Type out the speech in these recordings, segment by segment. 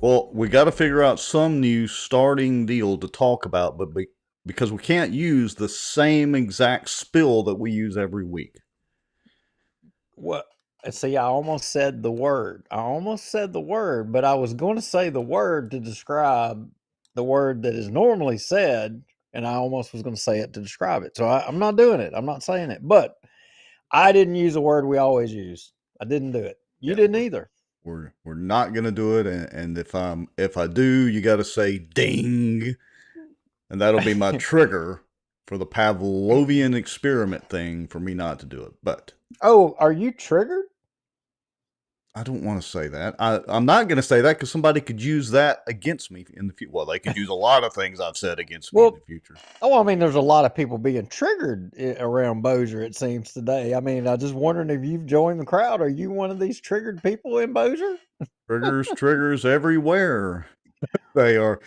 Well, we got to figure out some new starting deal to talk about, because we can't use the same exact spill that we use every week. What? See, I almost said the word. I almost said the word, but I was going to say the word to describe the word that is normally said, and I almost was going to say it to describe it. So I'm not doing it. I'm not saying it. But I didn't use a word we always use. I didn't do it. You Yeah, didn't either. we're not gonna do it, and if I do, you got to say ding, and that'll be my trigger for the Pavlovian experiment thing for me not to do it. But Oh, are you triggered? I don't want to say that. I'm not going to say that because somebody could use that against me in the future. Well, they could use a lot of things I've said against me in the Well, future. oh, I mean, there's a lot of people being triggered around Bossier, it seems today. I mean, I just wondering if you've joined the crowd. Are you one of these triggered people in Bossier? Triggers everywhere. They are.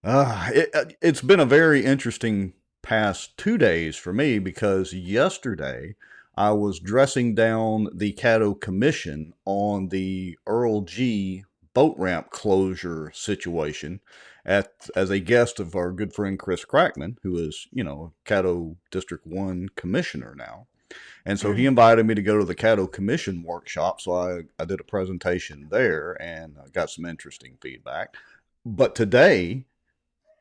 It's been a very interesting past 2 days for me because yesterday I was dressing down the Caddo Commission on the Earl G boat ramp closure situation as a guest of our good friend Chris Crackman, who is, Caddo District 1 commissioner now. And so he invited me to go to the Caddo Commission workshop. So I did a presentation there and got some interesting feedback. But today,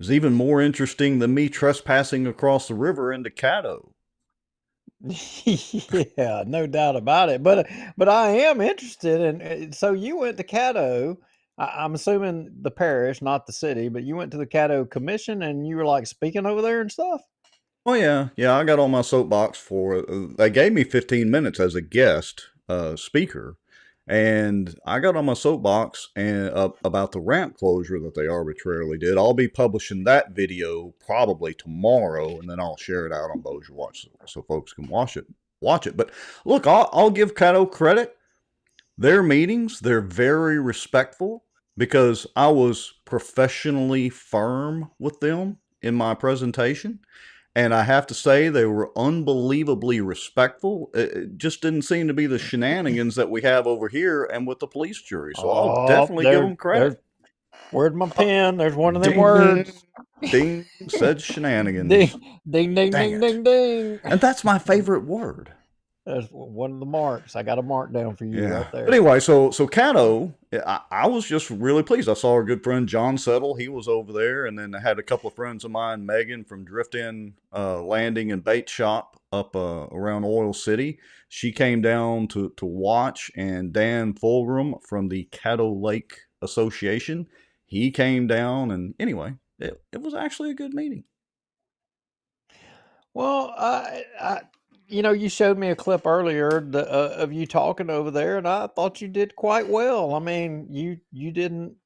is even more interesting than me trespassing across the river into Caddo. Yeah, no doubt about it. But I am interested in. So you went to Caddo. I'm assuming the parish, not the city, but you went to the Caddo Commission and you were like speaking over there and stuff. Oh yeah, yeah. I got on my soapbox for. They gave me 15 minutes as a guest speaker, and I got on my soapbox and about the ramp closure that they arbitrarily did. I'll be publishing that video probably tomorrow, and then I'll share it out on Bossier Watch so folks can watch it. Watch it. But look, I'll give Cato credit. Their meetings, they're very respectful because I was professionally firm with them in my presentation. And I have to say, they were unbelievably respectful. It just didn't seem to be the shenanigans that we have over here and with the police jury. So I'll Oh, definitely give them there's credit. where's my pen? There's one of them Ding, words. ding, said Ding, shenanigans. ding, ding, Dang ding, it. ding, ding. And that's my favorite word. There's one of the marks. I got a mark down for you Yeah. right But there. anyway, so Cato, I was just really pleased. I saw our good friend John Settle. He was over there, and then I had a couple of friends of mine, Megan from Drift In Landing and Bait Shop up around Oil City. She came down to watch, and Dan Fulgram from the Caddo Lake Association. He came down, and anyway, it was actually a good meeting. Well, you showed me a clip earlier of you talking over there, and I thought you did quite well. I mean, you didn't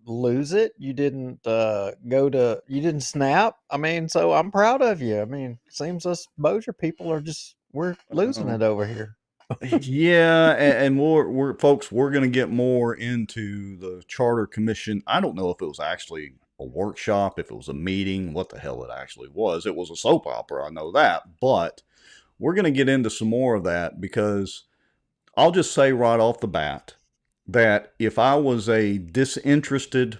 lose it. You didn't you didn't snap. I mean, so I'm proud of you. I mean, it seems us Bossier people are just we're losing Uh, it over here. Yeah, and we're folks, we're going to get more into the charter commission. I don't know if it was actually a workshop, if it was a meeting, what the hell it actually was. It was a soap opera, I know that, but we're going to get into some more of that because I'll just say right off the bat that if I was a disinterested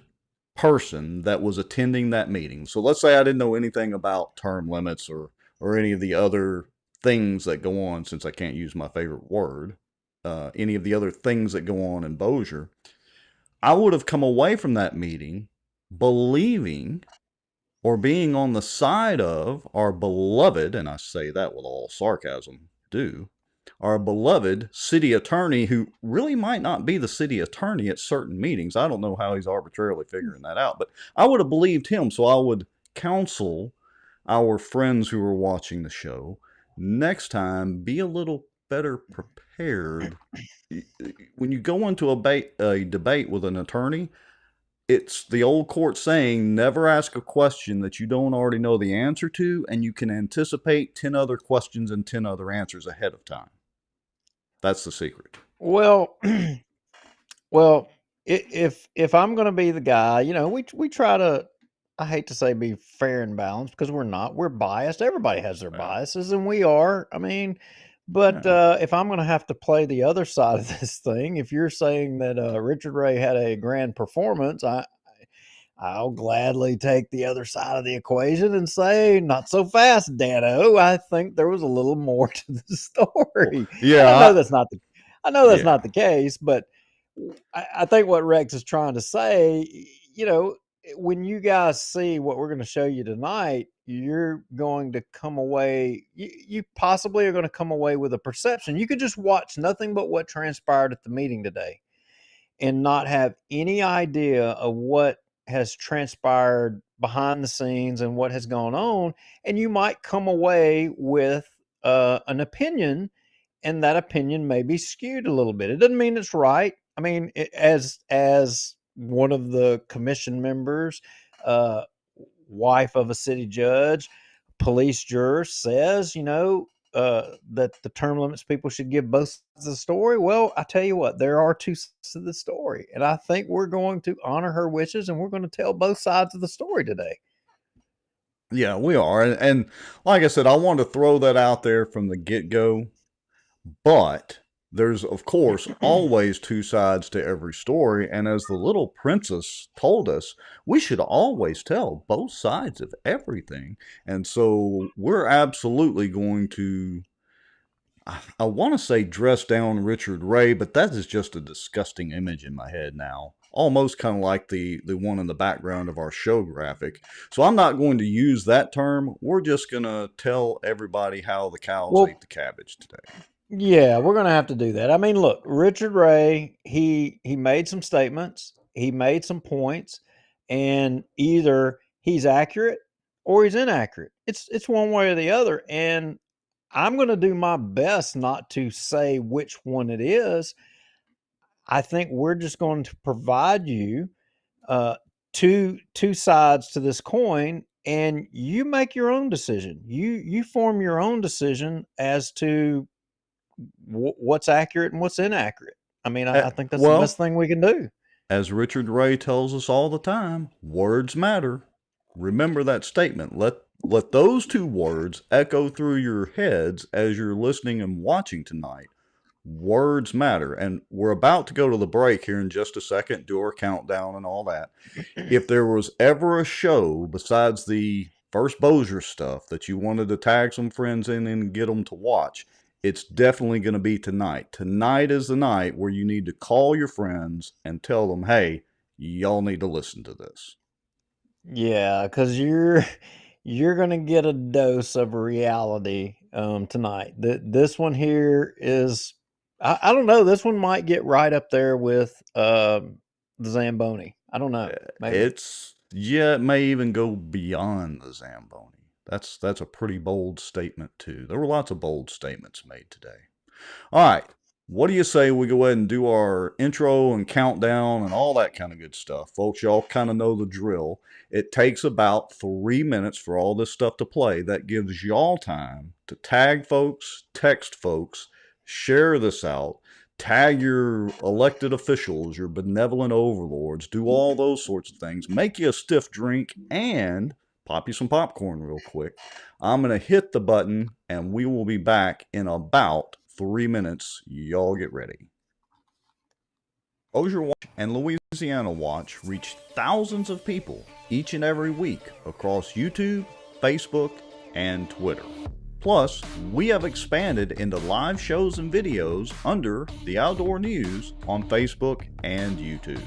person that was attending that meeting, so let's say I didn't know anything about term limits or any of the other things that go on, since I can't use my favorite word, any of the other things that go on in Bossier, I would have come away from that meeting believing or being on the side of our beloved, and I say that with all sarcasm, our beloved city attorney, who really might not be the city attorney at certain meetings. I don't know how he's arbitrarily figuring that out, but I would have believed him. So I would counsel our friends who are watching the show next time, be a little better prepared. When you go into a debate with an attorney, it's the old court saying, never ask a question that you don't already know the answer to, and you can anticipate 10 other questions and 10 other answers ahead of time. That's the secret. Well, well, if I'm going to be the guy, we try to. I hate to say be fair and balanced because we're not. We're biased. Everybody has their Yeah. biases, and we are. I mean, But Yeah. if I'm going to have to play the other side of this thing, if you're saying that Richard Ray had a grand performance, I'll gladly take the other side of the equation and say, not so fast, Dano. I think there was a little more to the Well, story. yeah. And I know that's Yeah. not the case, but I think what Rex is trying to say, you know, when you guys see what we're going to show you tonight, you're going to come away, you possibly are going to come away with a perception. You could just watch nothing but what transpired at the meeting today and not have any idea of what has transpired behind the scenes and what has gone on. And you might come away with an opinion, and that opinion may be skewed a little bit. It doesn't mean it's right. I mean, as one of the commission members, uh, wife of a city judge, police juror says, that the term limits people should give both sides of the story. Well, I tell you what, there are two sides of the story, and I think we're going to honor her wishes, and we're going to tell both sides of the story today. Yeah, we are. And like I said, I wanted to throw that out there from the get go. But there's, of course, always two sides to every story. And as the little princess told us, we should always tell both sides of everything. And so we're absolutely going to, I want to say dress down Richard Ray, but that is just a disgusting image in my head now. Almost kind of like the one in the background of our show graphic. So I'm not going to use that term. We're just going to tell everybody how the cows ate Well, the cabbage today. yeah, we're going to have to do that. I mean, look, Richard Ray, he made some statements, he made some points, and either he's accurate or he's inaccurate. It's one way or the other, and I'm going to do my best not to say which one it is. I think we're just going to provide you uh, two sides to this coin, and you make your own decision. You form your own decision as to what's accurate and what's inaccurate. I mean, I think that's the best Well, thing we can do. as Richard Ray tells us all the time, words matter. Remember that statement. Let those two words echo through your heads as you're listening and watching tonight. Words matter. And we're about to go to the break here in just a second, do our countdown and all that. If there was ever a show besides the first Bossier stuff that you wanted to tag some friends in and get them to watch, it's definitely going to be tonight. Tonight is the night where you need to call your friends and tell them, hey, y'all need to listen to this. Yeah, because you're gonna get a dose of reality tonight. This one here is, I don't know. This one might get right up there with the Zamboni. I don't know. Maybe. Yeah, it may even go beyond the Zamboni. That's a pretty bold statement too. There were lots of bold statements made today. All right. What do you say we go ahead and do our intro and countdown and all that kind of good stuff? Folks, y'all kind of know the drill. It takes about 3 minutes for all this stuff to play. That gives y'all time to tag folks, text folks, share this out, tag your elected officials, your benevolent overlords, do all those sorts of things. Make you a stiff drink and pop you some popcorn real quick. I'm going to hit the button and we will be back in about 3 minutes. Y'all get ready. Bossier Watch and Louisiana Watch reach thousands of people each and every week across YouTube, Facebook, and Twitter. Plus, we have expanded into live shows and videos under the Outdoor News on Facebook and YouTube.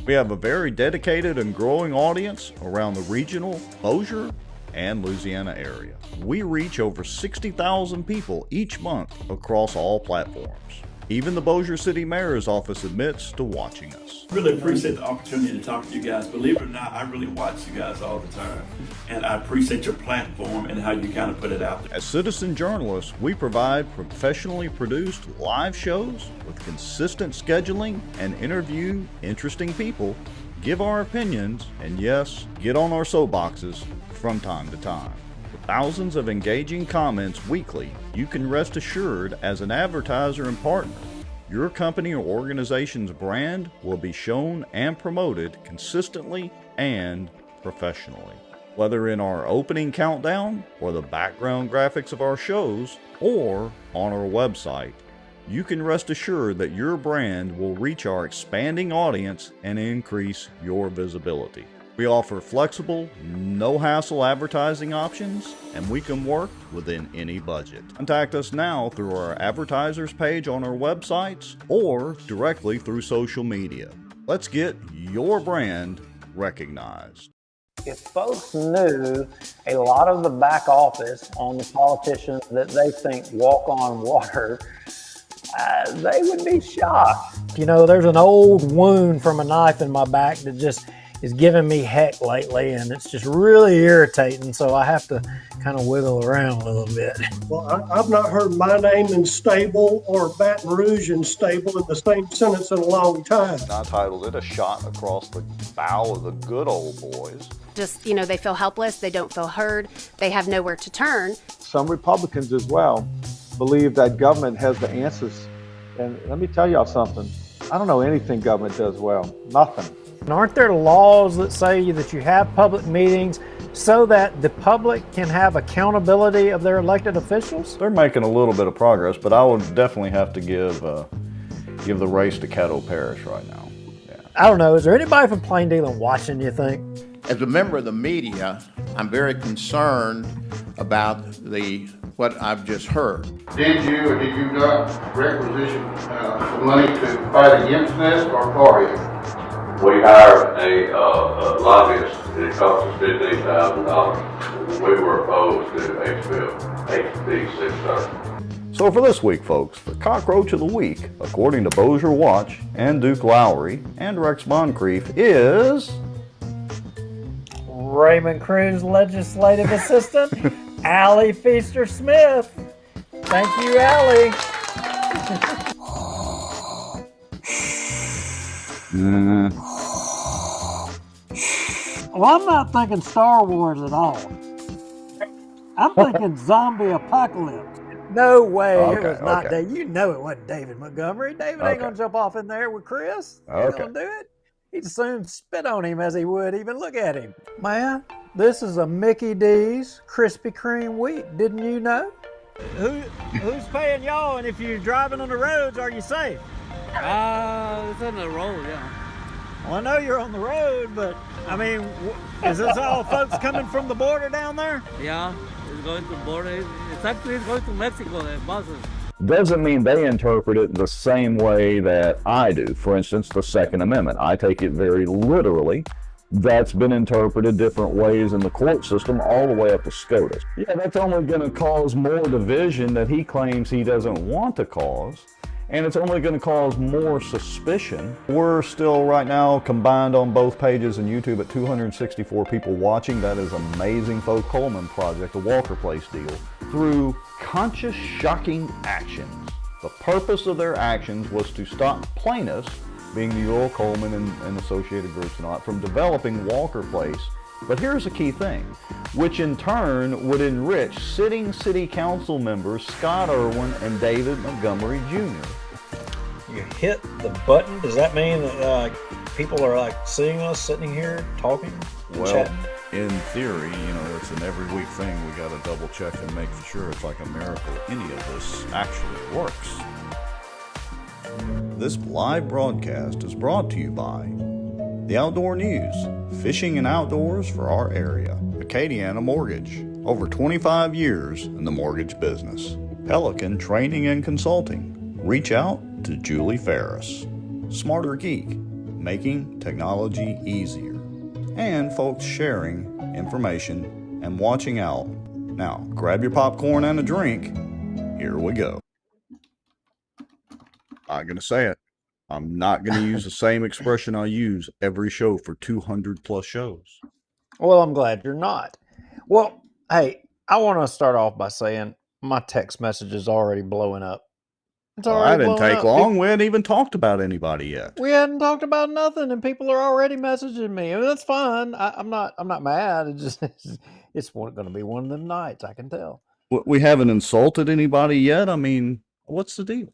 We have a very dedicated and growing audience around the regional, Bossier, and Louisiana area. We reach over 60,000 people each month across all platforms. Even the Bossier City Mayor's office admits to watching us. Really appreciate the opportunity to talk to you guys. Believe it or not, I really watch you guys all the time. And I appreciate your platform and how you kind of put it out there. As citizen journalists, we provide professionally produced live shows with consistent scheduling and interview interesting people, give our opinions, and yes, get on our soapboxes from time to time. With thousands of engaging comments weekly, you can rest assured as an advertiser and partner, your company or organization's brand will be shown and promoted consistently and professionally. Whether in our opening countdown, or the background graphics of our shows, or on our website, you can rest assured that your brand will reach our expanding audience and increase your visibility. We offer flexible, no-hassle advertising options, and we can work within any budget. Contact us now through our advertisers page on our websites or directly through social media. Let's get your brand recognized. If folks knew a lot of the back office on the politicians that they think walk on water, they would be shocked. You know, there's an old wound from a knife in my back that just is giving me heck lately, and it's just really irritating, so I have to kind of wiggle around a little bit. Well, I've not heard my name in stable or Baton Rouge in stable in the same sentence in a long time. I titled it A Shot Across the Bow of the Good Old Boys. Just, you know, they feel helpless, they don't feel heard, they have nowhere to turn. Some Republicans as well believe that government has the answers. And let me tell y'all something. I don't know anything government does well. Nothing. And aren't there laws that say that you have public meetings so that the public can have accountability of their elected officials? They're making a little bit of progress, but I would definitely have to give the race to Caddo Parish right now. Yeah. I don't know. Is there anybody from Plain Dealing watching, you think? As a member of the media, I'm very concerned about what I've just heard. Did you or did you not requisition some money to fight against this or for it? We hired a lobbyist, and it cost us $15,000. We were opposed to HB 630. So for this week, folks, the cockroach of the week, according to bossierwatch and Duke Lowry and Rex Moncrief, is Raymond Cruz legislative assistant, Allie Feaster Smith. Thank you, Allie. Well, I'm not thinking Star Wars at all. I'm thinking zombie apocalypse. No way, it was not David. You know it wasn't David Montgomery. David ain't gonna jump off in there with Chris. He's gonna do it. He'd soon spit on him as he would even look at him. Man, this is a Mickey D's Krispy Kreme week. Didn't you know? Who's paying y'all? And if you're driving on the roads, are you safe? It's on the road, yeah. Well, I know you're on the road, but I mean, is this all folks coming from the border down there? Yeah, it's going to border. It's actually going to Mexico, the buses. Doesn't mean they interpret it the same way that I do. For instance, the Second Amendment. I take it very literally. That's been interpreted different ways in the court system all the way up to SCOTUS. Yeah, that's only going to cause more division that he claims he doesn't want to cause. And it's only going to cause more suspicion. We're still right now combined on both pages and YouTube at 264 people watching. That is amazing. Folk Coleman Project, the Walker Place deal, through conscious, shocking actions. The purpose of their actions was to stop plaintiffs, being the Earl Coleman and associated groups and all that, from developing Walker Place. But here's a key thing, which in turn would enrich sitting city council members Scott Irwin and David Montgomery Jr. You hit the button. Does that mean that people are like seeing us sitting here talking and chatting? In theory, you know, it's an every week thing. We got to double check and make sure it's like a miracle any of this actually works. This live broadcast is brought to you by the Outdoor News, fishing and outdoors for our area. Acadiana Mortgage, over 25 years in the mortgage business. Pelican Training and Consulting. Reach out to Julie Ferris. Smarter Geek, making technology easier. And folks sharing information and watching out. Now, grab your popcorn and a drink. Here we go. I'm going to say it. I'm not going to use the same expression I use every show for 200 plus shows. Well, I'm glad you're not. Well, hey, I want to start off by saying my text message is already blowing up. It's already That didn't take up. long. We hadn't even talked about anybody yet. We hadn't talked about nothing, and people are already messaging me. I mean, that's fine. I'm not mad. It's going to be one of them nights. I can tell. We haven't insulted anybody yet. I mean, what's the deal?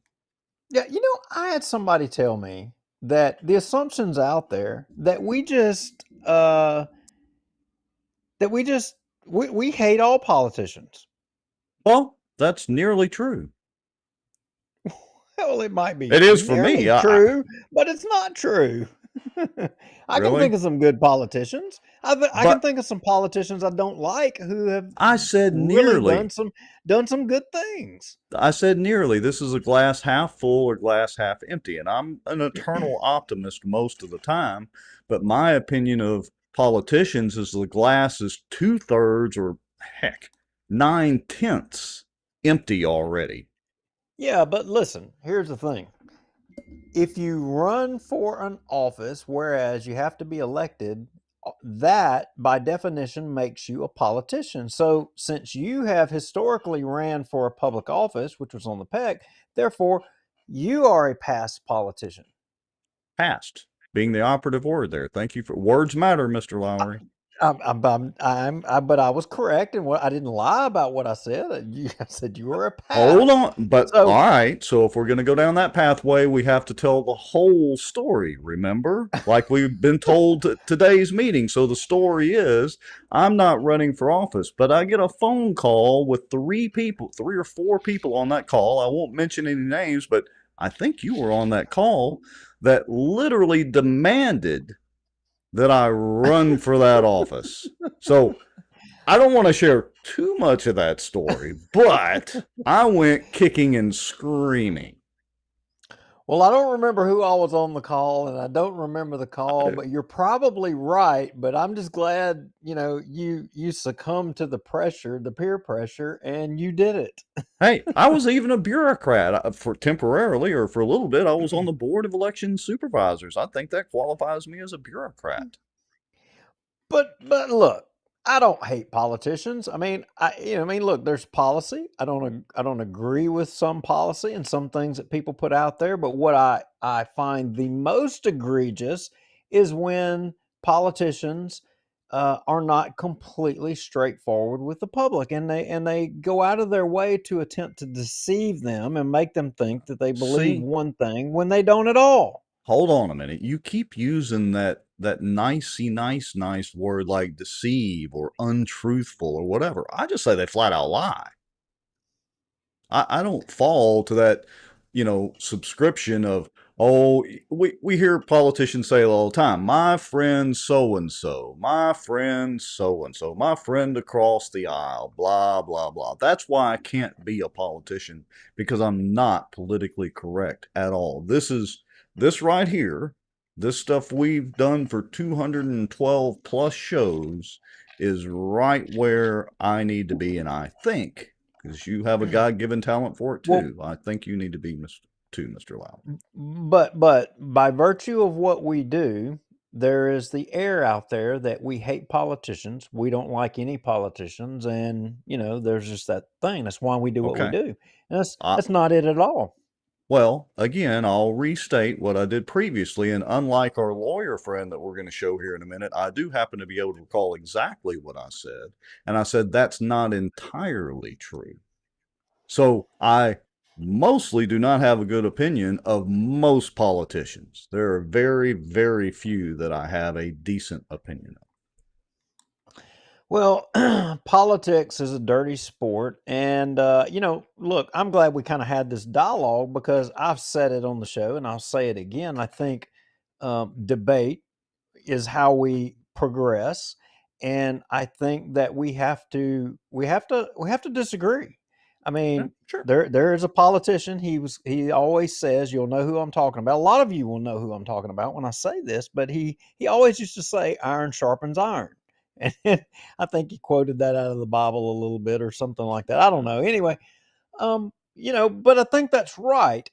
Yeah, you know, I had somebody tell me that the assumption's out there that we just that we hate all politicians. Well, that's nearly true. Well, it might be It is for nearly me. true, but it's not true. I can think Really? of some good politicians. I can But think of some politicians I don't like who have I said really done nearly. some good things. I said nearly. This is a glass half full or glass half empty. And I'm an eternal optimist most of the time. But my opinion of politicians is the glass is 2/3 or heck, 9/10 empty already. Yeah, but listen, here's the thing. If you run for an office, whereas you have to be elected, that by definition makes you a politician. So, since you have historically ran for a public office, which was on the PEC, therefore you are a past politician. Past being the operative word there. Thank you for words matter, Mr. Lowry. But I was correct, and I didn't lie about what I said. I said you were a past. Hold on. But So, all right. So if we're going to go down that pathway, we have to tell the whole story, remember? Like we've been told today's meeting. So the story is I'm not running for office, but I get a phone call with 3 or 4 people on that call. I won't mention any names, but I think you were on that call that literally demanded that I run for that office. So I don't want to share too much of that story, but I went kicking and screaming. well, I don't remember who all was on the call, and I don't remember the call, but you're probably right. But I'm just glad, you succumbed to the pressure, the peer pressure, and you did it. Hey, I was even a bureaucrat for temporarily, or for a little bit. I was on the board of election supervisors. I think that qualifies me as a bureaucrat. But look, I don't hate politicians. I mean, look, there's policy. I don't agree with some policy and some things that people put out there. But what I find the most egregious is when politicians are not completely straightforward with the public, and they go out of their way to attempt to deceive them and make them think that they believe See, one thing when they don't at all. hold on a minute. You keep using that nice word like deceive or untruthful or whatever. I just say they flat out lie. I don't fall to that, subscription of, oh, we hear politicians say it all the time, my friend so and so, my friend so and so, my friend across the aisle, blah, blah, blah. That's why I can't be a politician, because I'm not politically correct at all. This right here, this stuff we've done for 212 plus shows is right where I need to be, and I think because you have a God-given talent for it too. Well, I think you need to be Mr. Lowry. But by virtue of what we do, there is the air out there that we hate politicians. We don't like any politicians, and there's just that thing. That's why we do what we do. And that's not it at all. Well, again, I'll restate what I did previously, and unlike our lawyer friend that we're going to show here in a minute, I do happen to be able to recall exactly what I said, and I said that's not entirely true. So I mostly do not have a good opinion of most politicians. There are very, very few that I have a decent opinion of. Well, politics is a dirty sport. And, look, I'm glad we kind of had this dialogue because I've said it on the show and I'll say it again. I think debate is how we progress. And I think that we have to disagree. I mean, sure. There is a politician. He always says, you'll know who I'm talking about. A lot of you will know who I'm talking about when I say this, but he always used to say iron sharpens iron. And I think he quoted that out of the Bible a little bit or something like that. I don't know. Anyway, but I think that's right.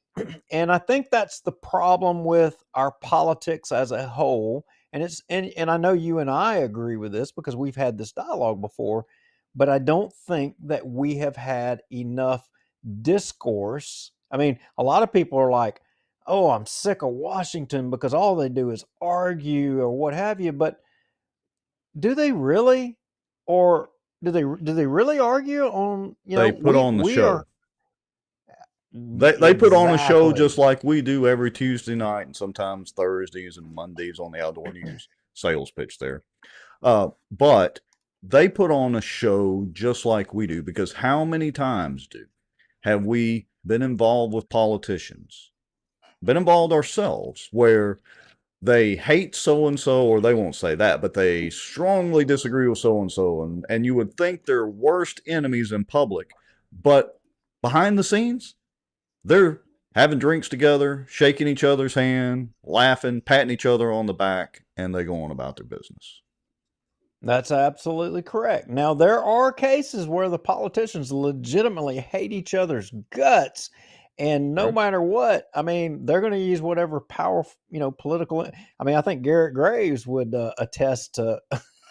And I think that's the problem with our politics as a whole. And and I know you and I agree with this because we've had this dialogue before, but I don't think that we have had enough discourse. I mean, a lot of people are like, oh, I'm sick of Washington because all they do is argue or what have you. But do they really, or do they really argue on? They put on the show. They put on a show just like we do every Tuesday night and sometimes Thursdays and Mondays on the Outdoor News sales pitch there. But they put on a show just like we do, because how many times have we been involved with politicians, been involved ourselves, where they hate so and so, or they won't say that, but they strongly disagree with so and so, and you would think they're worst enemies in public, but behind the scenes, they're having drinks together, shaking each other's hand, laughing, patting each other on the back, and they go on about their business. That's absolutely correct. Now, there are cases where the politicians legitimately hate each other's guts, and no Right? matter what, I mean, they're going to use whatever powerful, political. I mean, I think Garrett Graves would attest to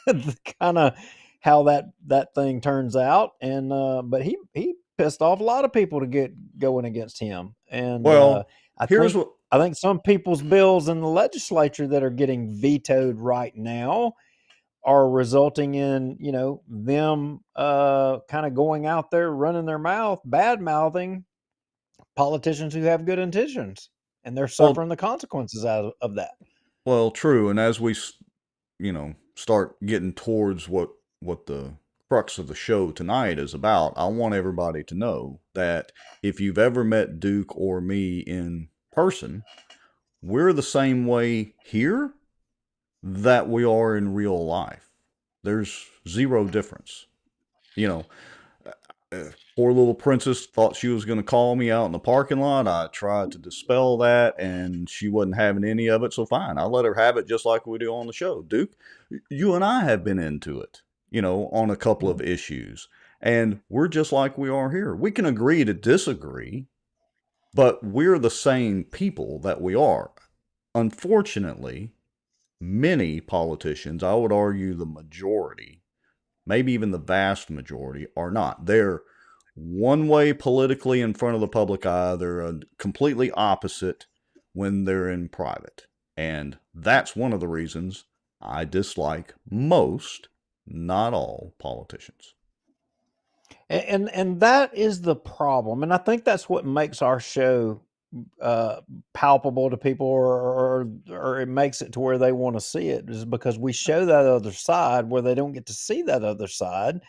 the kind of how that thing turns out, and but he pissed off a lot of people to get going against him, and Well, I here's think what. I think some people's bills in the legislature that are getting vetoed right now are resulting in them kind of going out there running their mouth, bad mouthing politicians who have good intentions, and they're Well, suffering the consequences out of that. well, true. And as we, start getting towards what the crux of the show tonight is about, I want everybody to know that if you've ever met Duke or me in person, we're the same way here that we are in real life. There's zero difference. You know, poor little princess thought she was going to call me out in the parking lot. I tried to dispel that, and she wasn't having any of it. So fine, I let her have it just like we do on the show. Duke, you and I have been into it, on a couple of issues, and we're just like we are here. We can agree to disagree, but we're the same people that we are. Unfortunately, many politicians, I would argue the majority, maybe even the vast majority, are not. They're one way politically in front of the public eye. They're completely opposite when they're in private. And that's one of the reasons I dislike most, not all, politicians. And that is the problem, and I think that's what makes our show palpable to people, or it makes it to where they want to see it, is because we show that other side where they don't get to see that other side.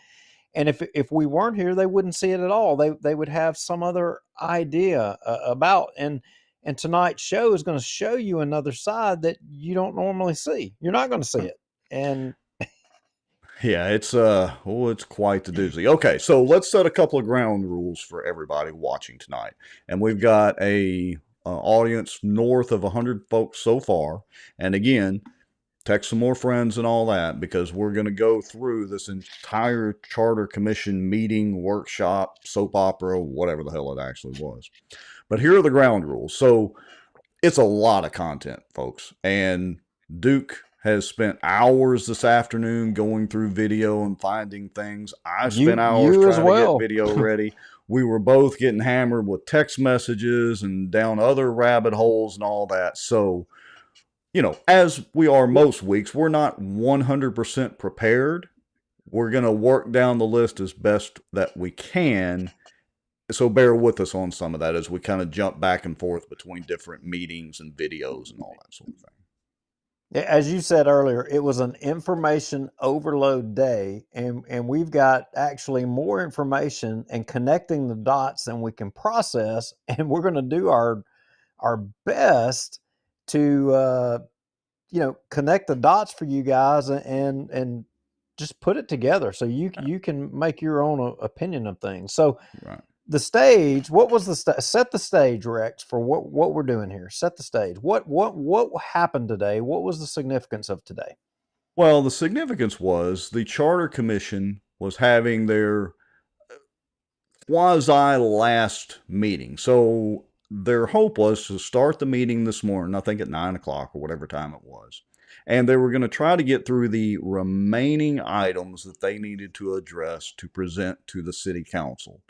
And if we weren't here, they wouldn't see it at all. They would have some other idea about. And tonight's show is going to show you another side that you don't normally see. You're not going to see it. And Yeah, it's quite the doozy. Okay, so let's set a couple of ground rules for everybody watching tonight. And we've got a audience north of 100 folks so far. And again, text some more friends and all that, because we're going to go through this entire Charter Commission meeting, workshop, soap opera, whatever the hell it actually was. But here are the ground rules. So it's a lot of content, folks. And Duke has spent hours this afternoon going through video and finding things. I spent hours you as trying to well. get video ready. We were both getting hammered with text messages and down other rabbit holes and all that. So, as we are most weeks, we're not 100% prepared. We're going to work down the list as best that we can. So bear with us on some of that as we kind of jump back and forth between different meetings and videos and all that sort of thing. As you said earlier, it was an information overload day, and we've got actually more information and connecting the dots than we can process, and we're going to do our best to connect the dots for you guys and just put it together so you can make your own opinion of things. So Right. the stage, what was the set the stage, Rex, for what we're doing here. Set the stage. What happened today? What was the significance of today? Well, the significance was the Charter Commission was having their quasi last meeting. So their hope was to start the meeting this morning, I think at 9 o'clock or whatever time it was. And they were going to try to get through the remaining items that they needed to address to present to the city council.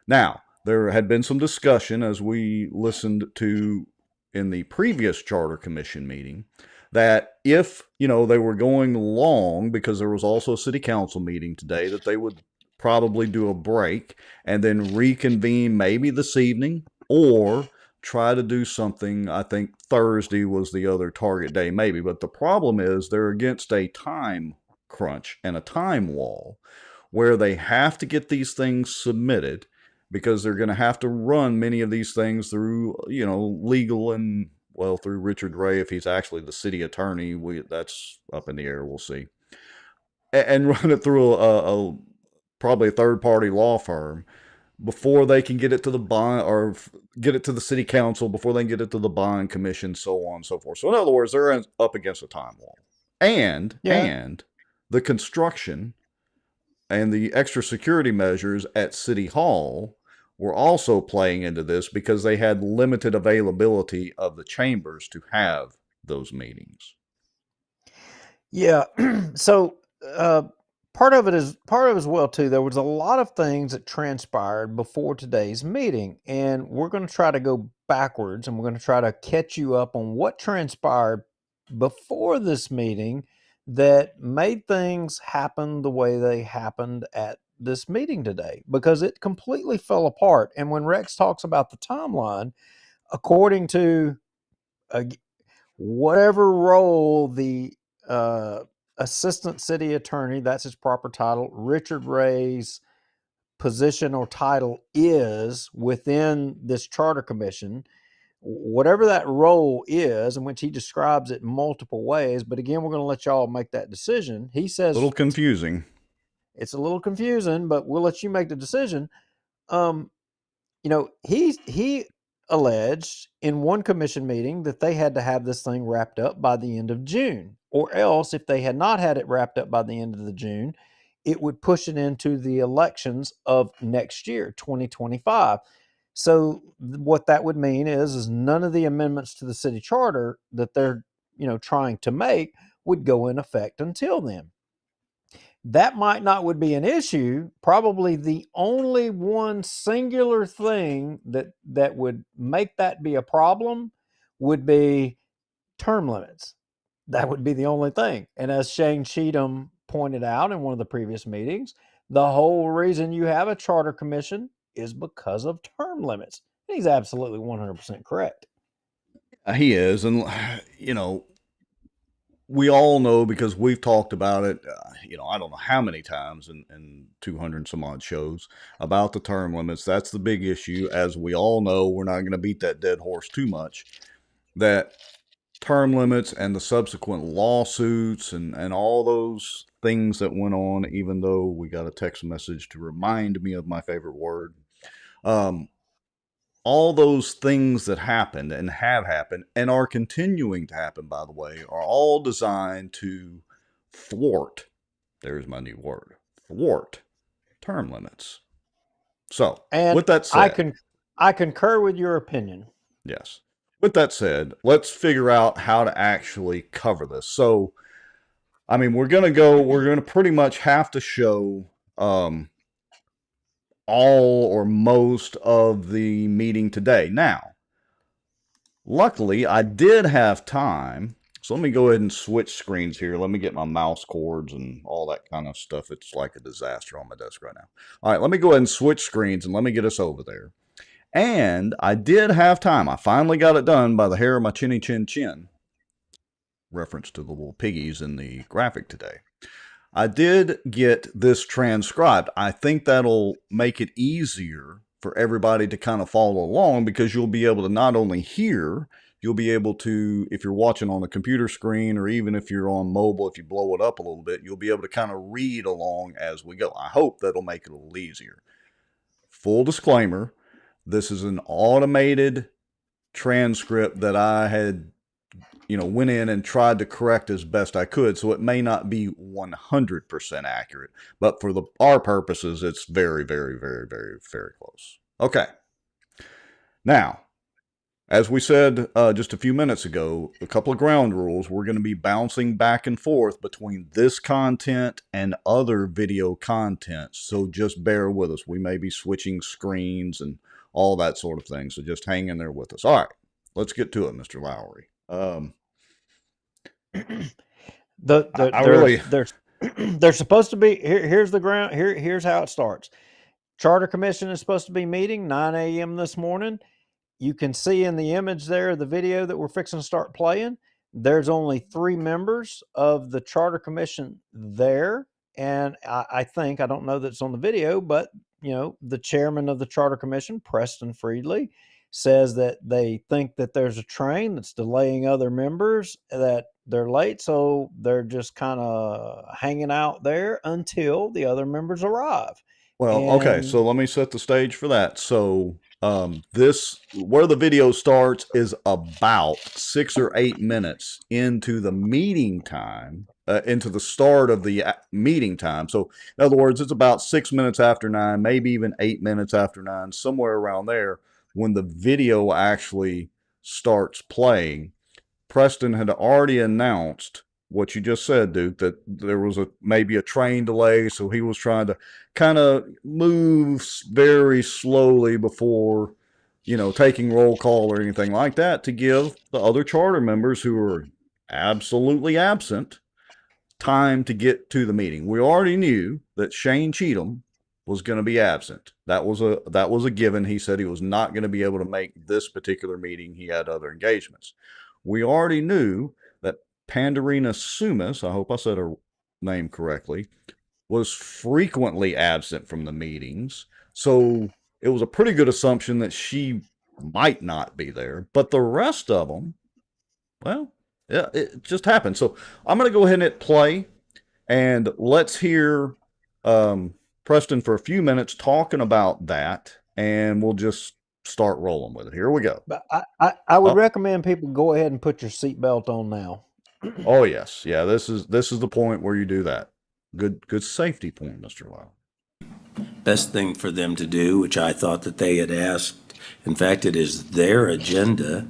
Now, there had been some discussion, as we listened to in the previous Charter Commission meeting, that if, they were going long, because there was also a city council meeting today, that they would probably do a break and then reconvene maybe this evening, or try to do something. I think Thursday was the other target day, maybe. But the problem is they're against a time crunch and a time wall where they have to get these things submitted because they're going to have to run many of these things through, legal and, well, through Richard Ray, if he's actually the city attorney. That's up in the air. We'll see. And run it through probably a third-party law firm before they can get it to the bond or get it to the city council, before they can get it to the bond commission, so on and so forth. So in other words, they're up against a time wall. And the construction and the extra security measures at City Hall were also playing into this because they had limited availability of the chambers to have those meetings. Yeah. So part of it as well too. There was a lot of things that transpired before today's meeting, and we're going to try to go backwards, and we're going to try to catch you up on what transpired before this meeting that made things happen the way they happened at this meeting today, because it completely fell apart. And when Rex talks about the timeline, according to whatever role the assistant city attorney, that's his proper title, Richard Ray's position or title is within this charter commission, whatever that role is, in which he describes it multiple ways. But again, we're going to let y'all make that decision. He says a little confusing. It's a little confusing, but we'll let you make the decision. He alleged in one commission meeting that they had to have this thing wrapped up by the end of June, or else if they had not had it wrapped up by the end of the June, it would push it into the elections of next year, 2025. So what that would mean is none of the amendments to the city charter that they're, trying to make would go in effect until then. That might not would be an issue. Probably the only one singular thing that would make that be a problem would be term limits. That would be the only thing. And as Shane Cheatham pointed out in one of the previous meetings, the whole reason you have a charter commission is because of term limits. He's absolutely 100% correct. He is. And, we all know, because we've talked about it, I don't know how many times in 200 and some odd shows about the term limits. That's the big issue. As we all know, we're not going to beat that dead horse too much. That term limits and the subsequent lawsuits and all those things that went on, even though we got a text message to remind me of my favorite word. All those things that happened and have happened and are continuing to happen, by the way, are all designed to thwart, there's my new word, thwart term limits. So, and with that said, I concur with your opinion. Yes. With that said, let's figure out how to actually cover this. So, we're going to pretty much have to show all or most of the meeting today. Now, luckily, I did have time. So let me go ahead and switch screens here. Let me get my mouse cords and all that kind of stuff. It's like a disaster on my desk right now. All right, let me go ahead and switch screens and let me get us over there. And I did have time. I finally got it done by the hair of my chinny chin chin. Reference to the little piggies in the graphic today. I did get this transcribed. I think that'll make it easier for everybody to kind of follow along, because you'll be able to not only hear, you'll be able to, if you're watching on a computer screen or even if you're on mobile, if you blow it up a little bit, you'll be able to kind of read along as we go. I hope that'll make it a little easier. Full disclaimer, this is an automated transcript that I had went in and tried to correct as best I could, so it may not be 100% accurate, but for our purposes, it's very, very, very, very, very close. Okay. Now, as we said just a few minutes ago, a couple of ground rules. We're going to be bouncing back and forth between this content and other video content, so just bear with us. We may be switching screens and all that sort of thing, so just hang in there with us. All right, let's get to it, Mr. Lowry. They're supposed to be here's the ground. Here's how it starts. Charter Commission is supposed to be meeting 9 a.m. this morning. You can see in the image there, the video that we're fixing to start playing, there's only 3 members of the Charter Commission there, and I think, I don't know that it's on the video, but, the chairman of the Charter Commission, Preston Friedley, says that they think that there's a train that's delaying other members, that they're late, so they're just kinda hanging out there until the other members arrive. Well, okay, And so let me set the stage for that. So, this where the video starts is about 6 or 8 minutes into the meeting time, into the start of the meeting time. So, in other words, it's about 6 minutes after 9, maybe even 8 minutes after 9, somewhere around there, when the video actually starts playing. Preston had already announced what you just said, Duke, that there was maybe a train delay, so he was trying to kind of move very slowly before, taking roll call or anything like that, to give the other charter members who were absolutely absent time to get to the meeting. We already knew that Shane Cheatham was going to be absent. That was a given. He said he was not going to be able to make this particular meeting. He had other engagements. We already knew that Pandarina Sumas, I hope I said her name correctly, was frequently absent from the meetings. So it was a pretty good assumption that she might not be there. But the rest of them, well, yeah, it just happened. So I'm going to go ahead and hit play, and let's hear Preston for a few minutes talking about that, and we'll just start rolling with it. Here we go. But I would recommend people go ahead and put your seatbelt on now. Oh yes, yeah. This is the point where you do that. Good safety point, Mr. Lau. Best thing for them to do, which I thought that they had asked. In fact, it is their agenda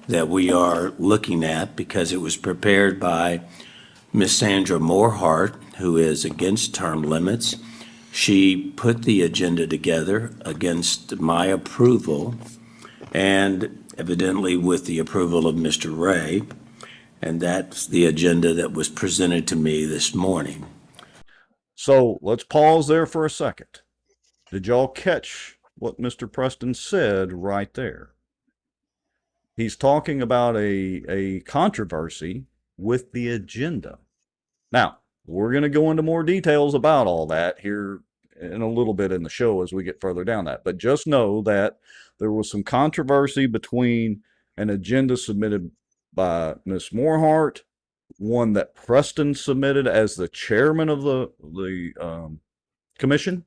that we are looking at, because it was prepared by Miss Sandra Morehart, who is against term limits. She put the agenda together against my approval, and evidently with the approval of Mr. Ray, and that's the agenda that was presented to me this morning. So let's pause there for a second. Did y'all catch what Mr. Preston said right there? He's talking about a controversy with the agenda. Now, we're going to go into more details about all that here in a little bit in the show as we get further down that. But just know that there was some controversy between an agenda submitted by Ms. Morehart, one that Preston submitted as the chairman of the commission.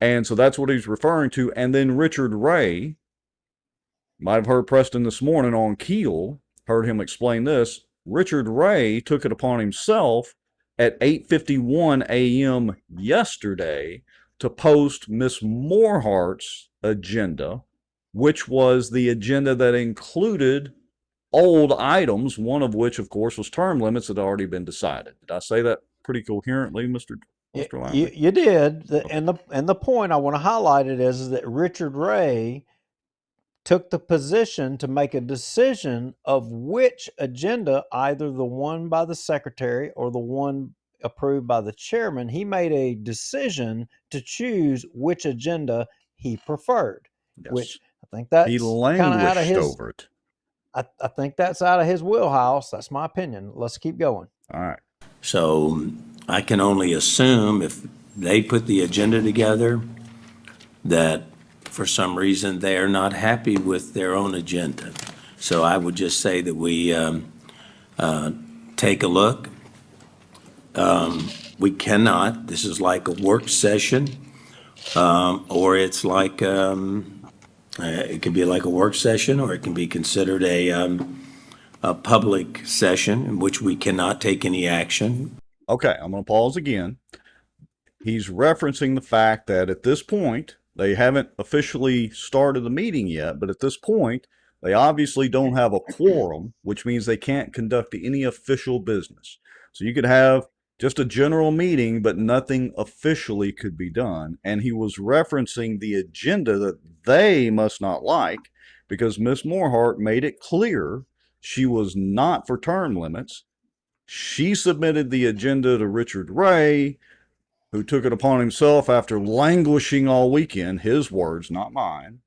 And so that's what he's referring to. And then Richard Ray, might have heard Preston this morning on Keel, heard him explain this. Richard Ray took it upon himself at 8:51 a.m. yesterday to post Miss Morehart's agenda, which was the agenda that included old items, one of which, of course, was term limits that had already been decided. Did I say that pretty coherently, Mr. Lambert? You did. And the point I want to highlight it is that Richard Ray took the position to make a decision of which agenda, either the one by the secretary or the one approved by the chairman. He made a decision to choose which agenda he preferred, Yes. which I think that's he kind of out of his. over it. I think that's out of his wheelhouse. That's my opinion. Let's keep going. All right. So I can only assume if they put the agenda together that for some reason they are not happy with their own agenda. So I would just say that we take a look. We cannot, this is like a work session, or it's like, it can be like a work session, or it can be considered a public session in which we cannot take any action. Okay, I'm going to pause again. He's referencing the fact that at this point, they haven't officially started the meeting yet, but at this point, they obviously don't have a quorum, which means they can't conduct any official business. So you could have just a general meeting, but nothing officially could be done. And he was referencing the agenda that they must not like, because Miss Morehart made it clear she was not for term limits. She submitted the agenda to Richard Ray, who took it upon himself after languishing all weekend, his words, not mine,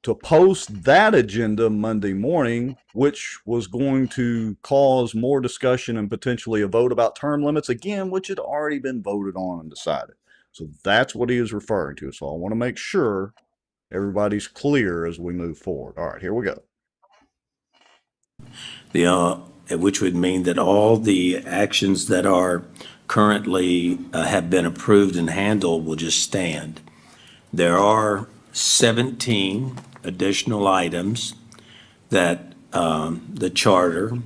to post that agenda Monday morning, which was going to cause more discussion and potentially a vote about term limits again, which had already been voted on and decided. So that's what he is referring to. So I want to make sure everybody's clear as we move forward. All right, here we go. Which would mean that all the actions that are currently have been approved and handled will just stand. There are 17 additional items that the Charter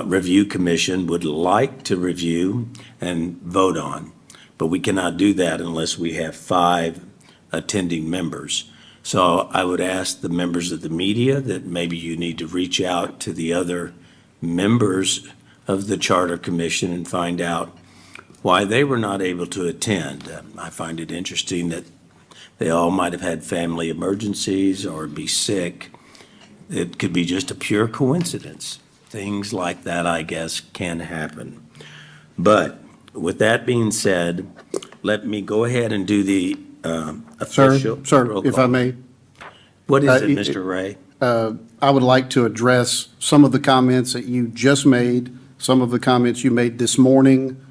Review Commission would like to review and vote on, but we cannot do that unless we have 5 attending members. So I would ask the members of the media that maybe you need to reach out to the other members of the Charter Commission and find out why they were not able to attend. I find it interesting that they all might have had family emergencies or be sick. It could be just a pure coincidence. Things like that, I guess, can happen. But with that being said, let me go ahead and do the official. Sir, if I may. What is it, Mr. Ray? I would like to address some of the comments that you just made, some of the comments you made this morning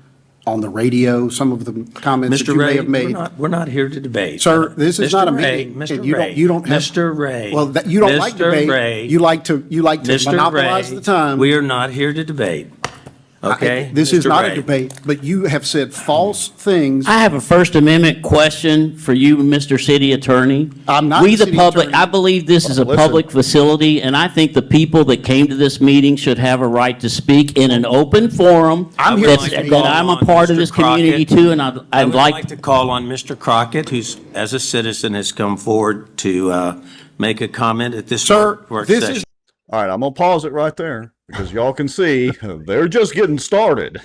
on the radio, some of the comments that you may have made. We're not here to debate. Sir, this is not a Ray, meeting. Mr. and you Ray, you don't have. Mr. Ray. Well, you don't like Mr. debate. Ray, You like to Mr. monopolize Ray, the time. We are not here to debate. Okay? This is Mr. not Ray. a debate, but you have said false things. I have a First Amendment question for you, Mr. City Attorney. I'm not We, the the city public, attorney. I believe this is a Listen. public facility, and I think the people that came to this meeting should have a right to speak in an open forum. I'm here that's- to speak. That I'm a part of this community too, and I I'd would like. like to call on Mr. Crockett, who's, as a citizen, has come forward to make a comment at this Sir, work this session. is All right, I'm going to pause it right there because y'all can see they're just getting started.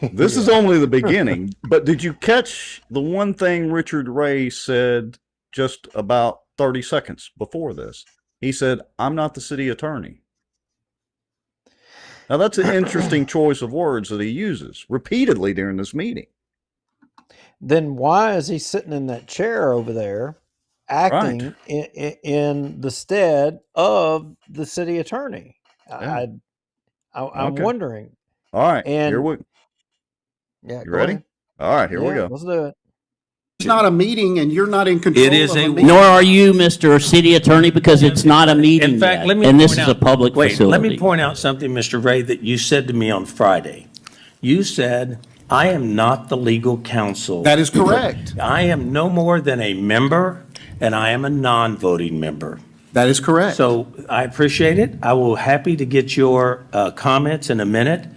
This is only the beginning. But did you catch the one thing Richard Ray said just about 30 seconds before this? He said, I'm not the city attorney. Now, that's an interesting choice of words that he uses repeatedly during this meeting. Then why is he sitting in that chair over there acting in the stead of the city attorney? Yeah. I'm Okay. wondering. All right, And- here we. Yeah, You go ready? ahead. All right, here we Yeah, go. let's do it. it's not a meeting, and you're not in control It is of a- a meeting. Nor are you, Mr. City Attorney, because it's not a meeting In fact, yet, let me and this point is a out- public wait, facility. Let me point out something, Mr. Ray, that you said to me on Friday. You said, I am not the legal counsel. That is correct. I am no more than a member, and I am a non-voting member. That is correct. So I appreciate it. I will happy to get your comments in a minute,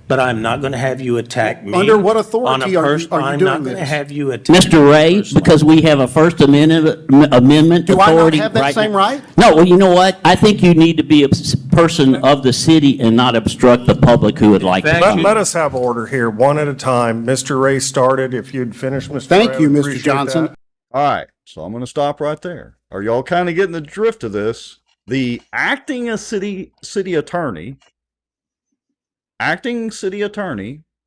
but I'm not going to have you attack me. Under what on a authority are you I'm doing not going to this? have you attack Mr. me Ray, personally. because we have a First Amendment Do I not authority have that right same now. right? No, well, you know what? I think you need to be a person of the city and not obstruct the public who would like to. Thank Let, you. let us have order here, one at a time. Mr. Ray started. If you'd finish, Mr. Thank Ray, you, I would Mr. appreciate Johnson. that. All right, so I'm going to stop right there. Are y'all kind of getting the drift of this? The acting city attorney,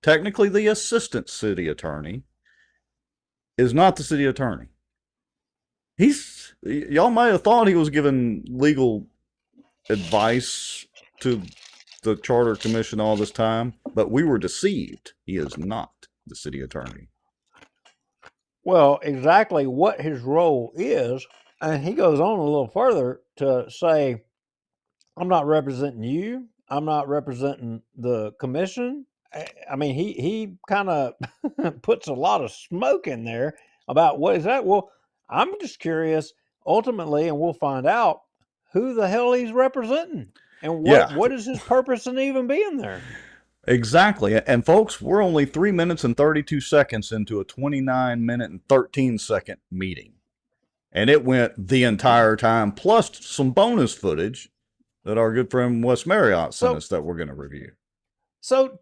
technically the assistant city attorney, is not the city attorney. Y'all might have thought he was giving legal advice to the Charter Commission all this time, but we were deceived. He is not the city attorney. Well, exactly what his role is, and he goes on a little further to say, I'm not representing you. I'm not representing the commission. I mean, he kind of puts a lot of smoke in there about what is that? Well, I'm just curious ultimately, and we'll find out who the hell he's representing and what is his purpose in even being there. Exactly. And folks, we're only 3 minutes and 32 seconds into a 29-minute and 13-second meeting. And it went the entire time, plus some bonus footage that our good friend Wes Marriott sent us that we're going to review. So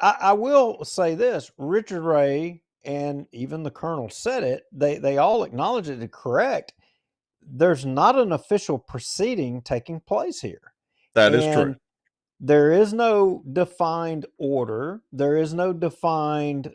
I will say this, Richard Ray and even the Colonel said it, they all acknowledge it correct. There's not an official proceeding taking place here. That is true. There is no defined order. There is no defined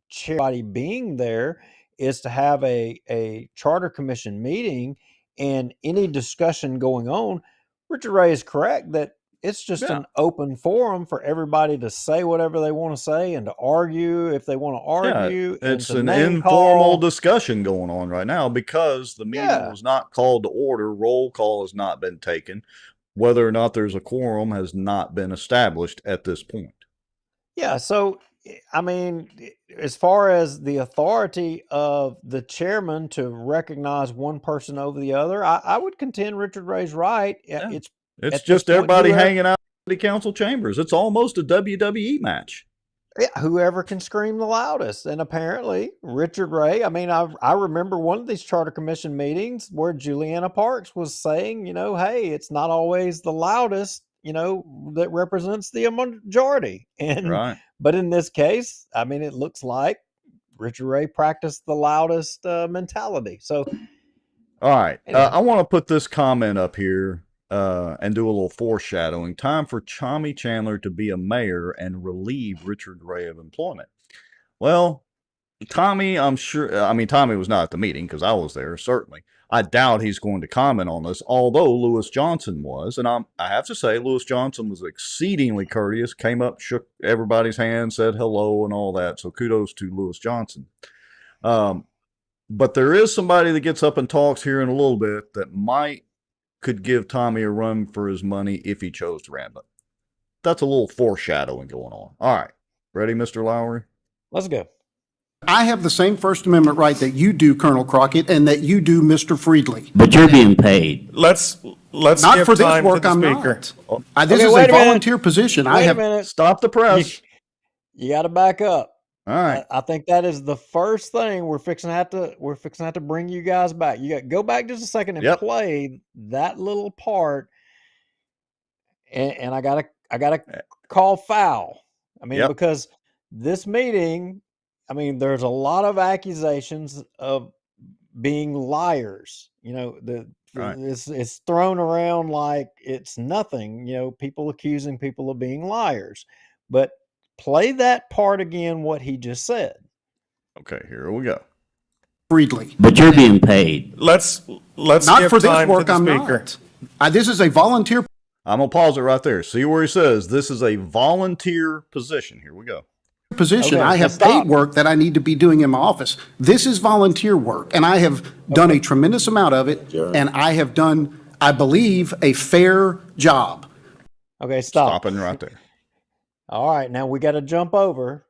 chair. Being there is to have a charter commission meeting and any discussion going on, Richard Ray is correct that it's just Yeah. an open forum for everybody to say whatever they want to say and to argue if they want to argue and It's to an name informal call. discussion going on right now because the meeting Yeah. was not called to order. Roll call has not been taken. Whether or not there's a quorum has not been established at this point. Yeah, so I mean, as far as the authority of the chairman to recognize one person over the other, I would contend Richard Ray's right. Yeah. It's It's at this just point, everybody whoever, hanging out in the council chambers. It's almost a WWE match. yeah, whoever can scream the loudest. And apparently, Richard Ray, I mean, I remember one of these charter commission meetings where Juliana Parks was saying, hey, it's not always the loudest, that represents the majority. And Right. but in this case, I mean, it looks like Richard Ray practiced the loudest mentality. So, All right. anyway. I want to put this comment up here and do a little foreshadowing. Time for Tommy Chandler to be a mayor and relieve Richard Ray of employment. Well, Tommy, I'm sure, Tommy was not at the meeting because I was there, certainly. I doubt he's going to comment on this, although Lewis Johnson was. And I have to say, Lewis Johnson was exceedingly courteous, came up, shook everybody's hand, said hello and all that. So kudos to Lewis Johnson. But there is somebody that gets up and talks here in a little bit that could give Tommy a run for his money if he chose to ramble. That's a little foreshadowing going on. All right. Ready, Mr. Lowry? Let's go. I have the same First Amendment right that you do, Colonel Crockett, and that you do, Mr. Friedley. But you're being paid. Let's Not give for this time work, to the I'm speaker. not. This Okay, is wait a a minute. volunteer position. Wait a minute. Stop the press. You got to back up. All right. I think that is the first thing we're fixing to have to bring you guys back. You got to go back just a second and play that little part. And I gotta call foul. I mean, because this meeting, I mean, there's a lot of accusations of being liars. It's thrown around like it's nothing. People accusing people of being liars. But play that part again, what he just said. Okay, here we go. Friedley. But you're being paid. Let's Not give for this time work, to the I'm speaker. not. This is a volunteer I'm going to pause it right there. See where he says this is a volunteer position. Here we go. position. Okay, I so have stop. paid work that I need to be doing in my office. This is volunteer work, and I have done a tremendous amount of it, and I have done, I believe, a fair job. Okay, stop. Stopping right there. All right, now we got to jump over.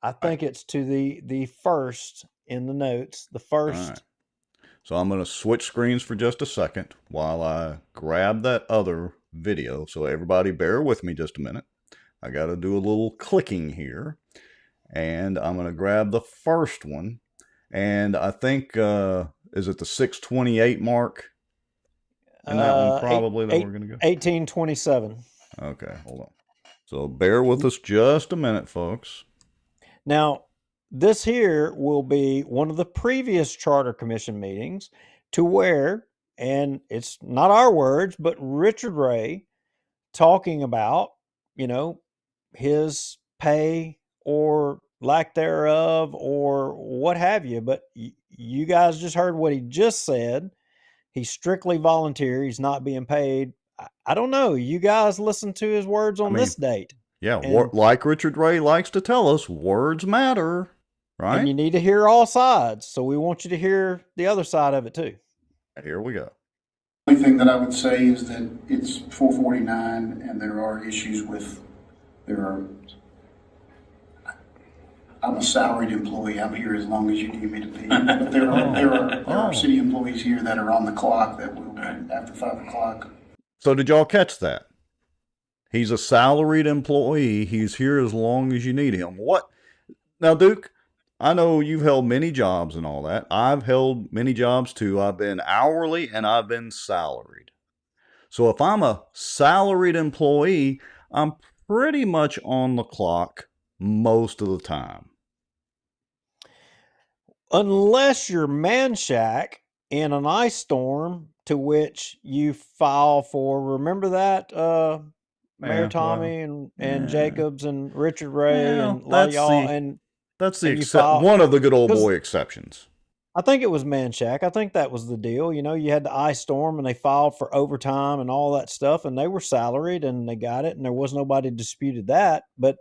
I think it's to the first in the notes. The first. All right. So I'm going to switch screens for just a second while I grab that other video. So everybody bear with me just a minute. I got to do a little clicking here. And I'm going to grab the first one. And I think, is it the 628 mark? And that one probably that we're going to go? 1827. Okay, hold on. So bear with us just a minute, folks. Now, this here will be one of the previous Charter Commission meetings to where, and it's not our words, but Richard Ray talking about, his pay or lack thereof or what have you. But you guys just heard what he just said. He's strictly volunteer. He's not being paid. I don't know. You guys listen to his words on this date. Yeah, like Richard Ray likes to tell us, words matter, right? And you need to hear all sides. So we want you to hear the other side of it too. Here we go. The only thing that I would say is that it's 449 and there are issues with, I'm a salaried employee. I'm here as long as you need me to be. But there are city employees here that are on the clock that will be after 5 o'clock. So did y'all catch that? He's a salaried employee. He's here as long as you need him. What? Now, Duke, I know you've held many jobs and all that. I've held many jobs too. I've been hourly and I've been salaried. So if I'm a salaried employee, I'm pretty much on the clock most of the time. Unless you're man shack in an ice storm to which you file for, remember that, Mayor Tommy and Jacobs and Richard Ray and a lot of y'all, and that's the and you file- one of the good old boy exceptions. I think it was Manchac. I think that was the deal. You know, you had the ice storm and they filed for overtime and all that stuff, and they were salaried and they got it, and there was nobody disputed that. But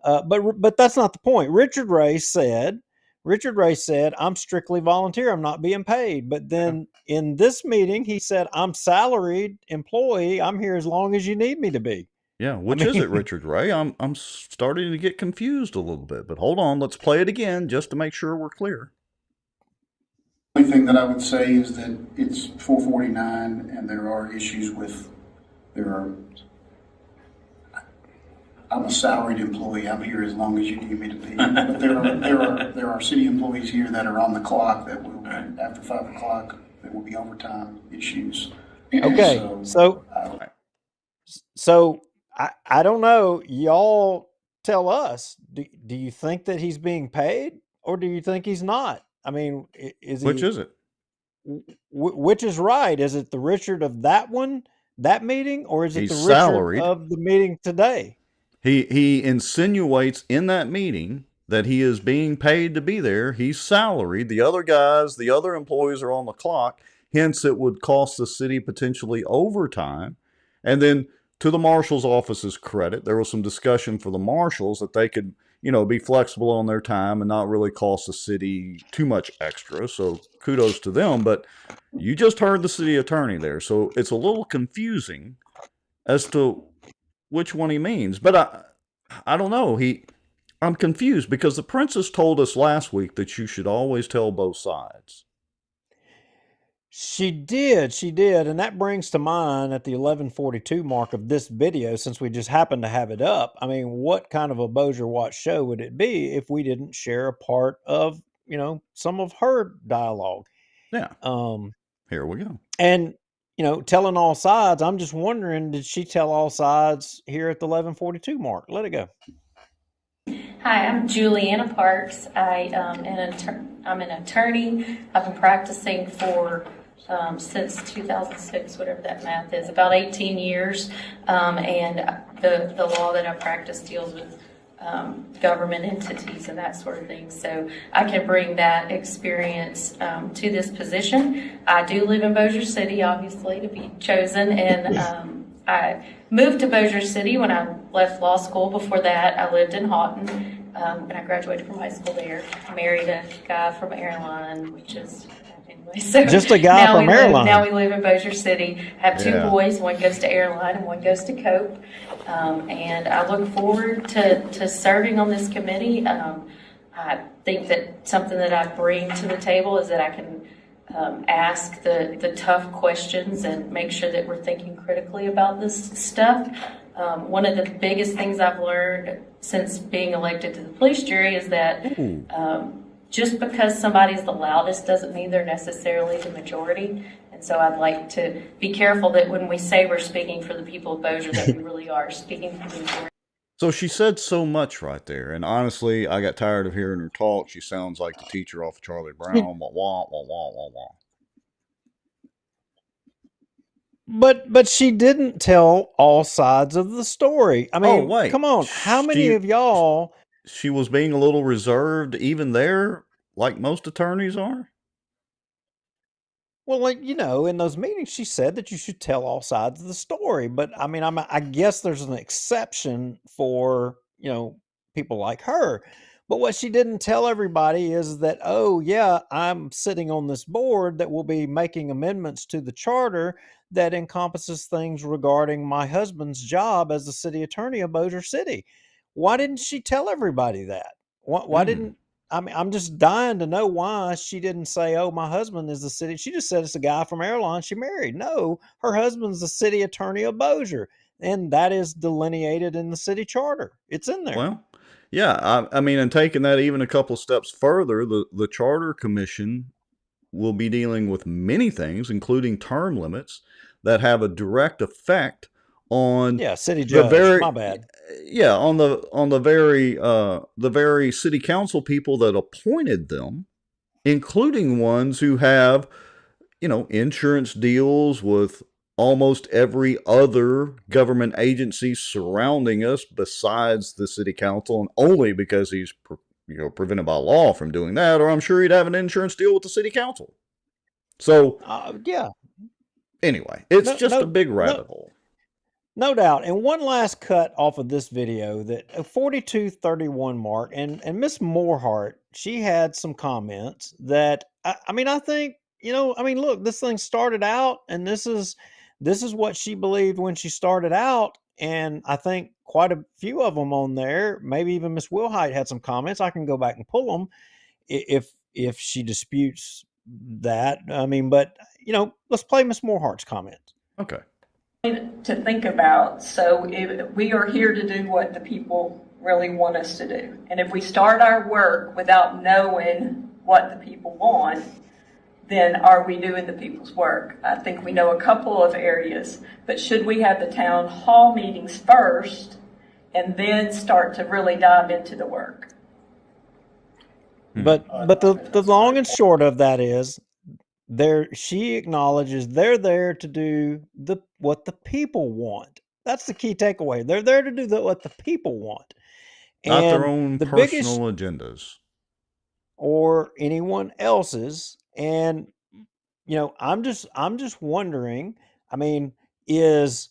that's not the point. Richard Ray said, I'm strictly volunteer. I'm not being paid. But then in this meeting, he said, I'm salaried employee. I'm here as long as you need me to be. Yeah, I which is mean, it, Richard Ray? I'm starting to get confused a little bit, but hold on, let's play it again just to make sure we're clear. The only thing that I would say is that it's 449 and there are issues with, I'm a salaried employee. I'm here as long as you need me to be. But there are city employees here that are on the clock that will, after 5 o'clock, there will be overtime issues. okay. So I don't know. Y'all tell us. Do you think that he's being paid, or do you think he's not? I mean, Which is it? Which is right? Is it the Richard of that meeting, or is it He's the Richard salaried. of the meeting today? He insinuates in that meeting that he is being paid to be there. He's salaried. The other guys, the other employees are on the clock. Hence, it would cost the city potentially overtime. And then, to the marshal's office's credit, there was some discussion for the marshals that they could, be flexible on their time and not really cost the city too much extra. So kudos to them. But you just heard the city attorney there. So it's a little confusing as to which one he means. But I don't know. I'm confused because the princess told us last week that you should always tell both sides. She did, and that brings to mind at the 11:42 mark of this video, since we just happened to have it up. I mean, what kind of a Bossier Watch show would it be if we didn't share a part of, some of her dialogue? Yeah. Here we go. And telling all sides. I'm just wondering, did she tell all sides here at the 11:42 mark? Let it go. Hi, I'm Juliana Parks. I'm an attorney. I've been practicing for since 2006, whatever that math is, about 18 years. And the law that I practice deals with government entities and that sort of thing. So I can bring that experience to this position. I do live in Bossier City, obviously, to be chosen, and I moved to Bossier City when I left law school. Before that, I lived in Houghton, and I graduated from high school there. I married a guy from Airline, which is anyway. So just a guy from Airline. Now we live in Bossier City. Have two boys. One goes to Airline and one goes to Cope. And I look forward to serving on this committee. I think that something that I bring to the table is that I can ask the tough questions and make sure that we're thinking critically about this stuff. One of the biggest things I've learned since being elected to the police jury is that just because somebody's the loudest doesn't mean they're necessarily the majority. And so I'd like to be careful that when we say we're speaking for the people of Bossier, that we really are speaking for the majority. So she said so much right there, and honestly, I got tired of hearing her talk. She sounds like the teacher off of Charlie Brown. Wah, wah, wah, wah, wah, wah. But she didn't tell all sides of the story. I mean, wait. Come on. How many of y'all? She was being a little reserved even there, like most attorneys are? Well, in those meetings, she said that you should tell all sides of the story. But I mean, I guess there's an exception for, people like her. But what she didn't tell everybody is that, oh, yeah, I'm sitting on this board that will be making amendments to the charter that encompasses things regarding my husband's job as the city attorney of Bossier City. Why didn't she tell everybody that? Why didn't I'm just dying to know why she didn't say, oh, my husband is the city. She just said it's a guy from Airline she married. No, her husband's the city attorney of Bossier. And that is delineated in the city charter. It's in there. Well, yeah. I mean, and taking that even a couple steps further, the Charter Commission will be dealing with many things, including term limits that have a direct effect on city judge. My bad. Yeah, on the very city council people that appointed them, including ones who have, insurance deals with almost every other government agency surrounding us besides the city council, and only because he's prevented by law from doing that, or I'm sure he'd have an insurance deal with the city council. So, yeah. Anyway, it's just a big rabbit hole. No doubt. And one last cut off of this video, that a 42:31 mark, and Miss Moorhart, she had some comments that I mean, I think, look, this thing started out, and this is what she believed when she started out, and I think quite a few of them on there, maybe even Miss Wilhite had some comments. I can go back and pull them if she disputes that. I mean, but let's play Miss Moorhart's comments. Okay. To think about. So we are here to do what the people really want us to do. And if we start our work without knowing what the people want, then are we doing the people's work? I think we know a couple of areas, but should we have the town hall meetings first and then start to really dive into the work? But the long and short of that is, she acknowledges they're there to do what the people want. That's the key takeaway. They're there to do what the people want, not their own personal agendas or anyone else's. And I'm just wondering. I mean, is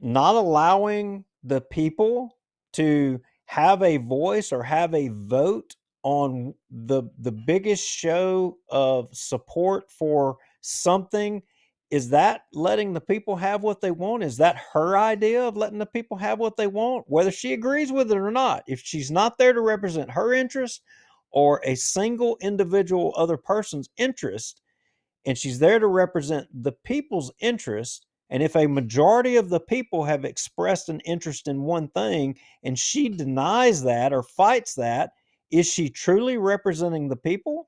not allowing the people to have a voice or have a vote on the biggest show of support for something, is that letting the people have what they want? Is that her idea of letting the people have what they want, whether she agrees with it or not? If she's not there to represent her interest or a single individual other person's interest, and she's there to represent the people's interest, and if a majority of the people have expressed an interest in one thing and she denies that or fights that, is she truly representing the people?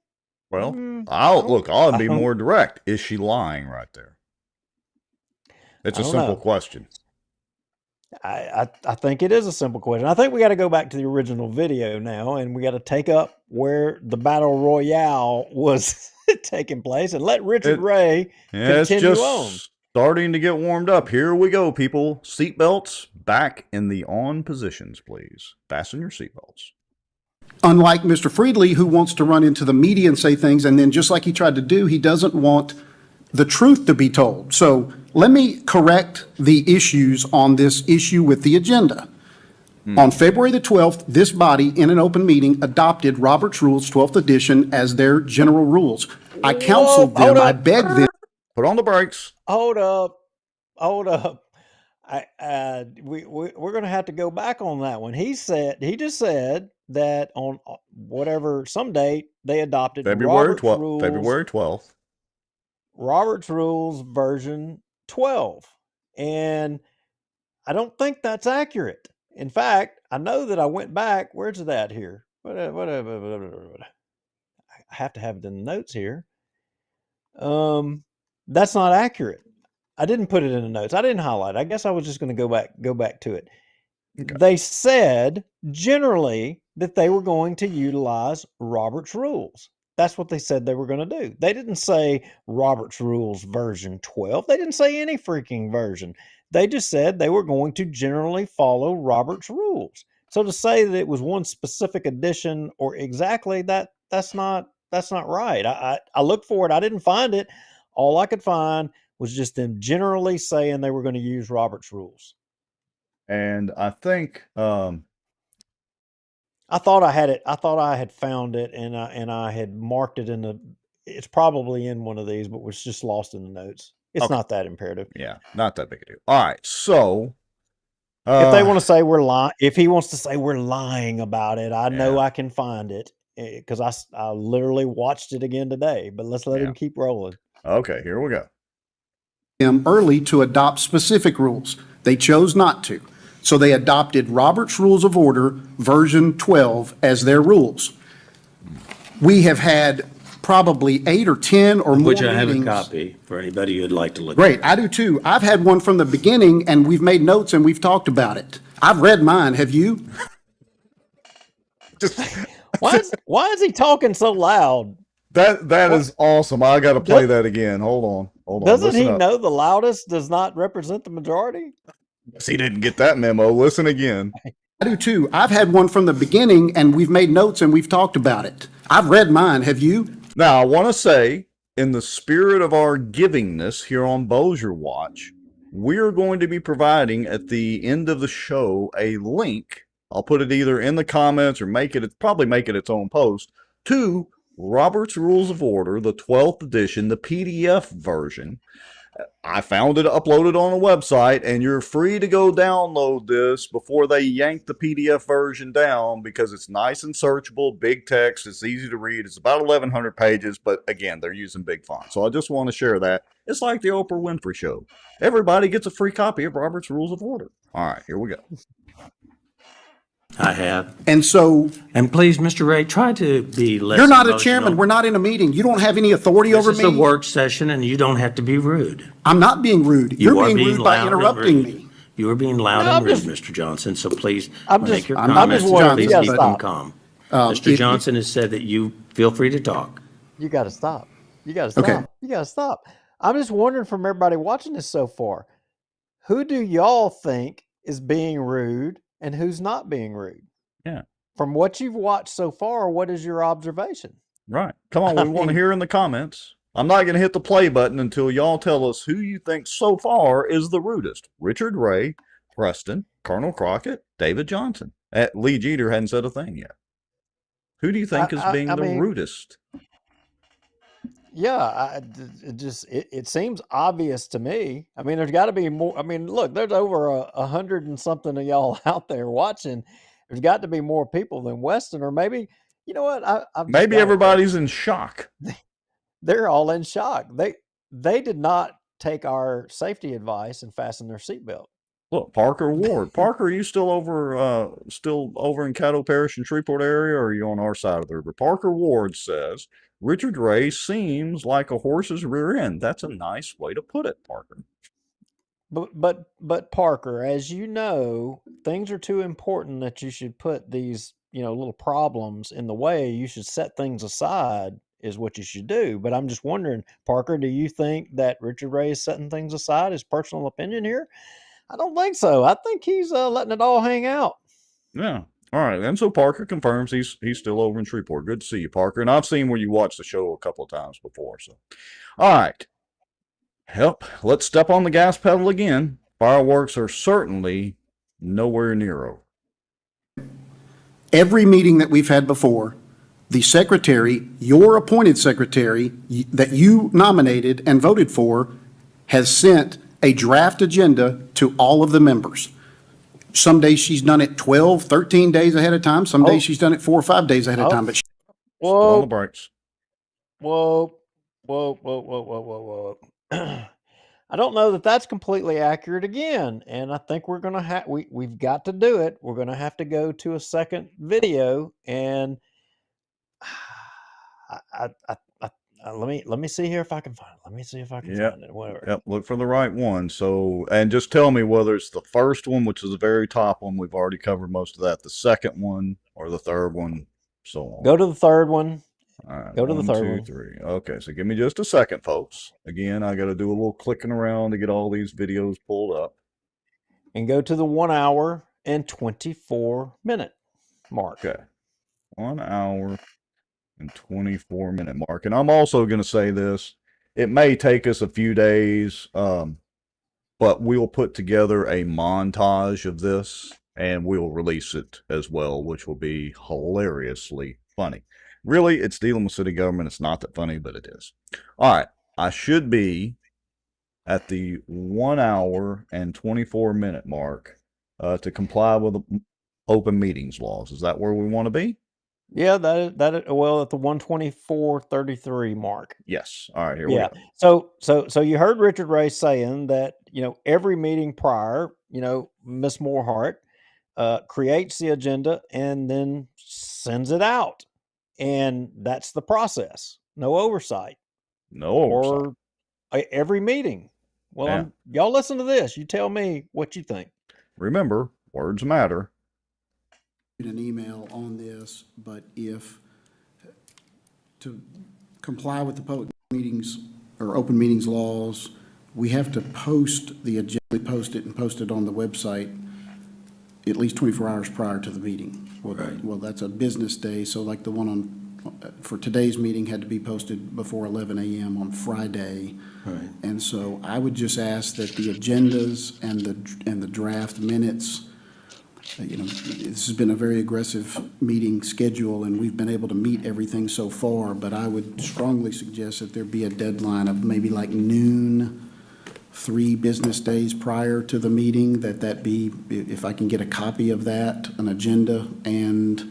Well, I'll be more direct. Is she lying right there? It's a simple question. I think it is a simple question. I think we got to go back to the original video now, and we got to take up where the battle royale was taking place, and let Richard Ray continue it's just on. Starting to get warmed up. Here we go, people. Seatbelts back in the on positions, please. Fasten your seatbelts. Unlike Mr. Friedley, who wants to run into the media and say things, and then just like he tried to do, he doesn't want the truth to be told. So let me correct the issues on this issue with the agenda. On February the 12th, this body, in an open meeting, adopted Robert's Rules 12th edition as their general rules. I counseled them, I begged them. Put on the brakes. Hold up. We're going to have to go back on that one. He just said that on whatever, some date, they adopted February 12th. Robert's Rules version 12. And I don't think that's accurate. In fact, I know that I went back. Where's that here? I have to have it in the notes here. That's not accurate. I didn't put it in the notes. I didn't highlight it. I guess I was just going to go back to it. Okay. They said generally that they were going to utilize Robert's Rules. That's what they said they were going to do. They didn't say Robert's Rules version 12. They didn't say any freaking version. They just said they were going to generally follow Robert's Rules. So to say that it was one specific edition or exactly that's not right. I looked for it. I didn't find it. All I could find was just them generally saying they were going to use Robert's Rules. And I think I thought I had it. I thought I had found it, and I had marked it in the. It's probably in one of these, but was just lost in the notes. It's not that imperative. Yeah, not that big a deal. All right, so if they want to say we're lying, if he wants to say we're lying about it, I know I can find it because I literally watched it again today. But let's let him keep rolling. Okay, here we go. Early to adopt specific rules. They chose not to. So they adopted Robert's Rules of Order version 12 as their rules. We have had probably 8 or 10 or more Which I have a meetings. copy for anybody who'd like to look Great, at. I do too. I've had one from the beginning and we've made notes and we've talked about it. I've read mine, have you? Why is he talking so loud? That is awesome. I got to play that again. Hold on. Doesn't he know the loudest does not represent the majority? Yes, he didn't get that memo. Listen again. I do too. I've had one from the beginning, and we've made notes and we've talked about it. I've read mine. Have you? Now, I want to say, in the spirit of our givingness here on Bossier Watch, we're going to be providing at the end of the show a link. I'll put it either in the comments or probably make it its own post to Robert's Rules of Order, the 12th edition, the PDF version. I found it uploaded on a website, and you're free to go download this before they yank the PDF version down because it's nice and searchable, big text, it's easy to read. It's about 1,100 pages, but again, they're using big font. So I just want to share that. It's like the Oprah Winfrey Show. Everybody gets a free copy of Robert's Rules of Order. All right, here we go. I have. And so. And please, Mr. Ray, try to be less You're not emotional. a chairman. We're not in a meeting. You don't have any authority over me. This is a work session, and you don't have to be rude. I'm not being rude. You're being rude by interrupting me. You are being loud and rude, Mr. Johnson, so please make your I'm comments. just Please keep them calm. Mr. If- Johnson has said that you feel free to talk. You got to stop. You got to stop. Okay. You got to stop. I'm just wondering from everybody watching this so far, who do y'all think is being rude and who's not being rude? Yeah. From what you've watched so far, what is your observation? Right. Come on, we want to hear in the comments. I'm not going to hit the play button until y'all tell us who you think so far is the rudest. Richard Ray, Preston, Colonel Crockett, David Johnson. Lee Jeter hadn't said a thing yet. Who do you think is being the rudest? Yeah, it seems obvious to me. I mean, there's got to be more. I mean, look, there's over 100 and something of y'all out there watching. There's got to be more people than Weston, or maybe, you know what? Maybe everybody's in shock. They're all in shock. They did not take our safety advice and fasten their seatbelt. Look, Parker Ward. Parker, are you still over in Caddo Parish and Shreveport area, or are you on our side of the river? Parker Ward says Richard Ray seems like a horse's rear end. That's a nice way to put it, Parker. But Parker, as you know, things are too important that you should put these, little problems in the way. You should set things aside is what you should do. But I'm just wondering, Parker, do you think that Richard Ray is setting things aside? His personal opinion here? I don't think so. I think he's letting it all hang out. Yeah. All right. And so Parker confirms he's still over in Shreveport. Good to see you, Parker. And I've seen where you watched the show a couple of times before. So, all right. Let's step on the gas pedal again. Fireworks are certainly nowhere near over. Every meeting that we've had before, the secretary, your appointed secretary that you nominated and voted for, has sent a draft agenda to all of the members. Some days she's done it 12, 13 days ahead of time. Some days she's done it 4 or 5 days ahead of time. But on the brakes. Whoa. I don't know that that's completely accurate again. And I think we're going to we've got to do it. We're going to have to go to a second video, and let me see here if I can find it. Let me see if I can find it. Whatever. Yep. Look for the right one. So, and just tell me whether it's the first one, which is the very top one. We've already covered most of that. The second one or the third one. So on. Go to the third one. All right. Go to the third 1, 2, one. 3. Okay. So give me just a second, folks. Again, I got to do a little clicking around to get all these videos pulled up. And go to the 1 hour and 24 minute mark. Okay. 1 hour and 24-minute mark. And I'm also going to say this. It may take us a few days, but we'll put together a montage of this and we'll release it as well, which will be hilariously funny. Really, it's dealing with city government. It's not that funny, but it is. All right. I should be at the 1 hour and 24-minute mark to comply with the open meetings laws. Is that where we want to be? Yeah, that is well at the 124:33 mark. Yes. All right, here we go. So you heard Richard Ray saying that, every meeting prior, Miss Moorhart creates the agenda and then sends it out. And that's the process. No oversight. No oversight. Or every meeting. Well, y'all listen to this. You tell me what you think. Remember, words matter. An email on this, but if to comply with the public meetings or open meetings laws, we have to post the agenda, post it on the website at least 24 hours prior to the meeting. Well, Right. well, that's a business day, so like the one for today's meeting had to be posted before 11 a.m. on Friday. Right. And so I would just ask that the agendas and the draft minutes, this has been a very aggressive meeting schedule, and we've been able to meet everything so far, but I would strongly suggest that there be a deadline of maybe like noon, 3 business days prior to the meeting, that be, if I can get a copy of that, an agenda, and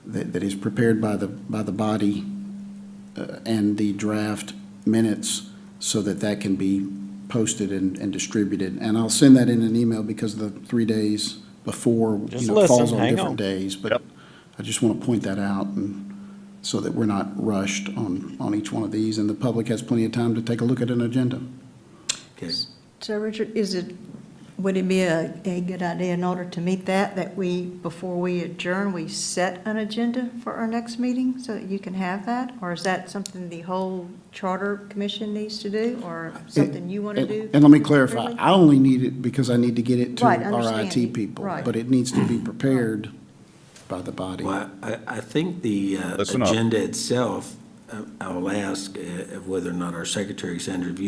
that is prepared by the body, and the draft minutes, so that can be posted and distributed. And I'll send that in an email, because the 3 days before, Just falls listen, on hang different on. days. But I just want to point that out, and so that we're not rushed on each one of these, and the public has plenty of time to take a look at an agenda. Okay. So Richard, would it be a good idea, in order to meet that we, before we adjourn, we set an agenda for our next meeting so that you can have that? Or is that something the whole Charter Commission needs to do, or something you want to do? And let me clarify, I only need it because I need to get it to Right, our understand. IT people. Right. But it needs to be prepared by the body. Well, I think the Listen up. agenda itself, I will ask whether or not our secretary, Sandra, do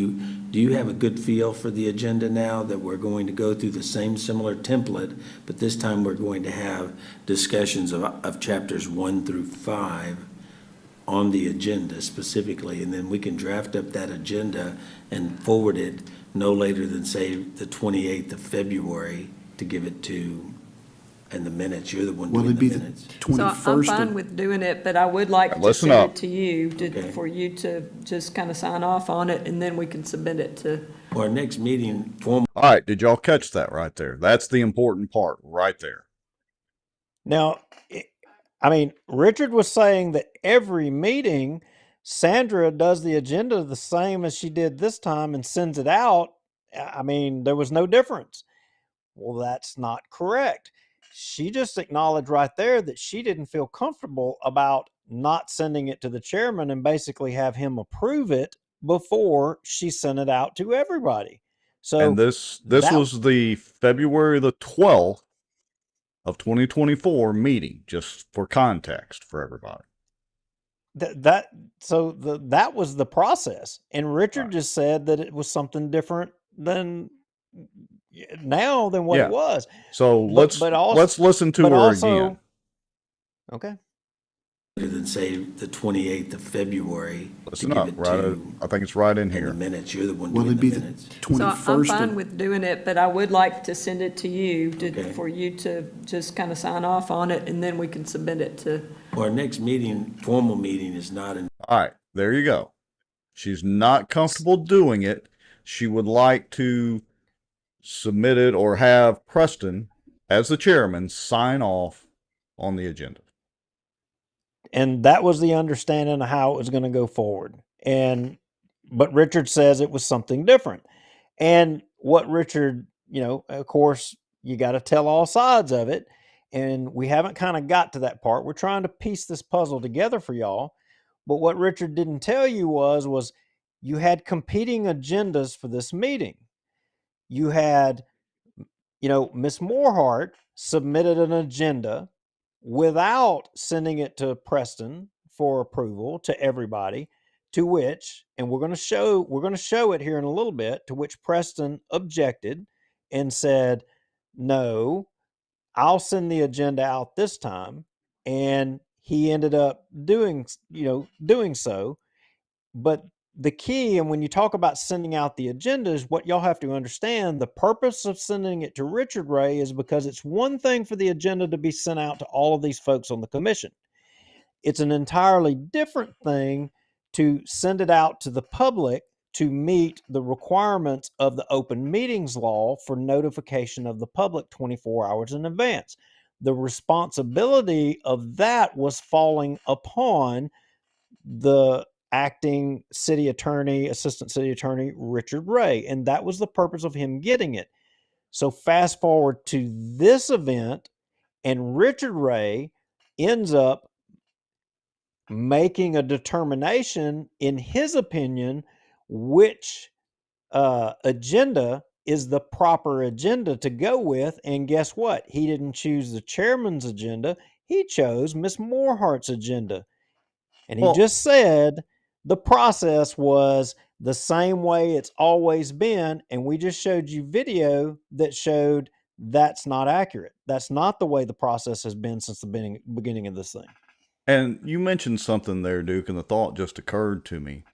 you have a good feel for the agenda now, that we're going to go through the same similar template, but this time we're going to have discussions of chapters 1 through 5 on the agenda specifically, and then we can draft up that agenda and forward it no later than, say, the 28th of February to give it to, and the minutes, you're the one Will doing it be the the minutes. So I'm 21st? fine with doing it, but I would like to Listen send up. it to you, Okay. for you to just kind of sign off on it, and then we can submit it to. Our next meeting, formal. All right, did y'all catch that right there? That's the important part right there. Now, Richard was saying that every meeting, Sandra does the agenda the same as she did this time and sends it out. There was no difference. Well, that's not correct. She just acknowledged right there that she didn't feel comfortable about not sending it to the chairman and basically have him approve it before she sent it out to everybody. So And this that- was the February the 12th of 2024 meeting, just for context for everybody. that was the process, and Richard just said that it was something different than now than what Yeah. it was. So But also- let's listen to but her also- again. Okay. Than, say, the 28th of February to Listen give up, it right? to, I think it's right in and the here. minutes, you're the one Will doing it be the the minutes. 21st? So I'm fine with doing it, but I would like to send it to you, Okay. for you to just kind of sign off on it, and then we can submit it to. Our next meeting, formal meeting, is not in. All right, there you go. She's not comfortable doing it. She would like to submit it or have Preston, as the chairman, sign off on the agenda. And that was the understanding of how it was going to go forward. But Richard says it was something different. And what Richard, of course, you got to tell all sides of it. And we haven't kind of got to that part. We're trying to piece this puzzle together for y'all. But what Richard didn't tell you was you had competing agendas for this meeting. You had, Miss Morehart submitted an agenda without sending it to Preston for approval to everybody, to which, and we're going to show it here in a little bit, to which Preston objected and said, no, I'll send the agenda out this time. And he ended up doing so. But the key, and when you talk about sending out the agendas, what y'all have to understand, the purpose of sending it to Richard Ray is because it's one thing for the agenda to be sent out to all of these folks on the commission. It's an entirely different thing to send it out to the public to meet the requirements of the open meetings law for notification of the public 24 hours in advance. The responsibility of that was falling upon the acting city attorney, assistant city attorney, Richard Ray. And that was the purpose of him getting it. So fast forward to this event, and Richard Ray ends up making a determination, in his opinion, which agenda is the proper agenda to go with. And guess what? He didn't choose the chairman's agenda. He chose Miss Morehart's agenda. And he just said the process was the same way it's always been. And we just showed you video that showed that's not accurate. That's not the way the process has been since the beginning of this thing. And you mentioned something there, Duke, and the thought just occurred to me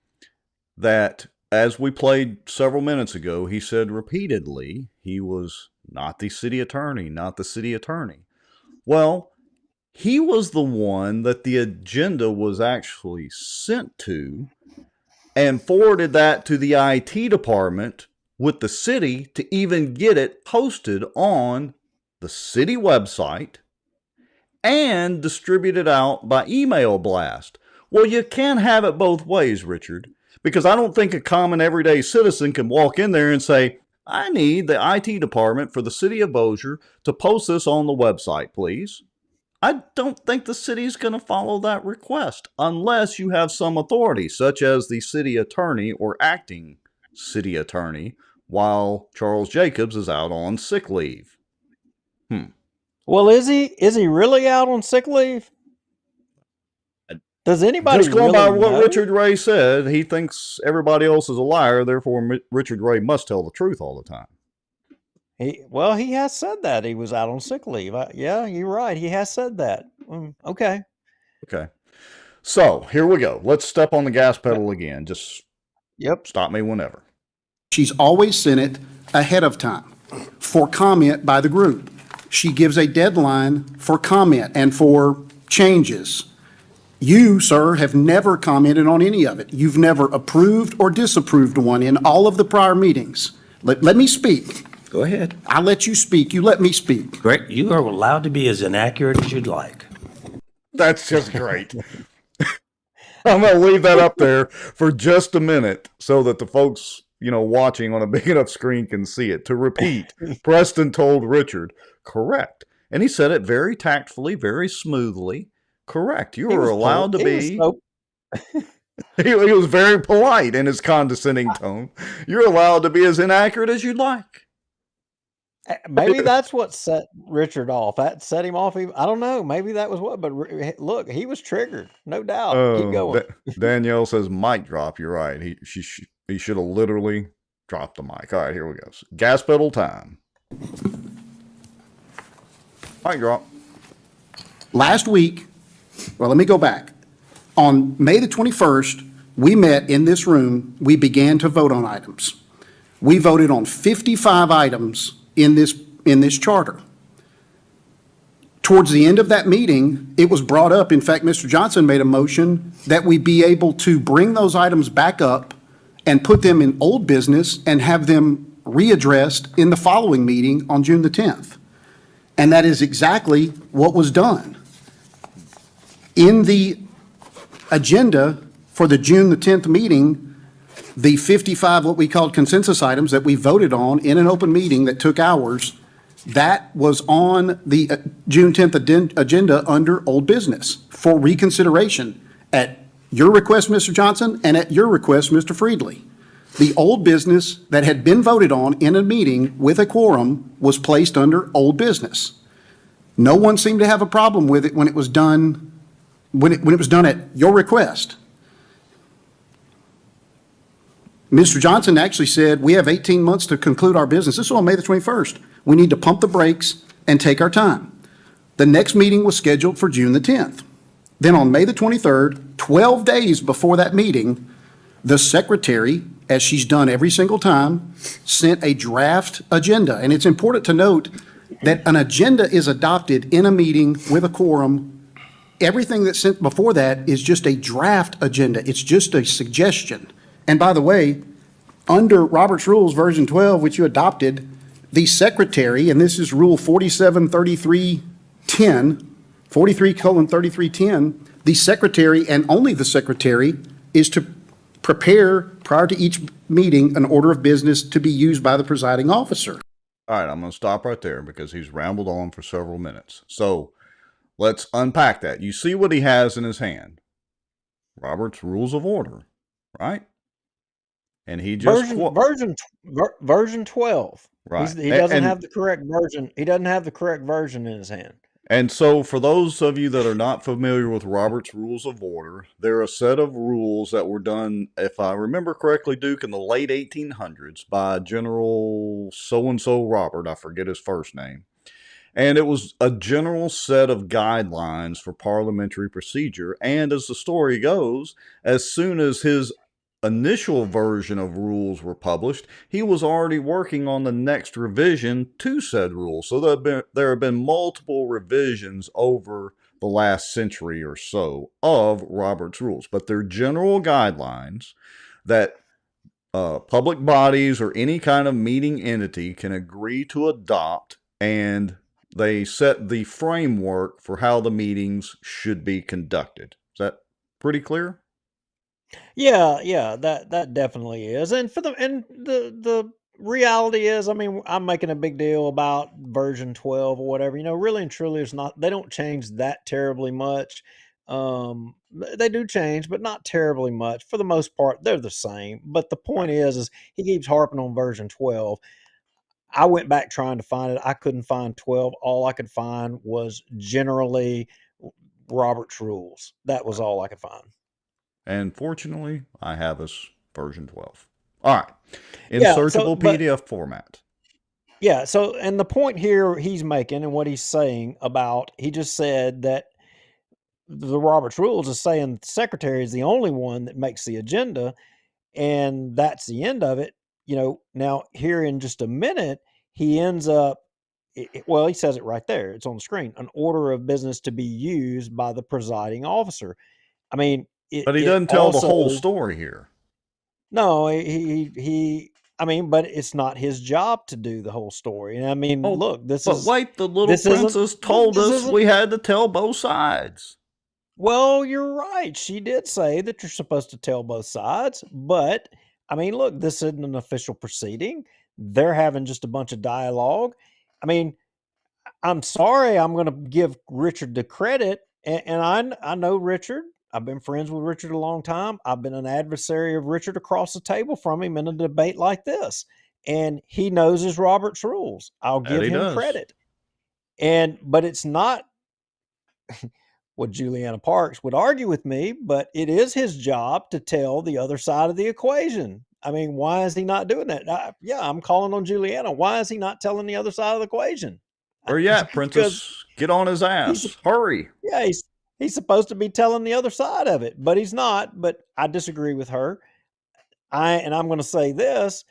that as we played several minutes ago, he said repeatedly he was not the city attorney, not the city attorney. Well, he was the one that the agenda was actually sent to and forwarded that to the IT department with the city to even get it posted on the city website and distributed out by email blast. Well, you can't have it both ways, Richard, because I don't think a common everyday citizen can walk in there and say, I need the IT department for the city of Bossier to post this on the website, please. I don't think the city's going to follow that request unless you have some authority, such as the city attorney or acting city attorney, while Charles Jacobs is out on sick leave. Well, is he really out on sick leave? Does anybody just going really by what know? Richard Ray said? He thinks everybody else is a liar, therefore Richard Ray must tell the truth all the time. He has said that he was out on sick leave. Yeah, you're right. He has said that. Okay. So here we go. Let's step on the gas pedal again. Just stop me whenever. She's always sent it ahead of time for comment by the group. She gives a deadline for comment and for changes. You, sir, have never commented on any of it. You've never approved or disapproved one in all of the prior meetings. Let me speak. Go ahead. I let you speak. You let me speak. Great. You are allowed to be as inaccurate as you'd like. That's just great. I'm going to leave that up there for just a minute so that the folks, watching on a big enough screen can see it. To repeat, Preston told Richard, correct. And he said it very tactfully, very smoothly. Correct. You are allowed to be. He was very polite in his condescending tone. You're allowed to be as inaccurate as you'd like. Maybe that's what set Richard off. That set him off. I don't know. Maybe that was what. But look, he was triggered, no doubt. Keep going. Danielle says, mic drop. You're right. He should have literally dropped the mic. All right, here we go. Gas pedal time. Mic drop. Last week, well, let me go back. On May the 21st, we met in this room. We began to vote on items. We voted on 55 items in this charter. Towards the end of that meeting, it was brought up, in fact, Mr. Johnson made a motion that we be able to bring those items back up and put them in old business and have them readdressed in the following meeting on June the 10th. And that is exactly what was done. In the agenda for the June the 10th meeting, the 55, what we called consensus items that we voted on in an open meeting that took hours, that was on the June 10th agenda under old business for reconsideration at your request, Mr. Johnson, and at your request, Mr. Friedley. The old business that had been voted on in a meeting with a quorum was placed under old business. No one seemed to have a problem with it when it was done, when it was done at your request. Mr. Johnson actually said, we have 18 months to conclude our business. This was on May the 21st. We need to pump the brakes and take our time. The next meeting was scheduled for June the 10th. Then on May the 23rd, 12 days before that meeting, the secretary, as she's done every single time, sent a draft agenda. And it's important to note that an agenda is adopted in a meeting with a quorum. Everything that's sent before that is just a draft agenda. It's just a suggestion. And by the way, under Robert's Rules version 12, which you adopted, the secretary, and this is rule 473310, 43:3310, the secretary and only the secretary is to prepare prior to each meeting an order of business to be used by the presiding officer. All right, I'm going to stop right there because he's rambled on for several minutes. So let's unpack that. You see what he has in his hand. Robert's Rules of Order, right? and he just version 12. right. He doesn't have the correct version. He doesn't have the correct version in his hand. And so, for those of you that are not familiar with Robert's Rules of Order, they're a set of rules that were done, if I remember correctly, Duke, in the late 1800s by General so-and-so Robert. I forget his first name. And it was a general set of guidelines for parliamentary procedure. And as the story goes, as soon as his initial version of rules were published, he was already working on the next revision to said rules. So there have been multiple revisions over the last century or so of Robert's Rules, but they're general guidelines that public bodies or any kind of meeting entity can agree to adopt, and they set the framework for how the meetings should be conducted. Is that pretty clear? Yeah, that definitely is. And the reality is, I mean, I'm making a big deal about version 12 or whatever. Really and truly, it's not. They don't change that terribly much. They do change, but not terribly much. For the most part, they're the same. But the point is he keeps harping on version 12. I went back trying to find it. I couldn't find 12. All I could find was generally Robert's Rules. That was all I could find. And fortunately, I have us version 12. All right. In searchable PDF format. Yeah. So, and the point here he's making and what he's saying about, he just said that the Robert's Rules is saying the secretary is the only one that makes the agenda. And that's the end of it. Now here in just a minute, he ends up, well, he says it right there. It's on the screen. An order of business to be used by the presiding officer. I mean, but he doesn't tell the whole story here. No, but it's not his job to do the whole story. And I mean, look, the little princess told us we had to tell both sides. Well, you're right. She did say that you're supposed to tell both sides. But I mean, look, this isn't an official proceeding. They're having just a bunch of dialogue. I mean, I'm sorry, I'm going to give Richard the credit. And I know Richard. I've been friends with Richard a long time. I've been an adversary of Richard across the table from him in a debate like this. And he knows his Robert's Rules. I'll give him credit. But it's not what Juliana Parks would argue with me, but it is his job to tell the other side of the equation. I mean, why is he not doing that? I'm calling on Juliana. Why is he not telling the other side of the equation? Where you at, princess? Get on his ass. Hurry. Yeah, he's supposed to be telling the other side of it, but he's not. But I disagree with her. I'm going to say this.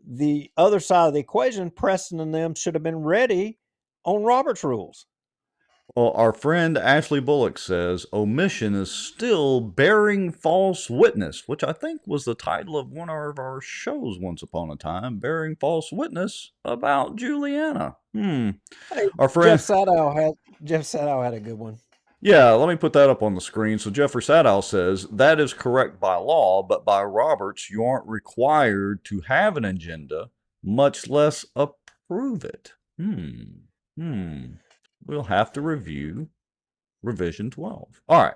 The other side of the equation, Preston and them should have been ready on Robert's Rules. Well, our friend Ashley Bullock says omission is still bearing false witness, which I think was the title of one of our shows once upon a time, bearing false witness about Juliana. Hey, our friend Jeff Sadow had a good one. Yeah, let me put that up on the screen. So Jeffrey Sadow says, that is correct by law, but by Roberts, you aren't required to have an agenda, much less approve it. We'll have to review revision 12. All right.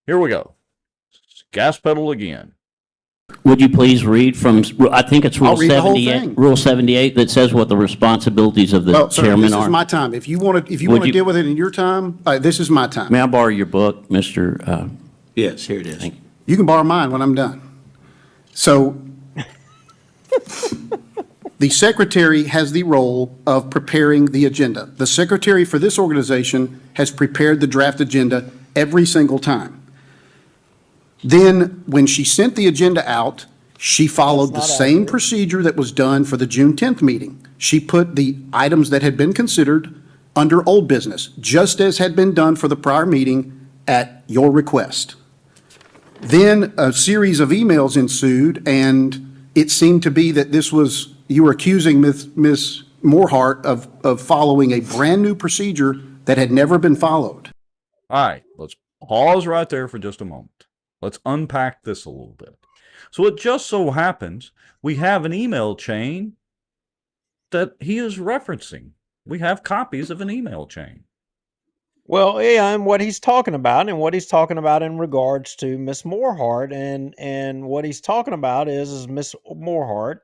Here we go. Gas pedal again. Would you please read from, I think it's Rule 78, Rule 78 that says what the responsibilities of the chairman are? This is my time. If you want to deal with it in your time, this is my time. May I borrow your book, Mr.? Yes, here it is. Thank you. You can borrow mine when I'm done. So the secretary has the role of preparing the agenda. The secretary for this organization has prepared the draft agenda every single time. Then, when she sent the agenda out, she followed the same procedure that was done for the June 10th meeting. She put the items that had been considered under old business, just as had been done for the prior meeting at your request. Then a series of emails ensued, and it seemed to be that you were accusing Ms. Moorhart of following a brand-new procedure that had never been followed. All right, let's pause right there for just a moment. Let's unpack this a little bit. So it just so happens we have an email chain that he is referencing. We have copies of an email chain. Well, yeah, and what he's talking about, in regards to Miss Morehart, and what he's talking about is Miss Morehart.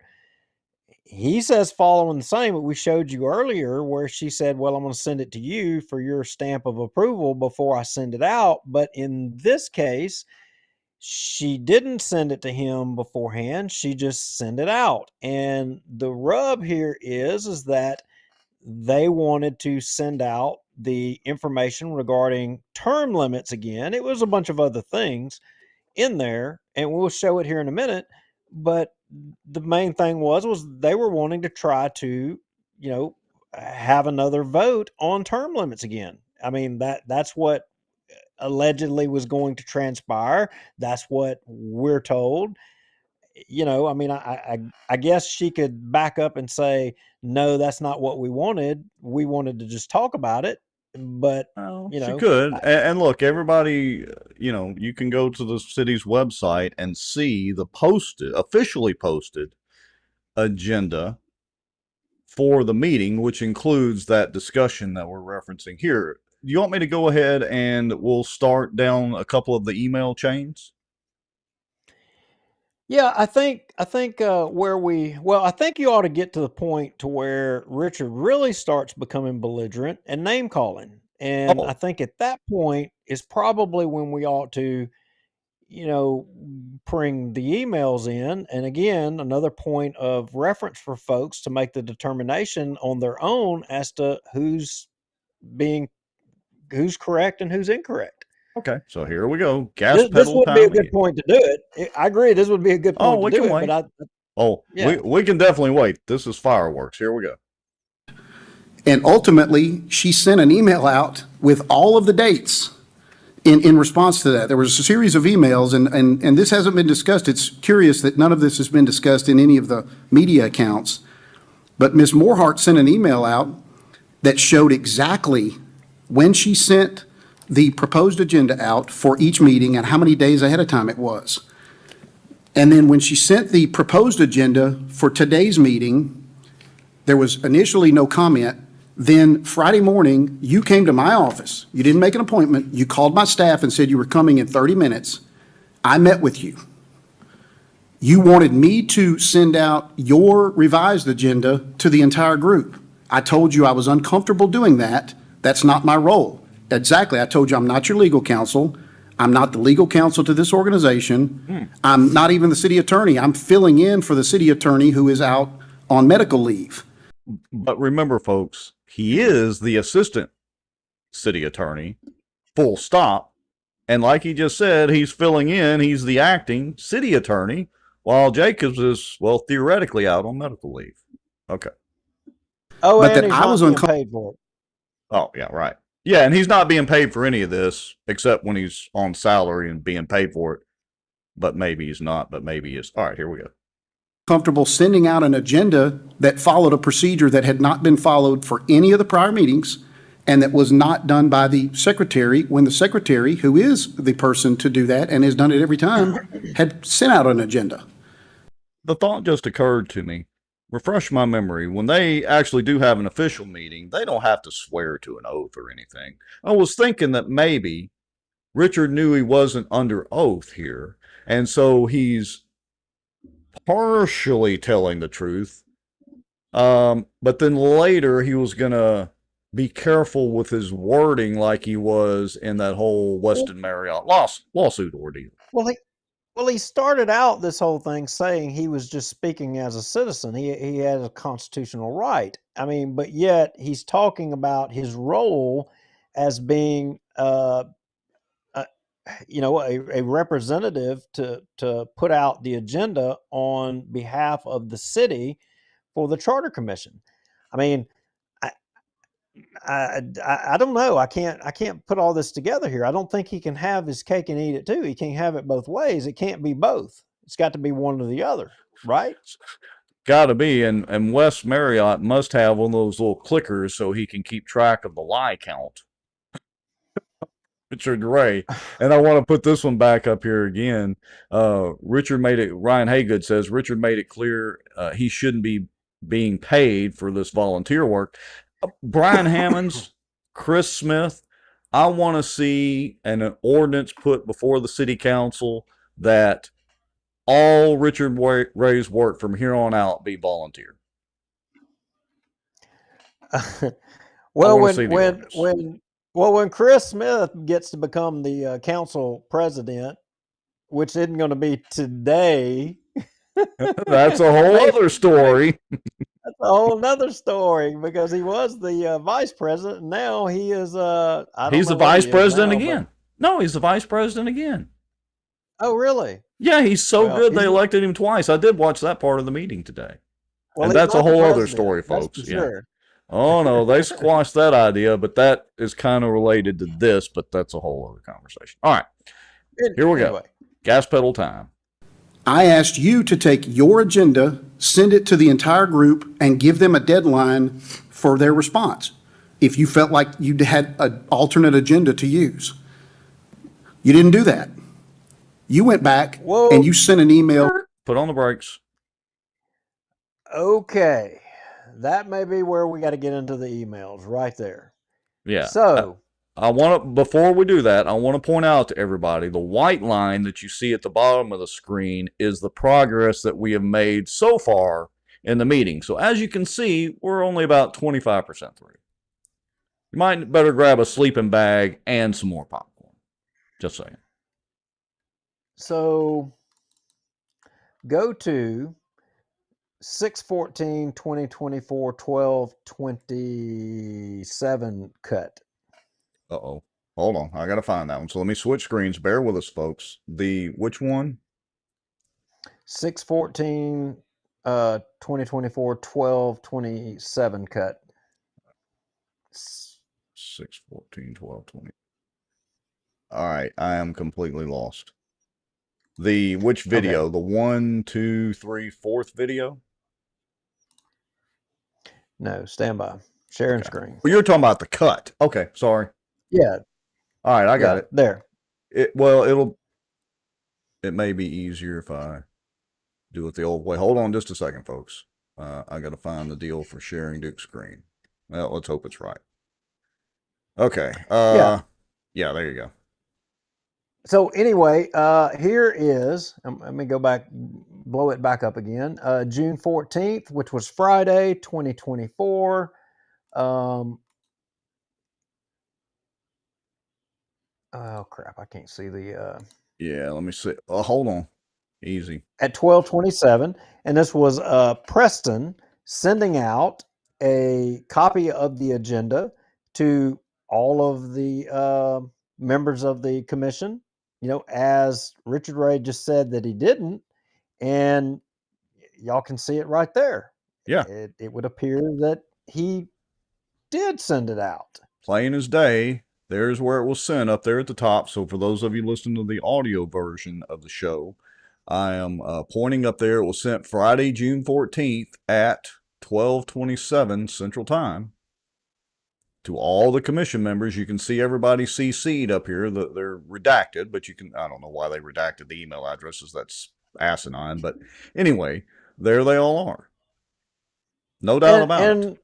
He says following the same, but we showed you earlier where she said, "Well, I'm going to send it to you for your stamp of approval before I send it out." But in this case, she didn't send it to him beforehand. She just sent it out, and the rub here is that they wanted to send out the information regarding term limits again. It was a bunch of other things in there, and we'll show it here in a minute. But the main thing was they were wanting to try to, you know, have another vote on term limits again. I mean, that's what allegedly was going to transpire. That's what we're told. I mean, I guess she could back up and say, no, that's not what we wanted. We wanted to just talk about it. But, Well, she could. And look, everybody, you can go to the city's website and see the officially posted agenda for the meeting, which includes that discussion that we're referencing here. Do you want me to go ahead and we'll start down a couple of the email chains? Yeah, I think I think you ought to get to the point to where Richard really starts becoming belligerent and name calling. And I Oh, think at that point is probably when we ought to, you know, bring the emails in. And again, another point of reference for folks to make the determination on their own as to being who's correct and who's incorrect. okay. So here we go. Gas This pedal would be a time good again. point to do it. I agree. This would be a good Oh, point to we do can it. But wait. Oh, yeah. we can definitely wait. This is fireworks. Here we go. And ultimately, she sent an email out with all of the dates in response to that. There was a series of emails, and this hasn't been discussed. It's curious that none of this has been discussed in any of the media accounts. But Ms. Morehart sent an email out that showed exactly when she sent the proposed agenda out for each meeting and how many days ahead of time it was. And then when she sent the proposed agenda for today's meeting, there was initially no comment. Then Friday morning, you came to my office. You didn't make an appointment. You called my staff and said you were coming in 30 minutes. I met with you. You wanted me to send out your revised agenda to the entire group. I told you I was uncomfortable doing that. That's not my role. Exactly. I told you I'm not your legal counsel. I'm not the legal counsel to this organization. I'm not even the city attorney. I'm filling in for the city attorney who is out on medical leave. But remember, folks, he is the assistant city attorney, full stop. And like he just said, he's filling in. He's the acting city attorney, while Jacobs is, well, theoretically out on medical leave. Okay. Oh, But and that he's I not was being paid for it. Oh, yeah, right. Yeah, and he's not being paid for any of this except when he's on salary and being paid for it. But maybe he's not, but maybe he is. All right, here we go. Comfortable sending out an agenda that followed a procedure that had not been followed for any of the prior meetings and that was not done by the secretary when the secretary, who is the person to do that and has done it every time, had sent out an agenda. The thought just occurred to me. Refresh my memory. When they actually do have an official meeting, they don't have to swear to an oath or anything. I was thinking that maybe Richard knew he wasn't under oath here, and so he's partially telling the truth. But then later he was going to be careful with his wording like he was in that whole Weston Marriott lawsuit ordeal. Well, he started out this whole thing saying he was just speaking as a citizen. He had a constitutional right. I mean, but yet he's talking about his role as being, a, a representative to put out the agenda on behalf of the city for the charter commission. I mean, I don't know. I can't put all this together here. I don't think he can have his cake and eat it too. He can't have it both ways. It can't be both. It's got to be one or the other, right? Got to be, and Wes Marriott must have one of those little clickers so he can keep track of the lie count. Richard Ray. And I want to put this one back up here again. Ryan Haygood says Richard made it clear he shouldn't be being paid for this volunteer work. Brian Hammonds, Chris Smith, I want to see an ordinance put before the city council that all Richard Ray's work from here on out be volunteer. Well, when Chris Smith gets to become the council president, which isn't going to be today, that's a whole other story. That's a whole nother story because he was the vice president, and now he is. He's the vice president again. No, he's the vice president again. Oh, really? Yeah, he's so good they elected him twice. I did watch that part of the meeting today. Well, and that's a whole other story, folks. Yeah. Sure. Oh, no, they squashed that idea, but that is kind of related to this, but that's a whole other conversation. All right, here we go. Gas pedal time. I asked you to take your agenda, send it to the entire group, and give them a deadline for their response if you felt like you had an alternate agenda to use. You didn't do that. You went back and you sent an email. Put on the brakes. Okay. That may be where we got to get into the emails right there. Yeah. So I want to, before we do that, I want to point out to everybody, the white line that you see at the bottom of the screen is the progress that we have made so far in the meeting. So as you can see, we're only about 25% through. You might better grab a sleeping bag and some more popcorn. Just saying. So go to 6/14/2024 12/27 cut. Uh-oh. Hold on. I got to find that one. So let me switch screens. Bear with us, folks. Which one? 6/14 2024 12/27 cut. 6/14/12/20. All right. I am completely lost. Which video? Okay. The 1, 2, 3, 4th video? No, stand by. Sharing screen. Well, you're talking about the cut. Okay, sorry. Yeah. All right, I got it. There. It may be easier if I do it the old way. Hold on just a second, folks. I got to find the deal for sharing Duke's screen. Well, let's hope it's right. Okay. Yeah, there you go. So anyway, here is, let me go back, blow it back up again. June 14th, which was Friday, 2024. Oh crap, I can't see the yeah, let me see. Hold on. Easy. At 12:27, and this was Preston sending out a copy of the agenda to all of the members of the commission, as Richard Ray just said that he didn't, and y'all can see it right there. Yeah. It would appear that he did send it out. Plain as day. There's where it was sent up there at the top. So for those of you listening to the audio version of the show, I am pointing up there. It was sent Friday, June 14th at 12:27 Central Time to all the commission members. You can see everybody CC'd up here. They're redacted, but I don't know why they redacted the email addresses. That's asinine. But anyway, there they all are. No doubt about it.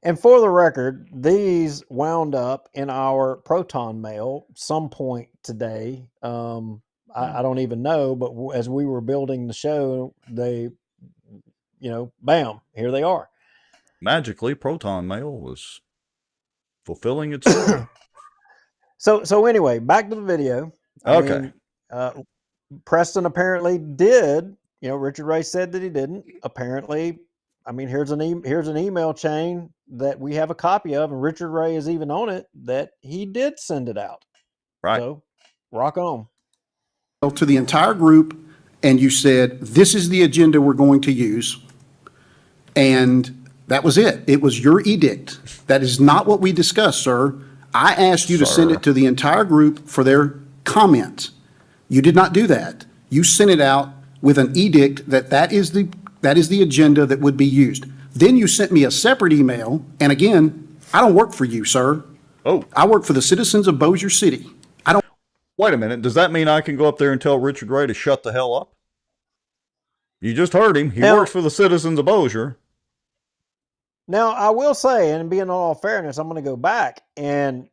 And for the record, these wound up in our Proton mail some point today. I don't even know, but as we were building the show, they, bam, here they are. Magically, Proton mail was fulfilling its duty. So anyway, back to the video. Okay. Preston apparently did. Richard Ray said that he didn't. Apparently, here's an email chain that we have a copy of, and Richard Ray is even on it, that he did send it out. Right. So, rock on. To the entire group, and you said, this is the agenda we're going to use. And that was it. It was your edict. That is not what we discussed, sir. I asked you to send it to the entire group for their comment. You did not do that. You sent it out with an edict that is the agenda that would be used. Then you sent me a separate email, and again, I don't work for you, sir. Oh. I work for the citizens of Bossier City. Wait a minute. Does that mean I can go up there and tell Richard Ray to shut the hell up? You just heard him. He works for the citizens of Bossier. Now, I will say, and being all fairness, I'm going to go back and,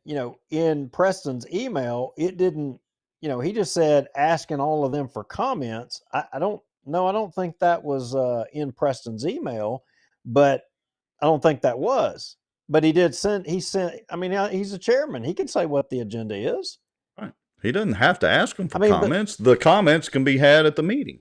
in Preston's email, it didn't, he just said asking all of them for comments. I don't know. I don't think that was in Preston's email, but I don't think that was. But he sent, I mean, he's the chairman. He can say what the agenda is. Right. He doesn't have to ask them for I mean, comments. The comments can be had at the meeting.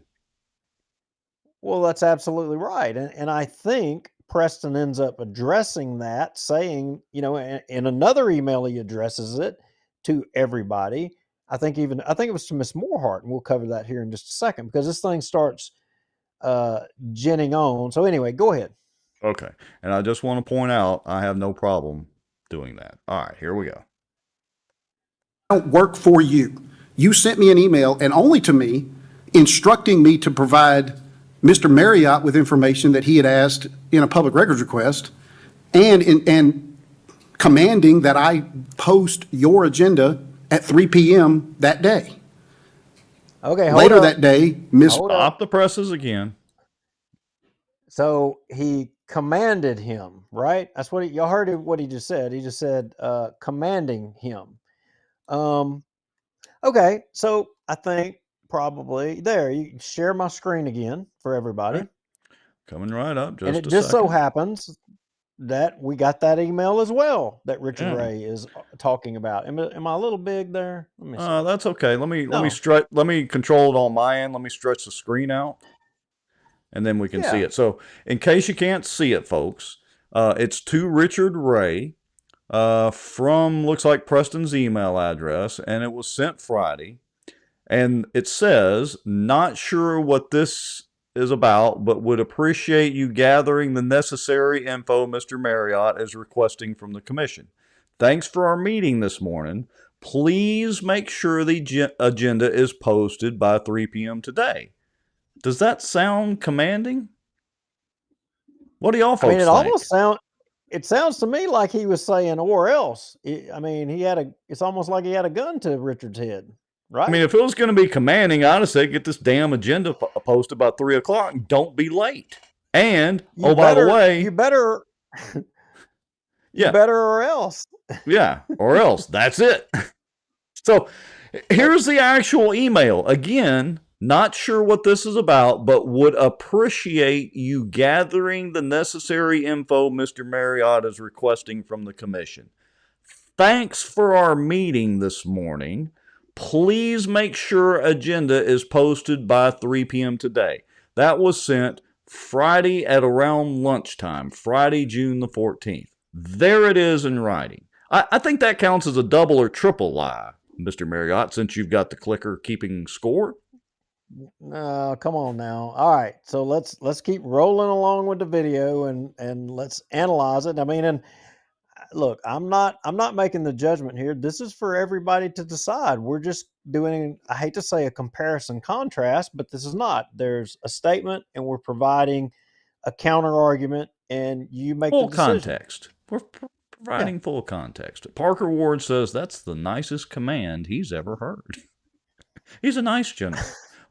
Well, that's absolutely right. And I think Preston ends up addressing that, saying, in another email, he addresses it to everybody. I think it was to Miss Moorhart, and we'll cover that here in just a second because this thing starts ginning on. So anyway, go ahead. Okay. And I just want to point out, I have no problem doing that. All right, here we go. I don't work for you. You sent me an email, and only to me, instructing me to provide Mr. Marriott with information that he had asked in a public records request, and commanding that I post your agenda at 3 p.m. that day. Okay, Later that day, Ms. Stop the presses again. So he commanded him, right? That's what y'all heard what he just said. He just said commanding him. Okay, so I think probably there. You can share my screen again for everybody. Okay. Coming right up. And it just so happens that we got that email as well that Richard Ray is talking about. Am I a little big there? Let me see. That's okay. Let me stretch. Let me control it on my end. Let me stretch the screen out, and then we can see it. So, in case you can't see it, folks, it's to Richard Ray from looks like Preston's email address, and it was sent Friday. And it says, "Not sure what this is about, but would appreciate you gathering the necessary info Mr. Marriott is requesting from the commission. Thanks for our meeting this morning. Please make sure the agenda is posted by 3 p.m. today." Does that sound commanding? What do y'all folks think? Almost it sounds to me like he was saying or else. It's almost like he had a gun to Richard's head. Right. I mean, if it was going to be commanding, I'd have said get this damn agenda posted by 3 o'clock and don't be late. And, by the way... You better... Yeah. Better or else. Yeah, or else. That's it. So, here's the actual email. Again, not sure what this is about, but would appreciate you gathering the necessary info Mr. Marriott is requesting from the commission. Thanks for our meeting this morning. Please make sure agenda is posted by 3 p.m. today. That was sent Friday at around lunchtime, Friday, June the 14th. There it is in writing. I think that counts as a double or triple lie, Mr. Marriott, since you've got the clicker keeping score. No, come on now. All right, so let's keep rolling along with the video and let's analyze it. I mean, and look, I'm not making the judgment here. This is for everybody to decide. We're just doing, I hate to say a comparison contrast, but this is not. There's a statement and we're providing a counter argument and you make full the decision. Context. We're providing full context. Parker Ward says that's the nicest command he's ever heard. He's a nice general.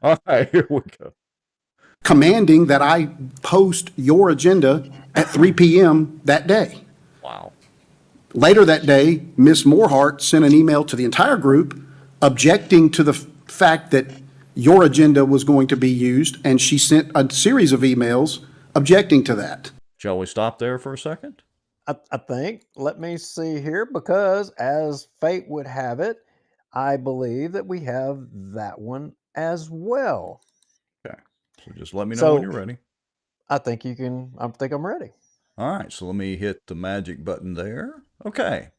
All right, here we go. Commanding that I post your agenda at 3 p.m. that day. Wow. Later that day, Ms. Moorhart sent an email to the entire group objecting to the fact that your agenda was going to be used, and she sent a series of emails objecting to that. Shall we stop there for a second? I think. Let me see here, because as fate would have it, I believe that we have that one as well. Okay. So just let me know when you're ready. I think you can. I think I'm ready. All right. So let me hit the magic button there. Okay.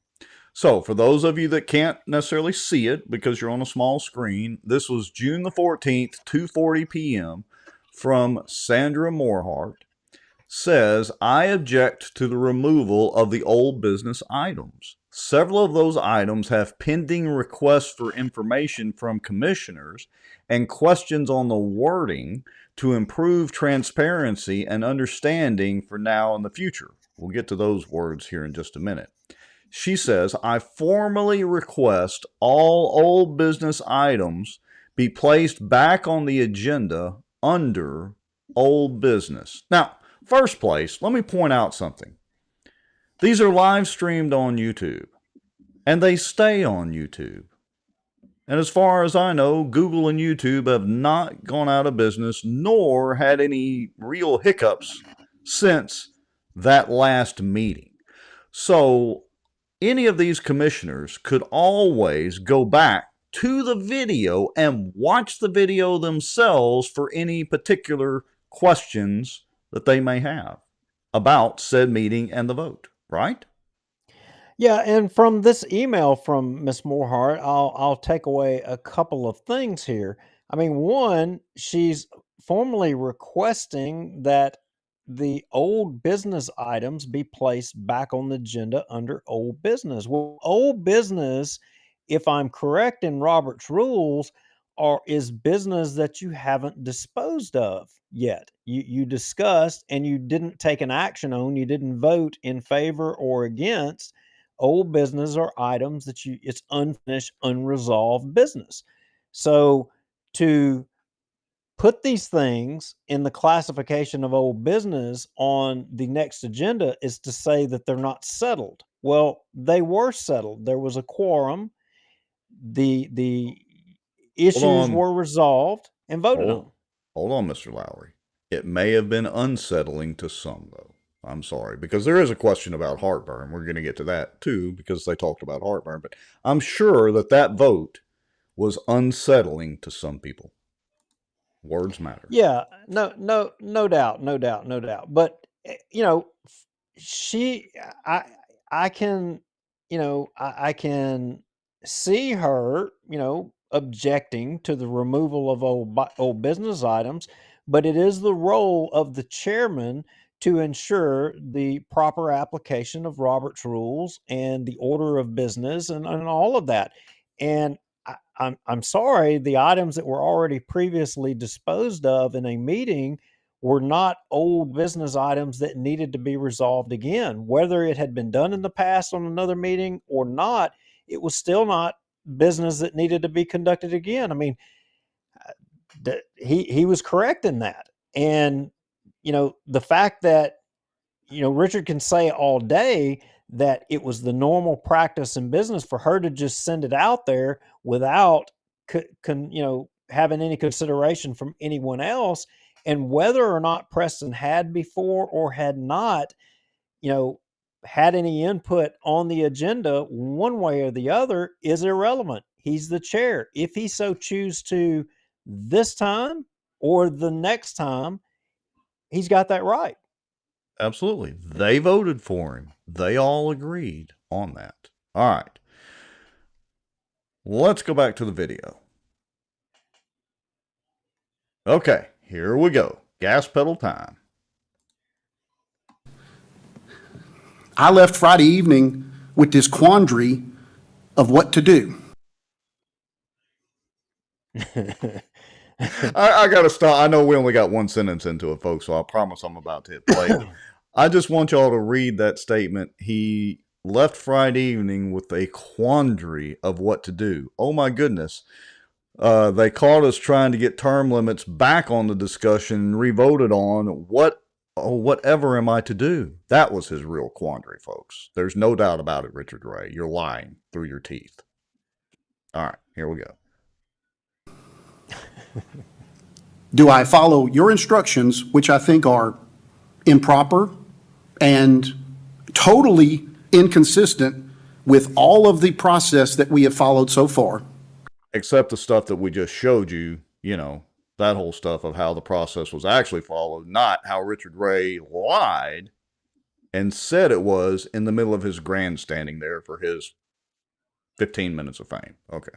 So for those of you that can't necessarily see it because you're on a small screen, this was June the 14th, 2:40 p.m. from Sandra Moorhart. Says, I object to the removal of the old business items. Several of those items have pending requests for information from commissioners and questions on the wording to improve transparency and understanding for now and the future. We'll get to those words here in just a minute. She says, I formally request all old business items be placed back on the agenda under old business. Now, first place, let me point out something. These are live streamed on YouTube, and they stay on YouTube. And as far as I know, Google and YouTube have not gone out of business nor had any real hiccups since that last meeting. So any of these commissioners could always go back to the video and watch the video themselves for any particular questions that they may have about said meeting and the vote, right? Yeah, and from this email from Miss Moorhart, I'll take away a couple of things here. I mean, one, she's formally requesting that the old business items be placed back on the agenda under old business. Well, old business, if I'm correct in Robert's rules, is business that you haven't disposed of yet. You discussed and you didn't take an action on, you didn't vote in favor or against. Old business are items that it's unfinished, unresolved business. So to put these things in the classification of old business on the next agenda is to say that they're not settled. Well, they were settled. There was a quorum. The issues were resolved and voted on. Hold on, Mr. Lowry. It may have been unsettling to some, though. I'm sorry, because there is a question about heartburn. We're going to get to that, too, because they talked about heartburn. But I'm sure that vote was unsettling to some people. Words matter. Yeah, no doubt. But I can, I can see her, objecting to the removal of old business items, but it is the role of the chairman to ensure the proper application of Robert's rules and the order of business and all of that. And I'm sorry, the items that were already previously disposed of in a meeting were not old business items that needed to be resolved again. Whether it had been done in the past on another meeting or not, it was still not business that needed to be conducted again. I mean, he was correct in that. And, the fact that, Richard can say all day that it was the normal practice in business for her to just send it out there without, having any consideration from anyone else. And whether or not Preston had before or had not, had any input on the agenda one way or the other is irrelevant. He's the chair. If he so choose to this time or the next time, he's got that right. Absolutely. They voted for him. They all agreed on that. All right. Let's go back to the video. Okay, here we go. Gas pedal time. I left Friday evening with this quandary of what to do. I got to stop. I know we only got one sentence into it, folks, so I promise I'm about to hit play. I just want y'all to read that statement. He left Friday evening with a quandary of what to do. Oh, my goodness. They caught us trying to get term limits back on the discussion, re-voted on. Whatever am I to do? That was his real quandary, folks. There's no doubt about it, Richard Ray. You're lying through your teeth. All right, here we go. Do I follow your instructions, which I think are improper and totally inconsistent with all of the process that we have followed so far? Except the stuff that we just showed you, that whole stuff of how the process was actually followed, not how Richard Ray lied and said it was in the middle of his grandstanding there for his 15 minutes of fame. Okay.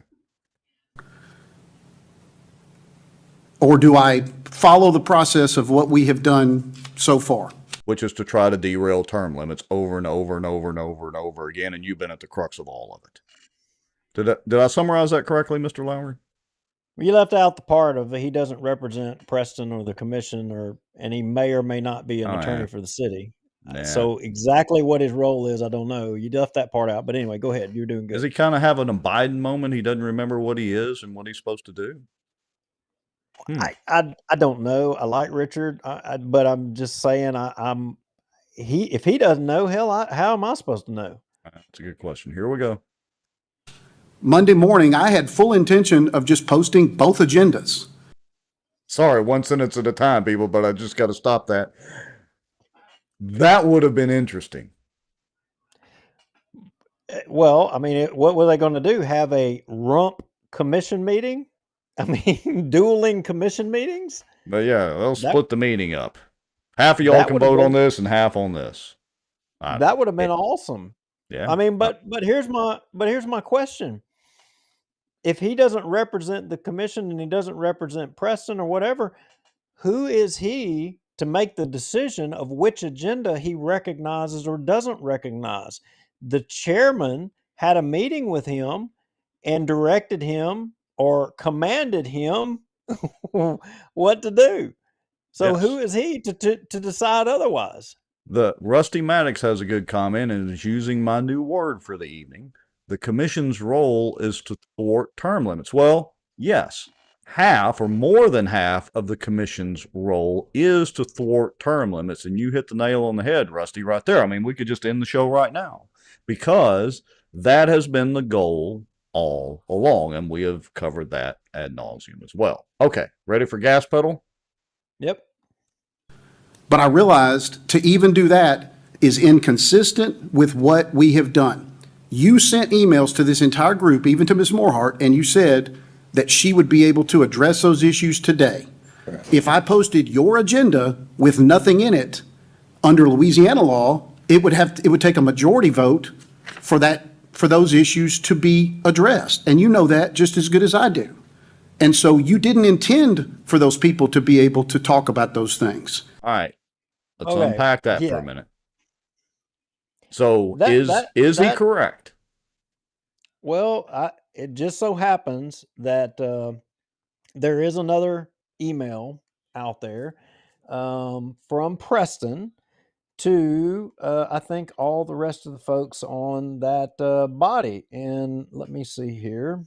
Or do I follow the process of what we have done so far? Which is to try to derail term limits over and over and over and over and over again, and you've been at the crux of all of it. Did I summarize that correctly, Mr. Lowry? You left out the part of he doesn't represent Preston or the commission, and he may or may not be an attorney for the city. Yeah. So exactly what his role is, I don't know. You left that part out, but anyway, go ahead. You're doing good. Does he kind of have an Biden moment? He doesn't remember what he is and what he's supposed to do? I don't know. I like Richard, but I'm just saying if he doesn't know, hell, how am I supposed to know? That's a good question. Here we go. Monday morning, I had full intention of just posting both agendas. Sorry, one sentence at a time, people, but I just got to stop that. That would have been interesting. Well, I mean, what were they going to do? Have a rump commission meeting? I mean, dueling commission meetings? But yeah, they'll split the meeting up. Half of y'all that can would have vote on been- this and half on this. That would have been awesome. Yeah. I mean, but here's my question. If he doesn't represent the commission and he doesn't represent Preston or whatever, who is he to make the decision of which agenda he recognizes or doesn't recognize? The chairman had a meeting with him and directed him or commanded him what to do. So Yes. who is he to decide otherwise? The Rusty Maddox has a good comment and is using my new word for the evening. The commission's role is to thwart term limits. Well, yes, half or more than half of the commission's role is to thwart term limits. And you hit the nail on the head, Rusty, right there. I mean, we could just end the show right now because that has been the goal all along. And we have covered that ad nauseum as well. Okay, ready for gas pedal? Yep. But I realized to even do that is inconsistent with what we have done. You sent emails to this entire group, even to Ms. Morehart, and you said that she would be able to address those issues today. If I posted your agenda with nothing in it, under Louisiana law, it would take a majority vote for those issues to be addressed. And you know that just as good as I do. And so you didn't intend for those people to be able to talk about those things. All right. Let's Okay, unpack that for yeah. a minute. So That- is that- he that- correct? Well, it just so happens that there is another email out there from Preston to, I think, all the rest of the folks on that body. And let me see here.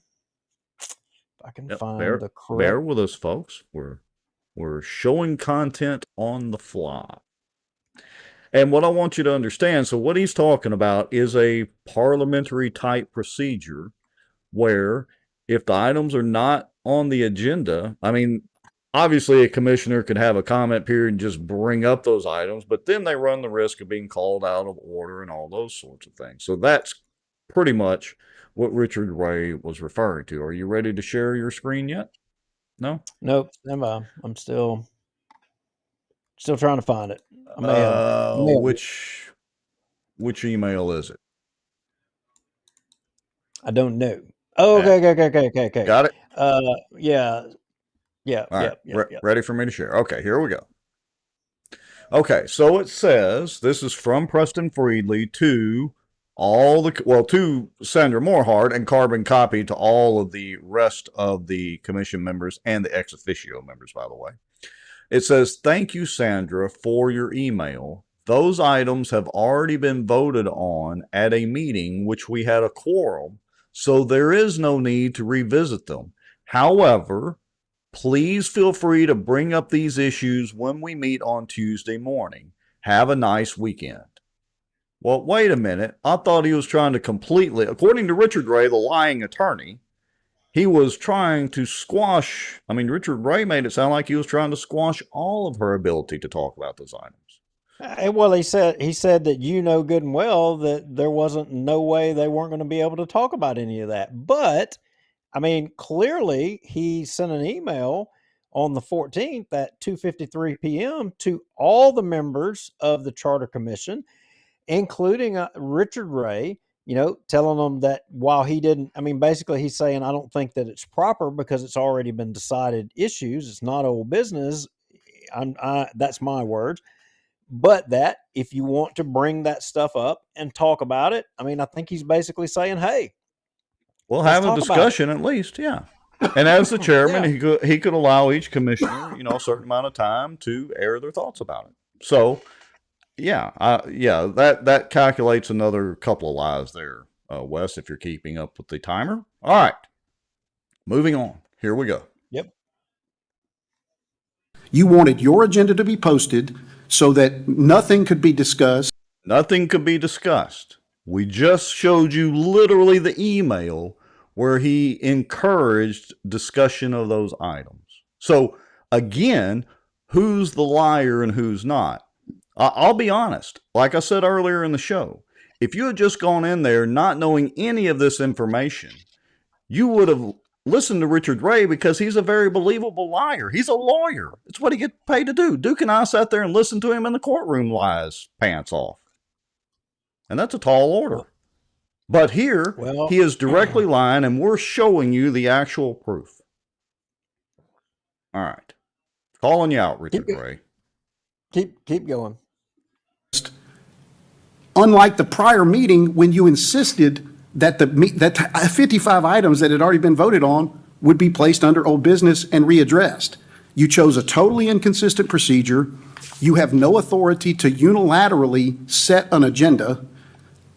If I can find the correct. Bear with us, folks. We're showing content on the fly. And what I want you to understand, so what he's talking about is a parliamentary type procedure where if the items are not on the agenda, I mean, obviously a commissioner could have a comment period and just bring up those items, but then they run the risk of being called out of order and all those sorts of things. So that's pretty much what Richard Ray was referring to. Are you ready to share your screen yet? No? Nope. I'm still trying to find it. I may have- Which email is it? I don't know. Oh, okay. Got it? Yeah. All right. Yeah. Ready for me to share? Okay, here we go. Okay, so it says this is from Preston Friedley to to Sandra Morehart and carbon copy to all of the rest of the commission members and the ex officio members, by the way. It says, "Thank you, Sandra, for your email. Those items have already been voted on at a meeting which we had a quorum, so there is no need to revisit them. However, please feel free to bring up these issues when we meet on Tuesday morning. Have a nice weekend." Well, wait a minute. I thought he was trying to completely, according to Richard Ray, the lying attorney, he was trying to squash. I mean, Richard Ray made it sound like he was trying to squash all of her ability to talk about those items. Well, he said that you know good and well that there wasn't no way they weren't going to be able to talk about any of that. But I mean, clearly he sent an email on the 14th at 2:53 p.m. to all the members of the Charter Commission, including Richard Ray, telling them that while he didn't, I mean, basically he's saying, I don't think that it's proper because it's already been decided issues. It's not old business. That's my words. But that if you want to bring that stuff up and talk about it, I mean, I think he's basically saying, hey, we'll have a discussion at least. Yeah. And as the chairman, he could allow each commissioner, a certain amount of time to air their thoughts about it. So, that calculates another couple of lies there, Wes, if you're keeping up with the timer. All right. Moving on. Here we go. Yep. You wanted your agenda to be posted so that nothing could be discussed. Nothing could be discussed. We just showed you literally the email where he encouraged discussion of those items. So again, who's the liar and who's not? I'll be honest. Like I said earlier in the show, if you had just gone in there not knowing any of this information, you would have listened to Richard Ray because he's a very believable liar. He's a lawyer. It's what he gets paid to do. Duke and I sat there and listened to him in the courtroom lie his pants off. And that's a tall order. But here, he is directly lying, and we're showing you the actual proof. All right. Calling you out, Richard Ray. Keep going. Unlike the prior meeting when you insisted that that 55 items that had already been voted on would be placed under old business and readdressed. You chose a totally inconsistent procedure. You have no authority to unilaterally set an agenda,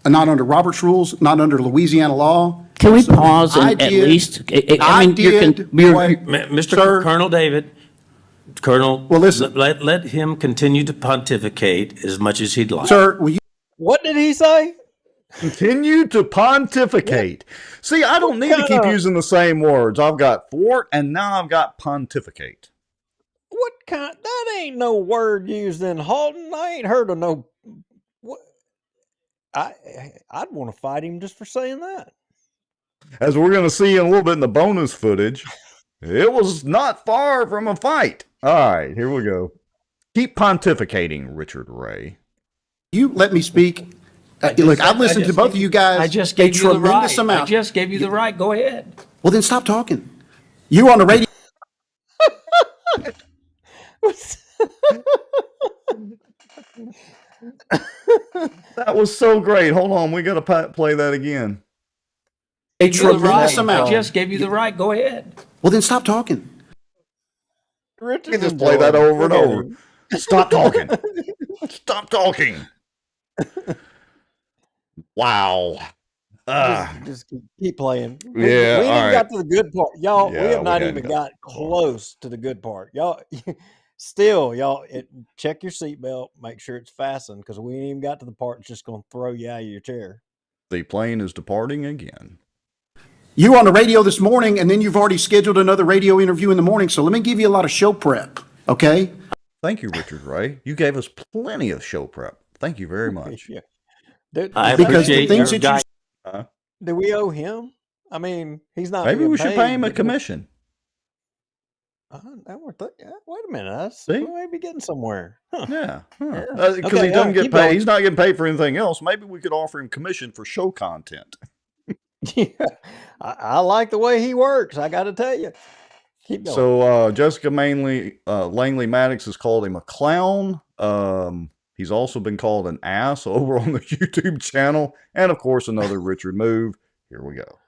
not under Robert's rules, not under Louisiana law. Can we pause and at least? Mr. Colonel David, Colonel, well, listen. Let him continue to pontificate as much as he'd like. Sir, will you? What did he say? Continue to pontificate. See, I don't need to keep using the same words. I've got thwart, and now I've got pontificate. What kind? That ain't no word used in Halton. I ain't heard of no. What? I'd want to fight him just for saying that. As we're going to see in a little bit in the bonus footage, it was not far from a fight. All right, here we go. Keep pontificating, Richard Ray. You let me speak. Look, I've listened to both of you guys. I just gave you the right. Amount. I just gave you the right. Go ahead. Well, then stop talking. You on the radio. That was so great. Hold on, we got to play that again. A tremendous amount. I just gave you the right. Go ahead. Well, then stop talking. You can just play that over and over. Stop talking. Stop talking. Wow. Just keep playing. Yeah, we ain't all even right. got to the good part, y'all. Yeah, we have not we even hadn't got close to the good part, y'all. Still, y'all, check your seatbelt, make sure it's fastened, because we ain't even got to the part that's just going to throw you out of your chair. The plane is departing again. You were on the radio this morning, and then you've already scheduled another radio interview in the morning. So let me give you a lot of show prep, okay? Thank you, Richard Ray. You gave us plenty of show prep. Thank you very much. Yeah. I Because the appreciate things your that guy. Do we owe him? I mean, he's not. Maybe being we should paid, pay him a but- commission. Wait a minute, See? we may be getting somewhere. Huh. Yeah, because Okay, he doesn't all right, get keep paid. going. He's not getting paid for anything else. Maybe we could offer him commission for show content. Yeah, I like the way he works. I got to tell you. Keep going. So Jessica Langley Maddox has called him a clown. He's also been called an ass over on the YouTube channel, and of course another Richard move. Here we go.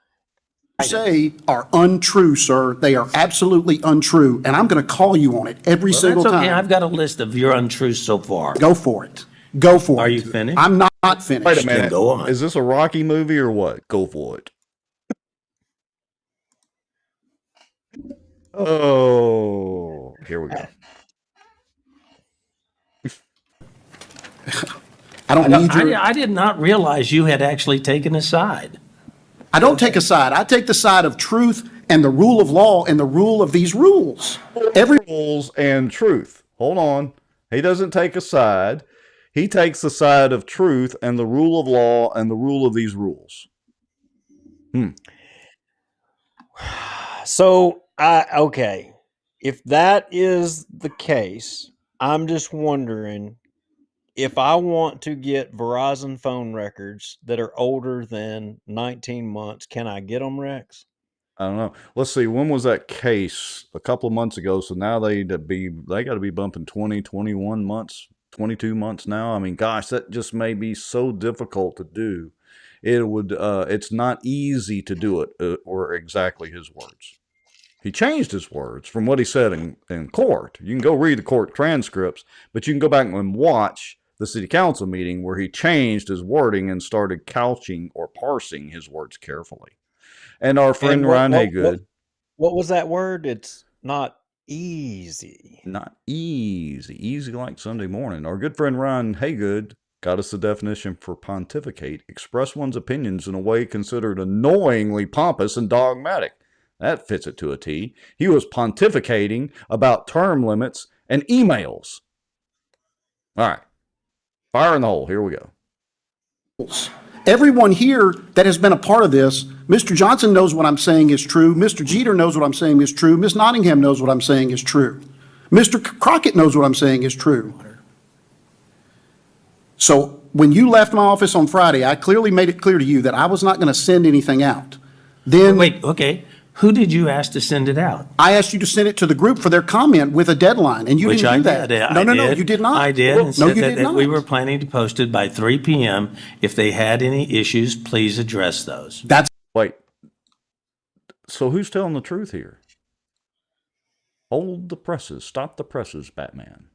say are untrue, sir. They are absolutely untrue, and I'm going to call you on it every single That's okay. time. I've got a list of your untruths so far. Go for it. Go for it. Are you finished? I'm not finished. Wait a minute. Go on. Is this a Rocky movie or what? Go for it. Oh, here we go. I did not realize you had actually taken a side. I don't take a side. I take the side of truth and the rule of law and the rule of these rules. Every rules and truth. Hold on. He doesn't take a side. He takes the side of truth and the rule of law and the rule of these rules. So, okay. If that is the case, I'm just wondering if I want to get Verizon phone records that are older than 19 months, can I get them, Rex? I don't know. Let's see. When was that case? A couple of months ago. So now they got to be bumping 20, 21 months, 22 months now. I mean, gosh, that just may be so difficult to do. It's not easy to do it, or exactly his words. He changed his words from what he said in court. You can go read the court transcripts, but you can go back and watch the city council meeting where he changed his wording and started couching or parsing his words carefully. And our friend Ryan Haygood. What was that word? It's not Easy. Not easy. Easy like Sunday morning. Our good friend Ryan Haygood got us the definition for pontificate. Express one's opinions in a way considered annoyingly pompous and dogmatic. That fits it to a T. He was pontificating about term limits and emails. All right. Fire in the hole. Here we go. Everyone here that has been a part of this, Mr. Johnson knows what I'm saying is true. Mr. Jeter knows what I'm saying is true. Ms. Nottingham knows what I'm saying is true. Mr. Crockett knows what I'm saying is true. So when you left my office on Friday, I clearly made it clear to you that I was not going to send anything out. Then Wait, okay. Who did you ask to send it out? I asked you to send it to the group for their comment with a deadline, and you Which didn't I do that. did. No, you did not. I did, and No, said you that did that not. we were planning to post it by 3 p.m. If they had any issues, please address those. That's Wait. So who's telling the truth here? Hold the presses. Stop the presses, Batman.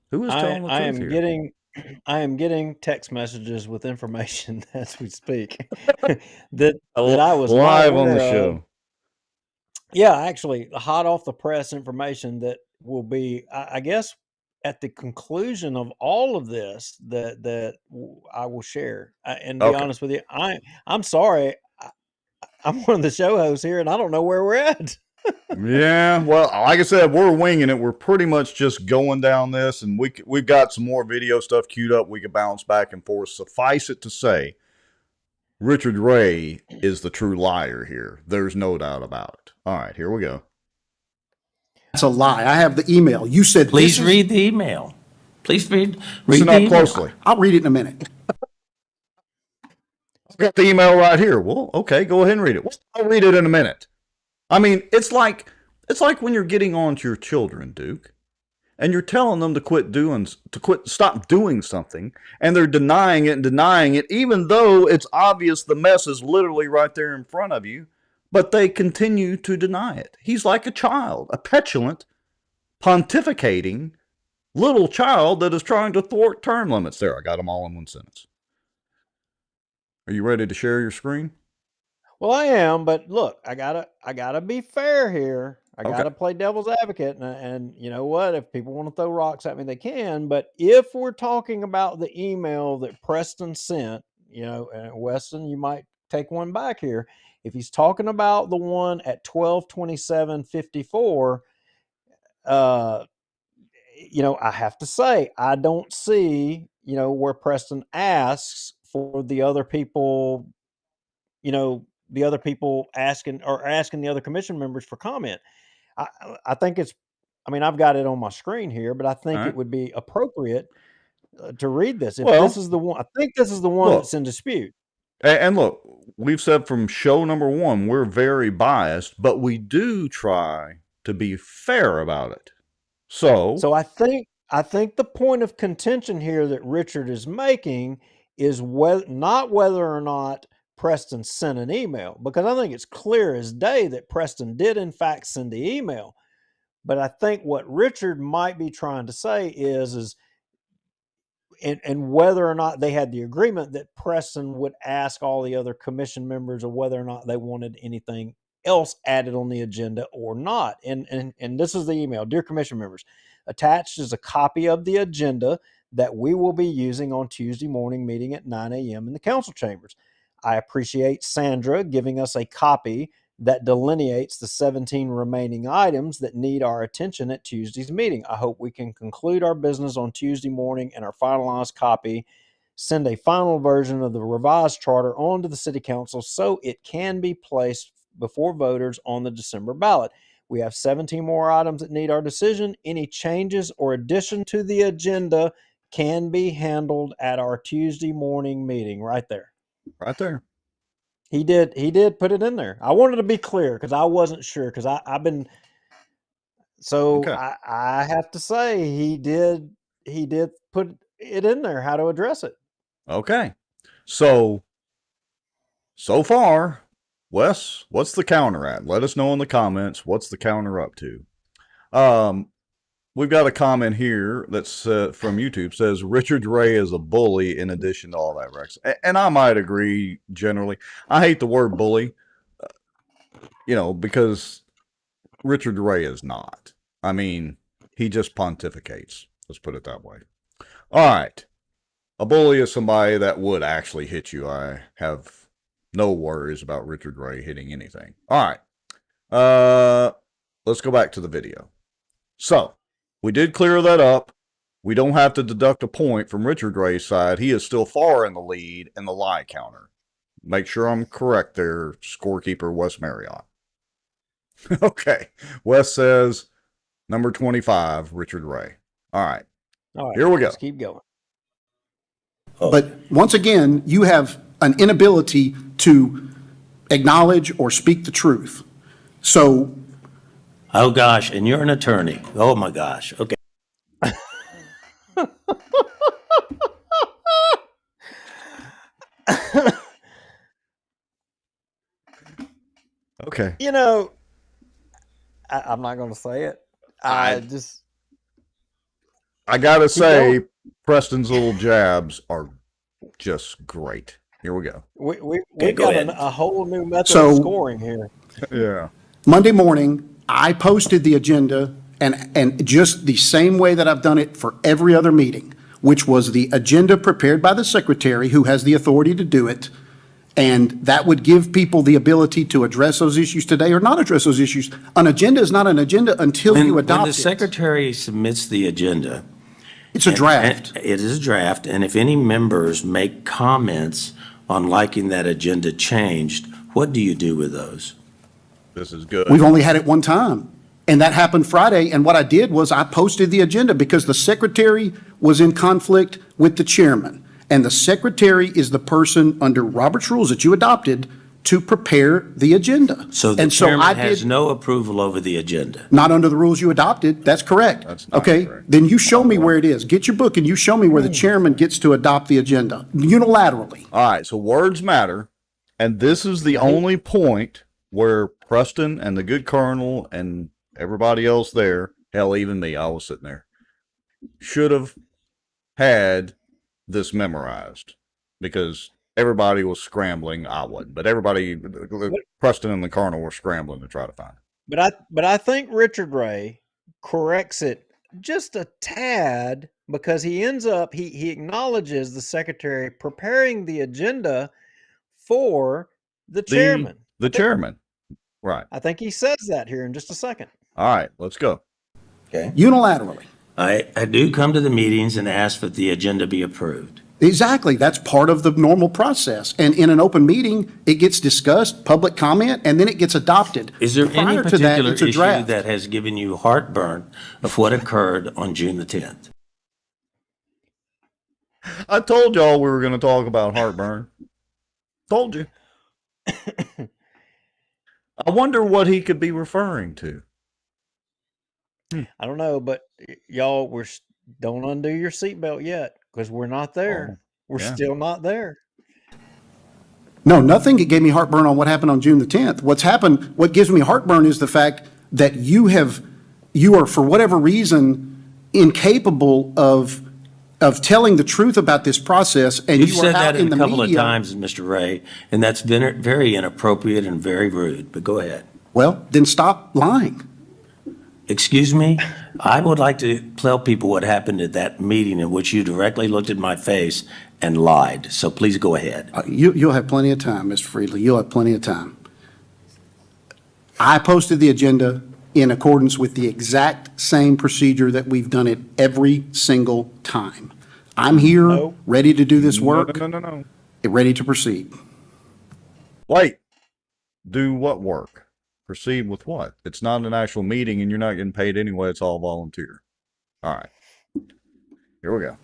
Who is telling the truth here? I am getting text messages with information as we speak that I was not live on the aware of. show. Yeah, actually, hot off the press information that will be, I guess, at the conclusion of all of this that I will share. And be Okay. honest with you, I'm sorry, I'm one of the show hosts here, and I don't know where we're at. Yeah, well, like I said, we're winging it. We're pretty much just going down this, and we've got some more video stuff queued up. We can bounce back and forth. Suffice it to say, Richard Ray is the true liar here. There's no doubt about it. All right, here we go. That's a lie. I have the email. You said Please read the email. Please read Listen the up email. closely. I'll read it in a minute. I've got the email right here. Well, okay, go ahead and read it. I'll read it in a minute. I mean, it's like when you're getting on to your children, Duke, and you're telling them to stop doing something, and they're denying it, even though it's obvious the mess is literally right there in front of you, but they continue to deny it. He's like a child, a petulant, pontificating little child that is trying to thwart term limits. There, I got them all in one sentence. Are you ready to share your screen? Well, I am, but look, I gotta be fair here. I gotta play devil's advocate, and you know what? If people want to throw rocks at me, they can. But if we're talking about the email that Preston sent, and Weston, you might take one back here. If he's talking about the one at 12/27/54, I have to say I don't see, where Preston asks for the other people, the other people asking the other commission members for comment. I think I've got it on my screen here, but I think it would be appropriate to read this. If this is the one, I think this is the one that's in dispute. And look, we've said from show number one, we're very biased, but we do try to be fair about it. So I think the point of contention here that Richard is making is not whether or not Preston sent an email, because I think it's clear as day that Preston did in fact send the email. But I think what Richard might be trying to say is whether or not they had the agreement that Preston would ask all the other commission members, or whether or not they wanted anything else added on the agenda or not. And this is the email. Dear commission members, attached is a copy of the agenda that we will be using on Tuesday morning meeting at 9 a.m. in the council chambers. I appreciate Sandra giving us a copy that delineates the 17 remaining items that need our attention at Tuesday's meeting. I hope we can conclude our business on Tuesday morning and our finalized copy, send a final version of the revised charter on to the city council so it can be placed before voters on the December ballot. We have 17 more items that need our decision. Any changes or addition to the agenda can be handled at our Tuesday morning meeting. Right there. Right there. He did put it in there. I wanted to be clear because I wasn't sure, because I've been I have to say he did put it in there how to address it. Okay. So far, Wes, what's the counter at? Let us know in the comments. What's the counter up to? We've got a comment here that's from YouTube, says Richard Ray is a bully in addition to all that, Rex. And I might agree generally. I hate the word bully, because Richard Ray is not. I mean, he just pontificates. Let's put it that way. All right. A bully is somebody that would actually hit you. I have no worries about Richard Ray hitting anything. All right. Let's go back to the video. So, we did clear that up. We don't have to deduct a point from Richard Ray's side. He is still far in the lead in the lie counter. Make sure I'm correct there, scorekeeper Wes Marriott. Okay. Wes says number 25, Richard Ray. All right. Here we go. Let's keep going. But once again, you have an inability to acknowledge or speak the truth. So, Oh, gosh, and you're an attorney. Oh, my gosh. Okay. Okay. You know, I'm not going to say it. I gotta say, Preston's little jabs are just great. Here we go. We've got a whole new method of scoring here. Yeah. Monday morning, I posted the agenda and just the same way that I've done it for every other meeting, which was the agenda prepared by the secretary who has the authority to do it. And that would give people the ability to address those issues today or not address those issues. An agenda is not an agenda until you adopt it. When the secretary submits the agenda, it's a draft. It is a draft, and if any members make comments on liking that agenda changed, what do you do with those? This is good. We've only had it one time, and that happened Friday. And what I did was I posted the agenda because the secretary was in conflict with the chairman. And the secretary is the person under Robert's rules that you adopted to prepare the agenda. So the chairman has no approval over the agenda. Not under the rules you adopted. That's correct. That's not okay. correct. Then you show me where it is. Get your book and you show me where the chairman gets to adopt the agenda unilaterally. All right. So words matter. And this is the only point where Preston and the good colonel and everybody else there, hell, even me, I was sitting there, should have had this memorized because everybody was scrambling. I wasn't, but everybody, Preston and the colonel were scrambling to try to find it. But I think Richard Ray corrects it just a tad because he ends up he acknowledges the secretary preparing the agenda for the chairman. The chairman. Right. I think he says that here in just a second. All right, let's go. Okay. Unilaterally. I do come to the meetings and ask that the agenda be approved. Exactly. That's part of the normal process. And in an open meeting, it gets discussed, public comment, and then it gets adopted. Is there any Prior to that, particular it's a issue draft. that has given you heartburn of what occurred on June the 10th? I told y'all we were going to talk about heartburn. Told you. I wonder what he could be referring to. I don't know, but y'all, don't undo your seatbelt yet because we're not there. We're still not there. No, nothing gave me heartburn on what happened on June the 10th. What gives me heartburn is the fact that you are, for whatever reason, incapable of telling the truth about this process, and You've you said are out that in the a couple media. of times, Mr. Ray, and that's been very inappropriate and very rude, but go ahead. Well, then stop lying. Excuse me? I would like to tell people what happened at that meeting in which you directly looked at my face and lied, so please go ahead. You'll have plenty of time, Mr. Friedley. You'll have plenty of time. I posted the agenda in accordance with the exact same procedure that we've done it every single time. I'm here, ready to do this work. No. Ready to proceed. Wait. Do what work? Proceed with what? It's not an actual meeting and you're not getting paid anyway. It's all volunteer. All right. Here we go.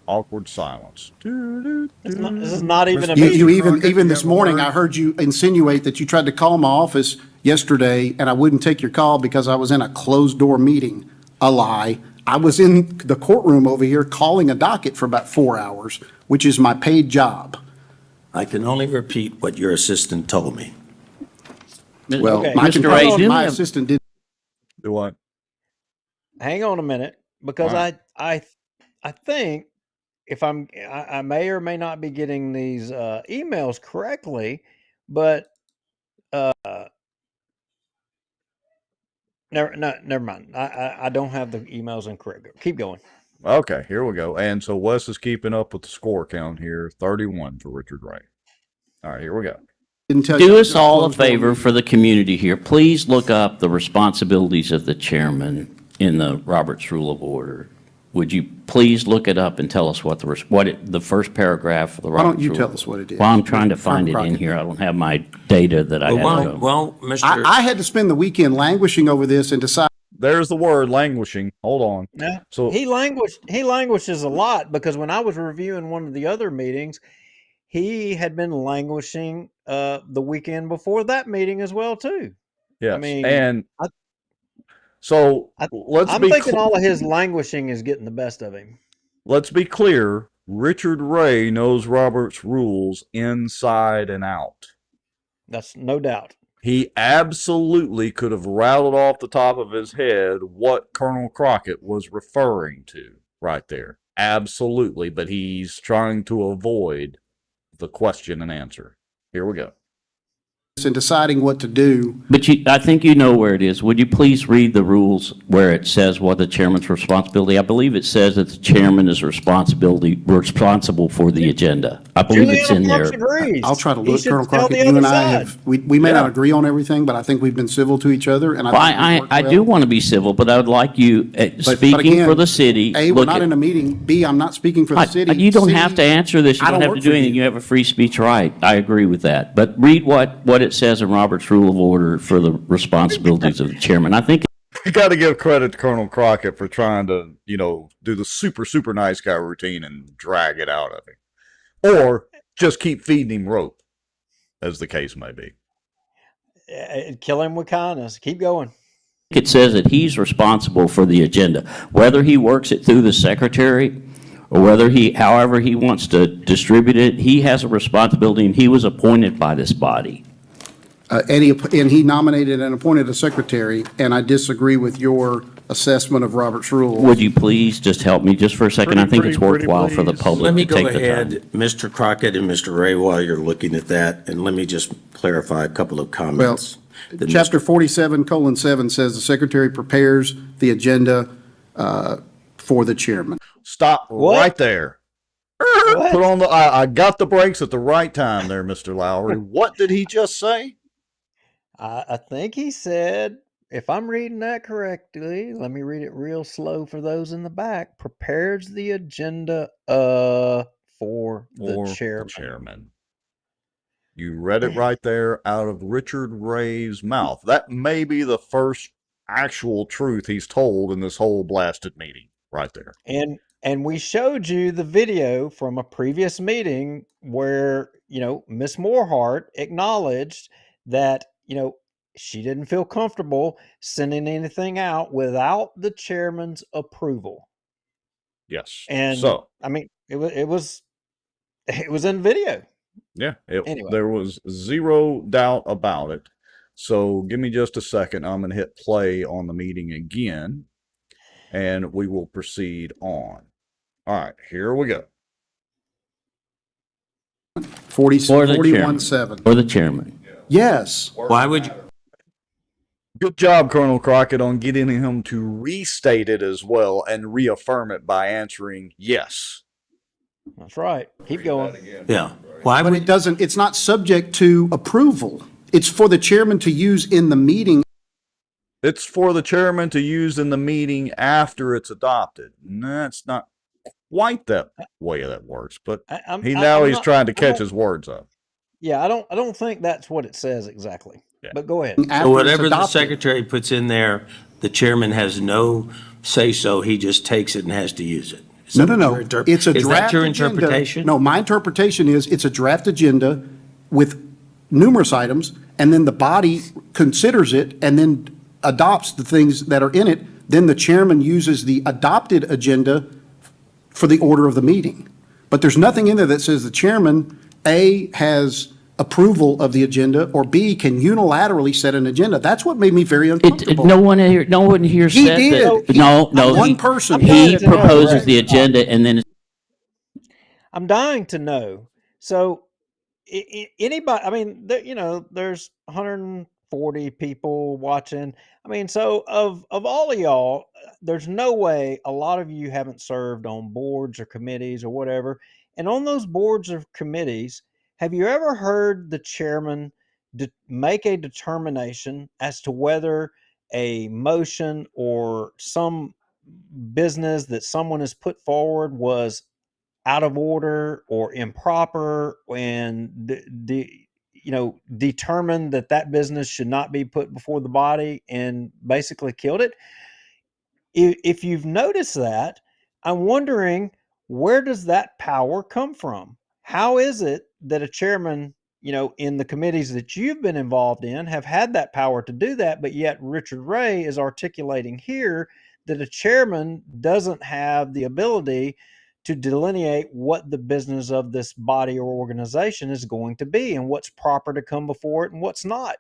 Awkward silence. This is not even a You meeting. even this morning, I heard you insinuate that you tried to call my office yesterday and I wouldn't take your call because I was in a closed door meeting. A lie. I was in the courtroom over here calling a docket for about 4 hours, which is my paid job. I can only repeat what your assistant told me. Well, Okay. my assistant did. Do what? Hang on a minute, because I think if I may or may not be getting these emails correctly, but Never mind. I don't have the emails incorrect. Keep going. Okay, here we go. And so Wes is keeping up with the score count here. 31 for Richard Ray. All right, here we go. Do us all a favor for the community here. Please look up the responsibilities of the chairman in the Roberts Rule of Order. Would you please look it up and tell us what the first paragraph of the Why Roberts don't you Rule? tell us what it is? Well, I'm trying to find it in here. I don't have my data that I have. Well, Mr. I had to spend the weekend languishing over this and decide. There's the word languishing. Hold on. Yeah. So He languishes a lot because when I was reviewing one of the other meetings, he had been languishing the weekend before that meeting as well too. yes, I mean, and I'm be thinking all of his languishing is getting the best of him. Let's be clear. Richard Ray knows Robert's rules inside and out. That's no doubt. He absolutely could have rattled off the top of his head what Colonel Crockett was referring to right there. Absolutely, but he's trying to avoid the question and answer. Here we go. In deciding what to do. But I think you know where it is. Would you please read the rules where it says what the chairman's responsibility? I believe it says that the chairman is responsible for the agenda. I believe it's in there. I'll try to look, Colonel Crockett. You and I have, we may not agree on everything, but I think we've been civil to each other. And I do want to be civil, but I would like you, speaking for the city. A, we're not in a meeting. B, I'm not speaking for the city. You don't have to answer this. You don't have to do anything. You have a free speech right. I agree with that. But read what it says in Robert's Rule of Order for the responsibilities of the chairman. I think you got to give credit to Colonel Crockett for trying to, do the super nice guy routine and drag it out of him. Or just keep feeding him rope, as the case may be. Kill him with kindness. Keep going. it says that he's responsible for the agenda, whether he works it through the secretary or whether however he wants to distribute it, he has a responsibility, and he was appointed by this body. And he nominated and appointed a secretary, and I disagree with your assessment of Robert's rules. Would you please just help me just for a second? I think it's worthwhile for the public Let me to go take the ahead, time. Mr. Crockett and Mr. Ray, while you're looking at that, and let me just clarify a couple of comments. Chapter 47:7 says the secretary prepares the agenda for the chairman. Stop right there. Put on the. I got the brakes at the right time there, Mr. Lowry. What did he just say? I think he said, if I'm reading that correctly, let me read it real slow for those in the back, prepares the agenda for the chairman. You read it right there out of Richard Ray's mouth. That may be the first actual truth he's told in this whole blasted meeting right there. And we showed you the video from a previous meeting where, Miss Moorhart acknowledged that, she didn't feel comfortable sending anything out without the chairman's approval. Yes. And so, I mean, it was in video. Yeah. Anyway. There was zero doubt about it. So give me just a second. I'm going to hit play on the meeting again, and we will proceed on. All right, here we go. 41:7. For the chairman. Yes. Why would you? Good job, Colonel Crockett, on getting him to restate it as well and reaffirm it by answering yes. That's right. Keep going. Yeah. Why would it's not subject to approval. It's for the chairman to use in the meeting. It's for the chairman to use in the meeting after it's adopted. That's not quite that way that works, but he's trying to catch his words up. Yeah, I don't think that's what it says exactly. Yeah. But go ahead. So whatever the secretary puts in there, the chairman has no say-so. He just takes it and has to use it. No. It's a draft. Is that your agenda. interpretation? No, my interpretation is it's a draft agenda with numerous items, and then the body considers it and then adopts the things that are in it. Then the chairman uses the adopted agenda for the order of the meeting. But there's nothing in there that says the chairman, A, has approval of the agenda, or B, can unilaterally set an agenda. That's what made me very uncomfortable. No one here He said did. that. No, One person. He proposes the agenda, and then I'm dying to know. So anybody, I mean, there's 140 40 people watching. I mean, so of all of y'all, there's no way a lot of you haven't served on boards or committees or whatever. And on those boards or committees, have you ever heard the chairman make a determination as to whether a motion or some business that someone has put forward was out of order or improper, and determined that that business should not be put before the body and basically killed it? If you've noticed that, I'm wondering, where does that power come from? How is it that a chairman, in the committees that you've been involved in, have had that power to do that, but yet Richard Ray is articulating here that a chairman doesn't have the ability to delineate what the business of this body or organization is going to be and what's proper to come before it and what's not?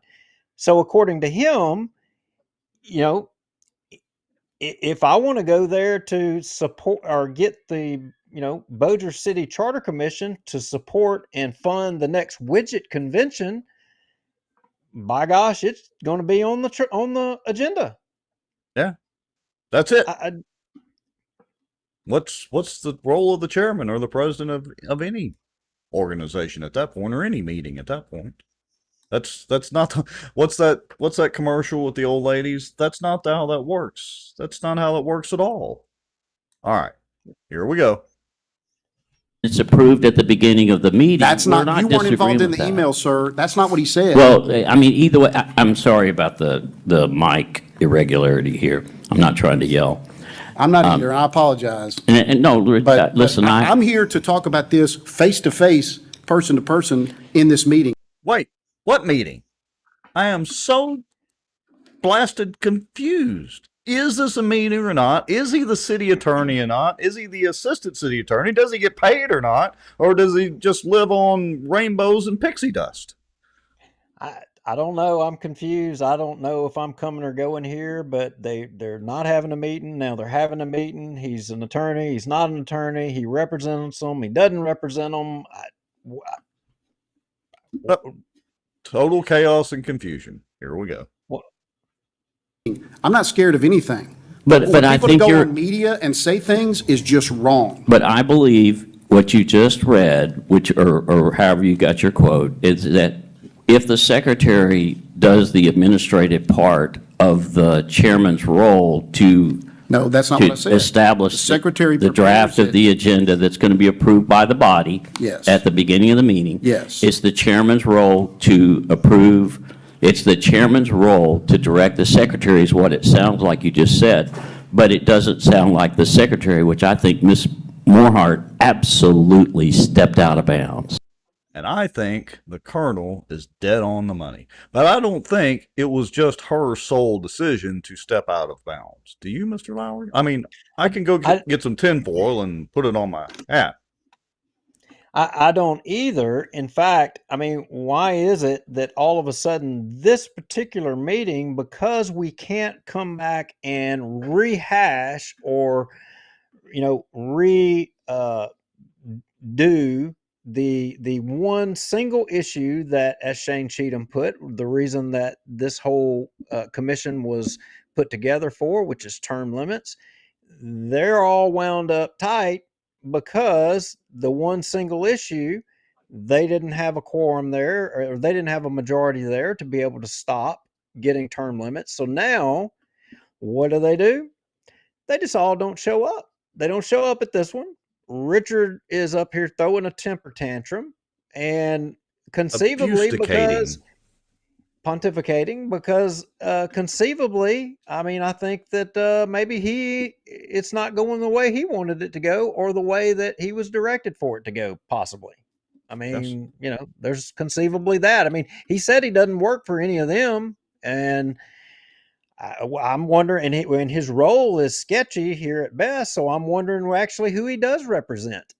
So according to him, you know, if I want to go there to support or get the, Bossier City Charter Commission to support and fund the next widget convention, by gosh, it's going to be on the agenda. Yeah, that's it. I, What's the role of the chairman or the president of any organization at that point, or any meeting at that point? That's not the, what's that commercial with the old ladies? That's not how that works. That's not how it works at all. All right, here we go. It's approved at the beginning of the meeting. That's We're not, you weren't disagreeing involved in with the that. email, sir. That's not what he said. Well, I mean, either way, I'm sorry about the mic irregularity here. I'm not trying to yell. I'm not either. I apologize. And no, listen, I'm here to talk about this face to face, person to person in this meeting. Wait, what meeting? I am so blasted confused. Is this a meeting or not? Is he the city attorney or not? Is he the assistant city attorney? Does he get paid or not? Or does he just live on rainbows and pixie dust? I don't know. I'm confused. I don't know if I'm coming or going here, but they're not having a meeting. Now they're having a meeting. He's an attorney. He's not an attorney. He represents them. He doesn't represent them. Total chaos and confusion. Here we go. I'm not scared of anything. But I people think to go you're on media and say things is just wrong. But I believe what you just read, or however you got your quote, is that if the secretary does the administrative part of the chairman's role to No, that's not what I said. establish secretary the draft prepares of the agenda that's going to be approved by the body Yes. at the beginning of the meeting. Yes. It's the chairman's role to approve. It's the chairman's role to direct the secretary, is what it sounds like you just said. But it doesn't sound like the secretary, which I think Ms. Moorhart absolutely stepped out of bounds. And I think the colonel is dead on the money. But I don't think it was just her sole decision to step out of bounds. Do you, Mr. Lowry? I mean, I can go get some tinfoil and put it on my hat. I don't either. In fact, I mean, why is it that all of a sudden this particular meeting, because we can't come back and rehash or, do the one single issue that, as Shane Cheatham put, the reason that this whole commission was put together for, which is term limits, they're all wound up tight because the one single issue, they didn't have a quorum there, or they didn't have a majority there to be able to stop getting term limits. So now what do? They just all don't show up. They don't show up at this one. Richard is up here throwing a temper tantrum and conceivably because pontificating because conceivably, I mean, I think that maybe it's not going the way he wanted it to go or the way that he was directed for it to go, possibly. I mean, there's conceivably that. I mean, he said he doesn't work for any of them, and I'm wondering, and his role is sketchy here at best, so I'm wondering actually who he does represent.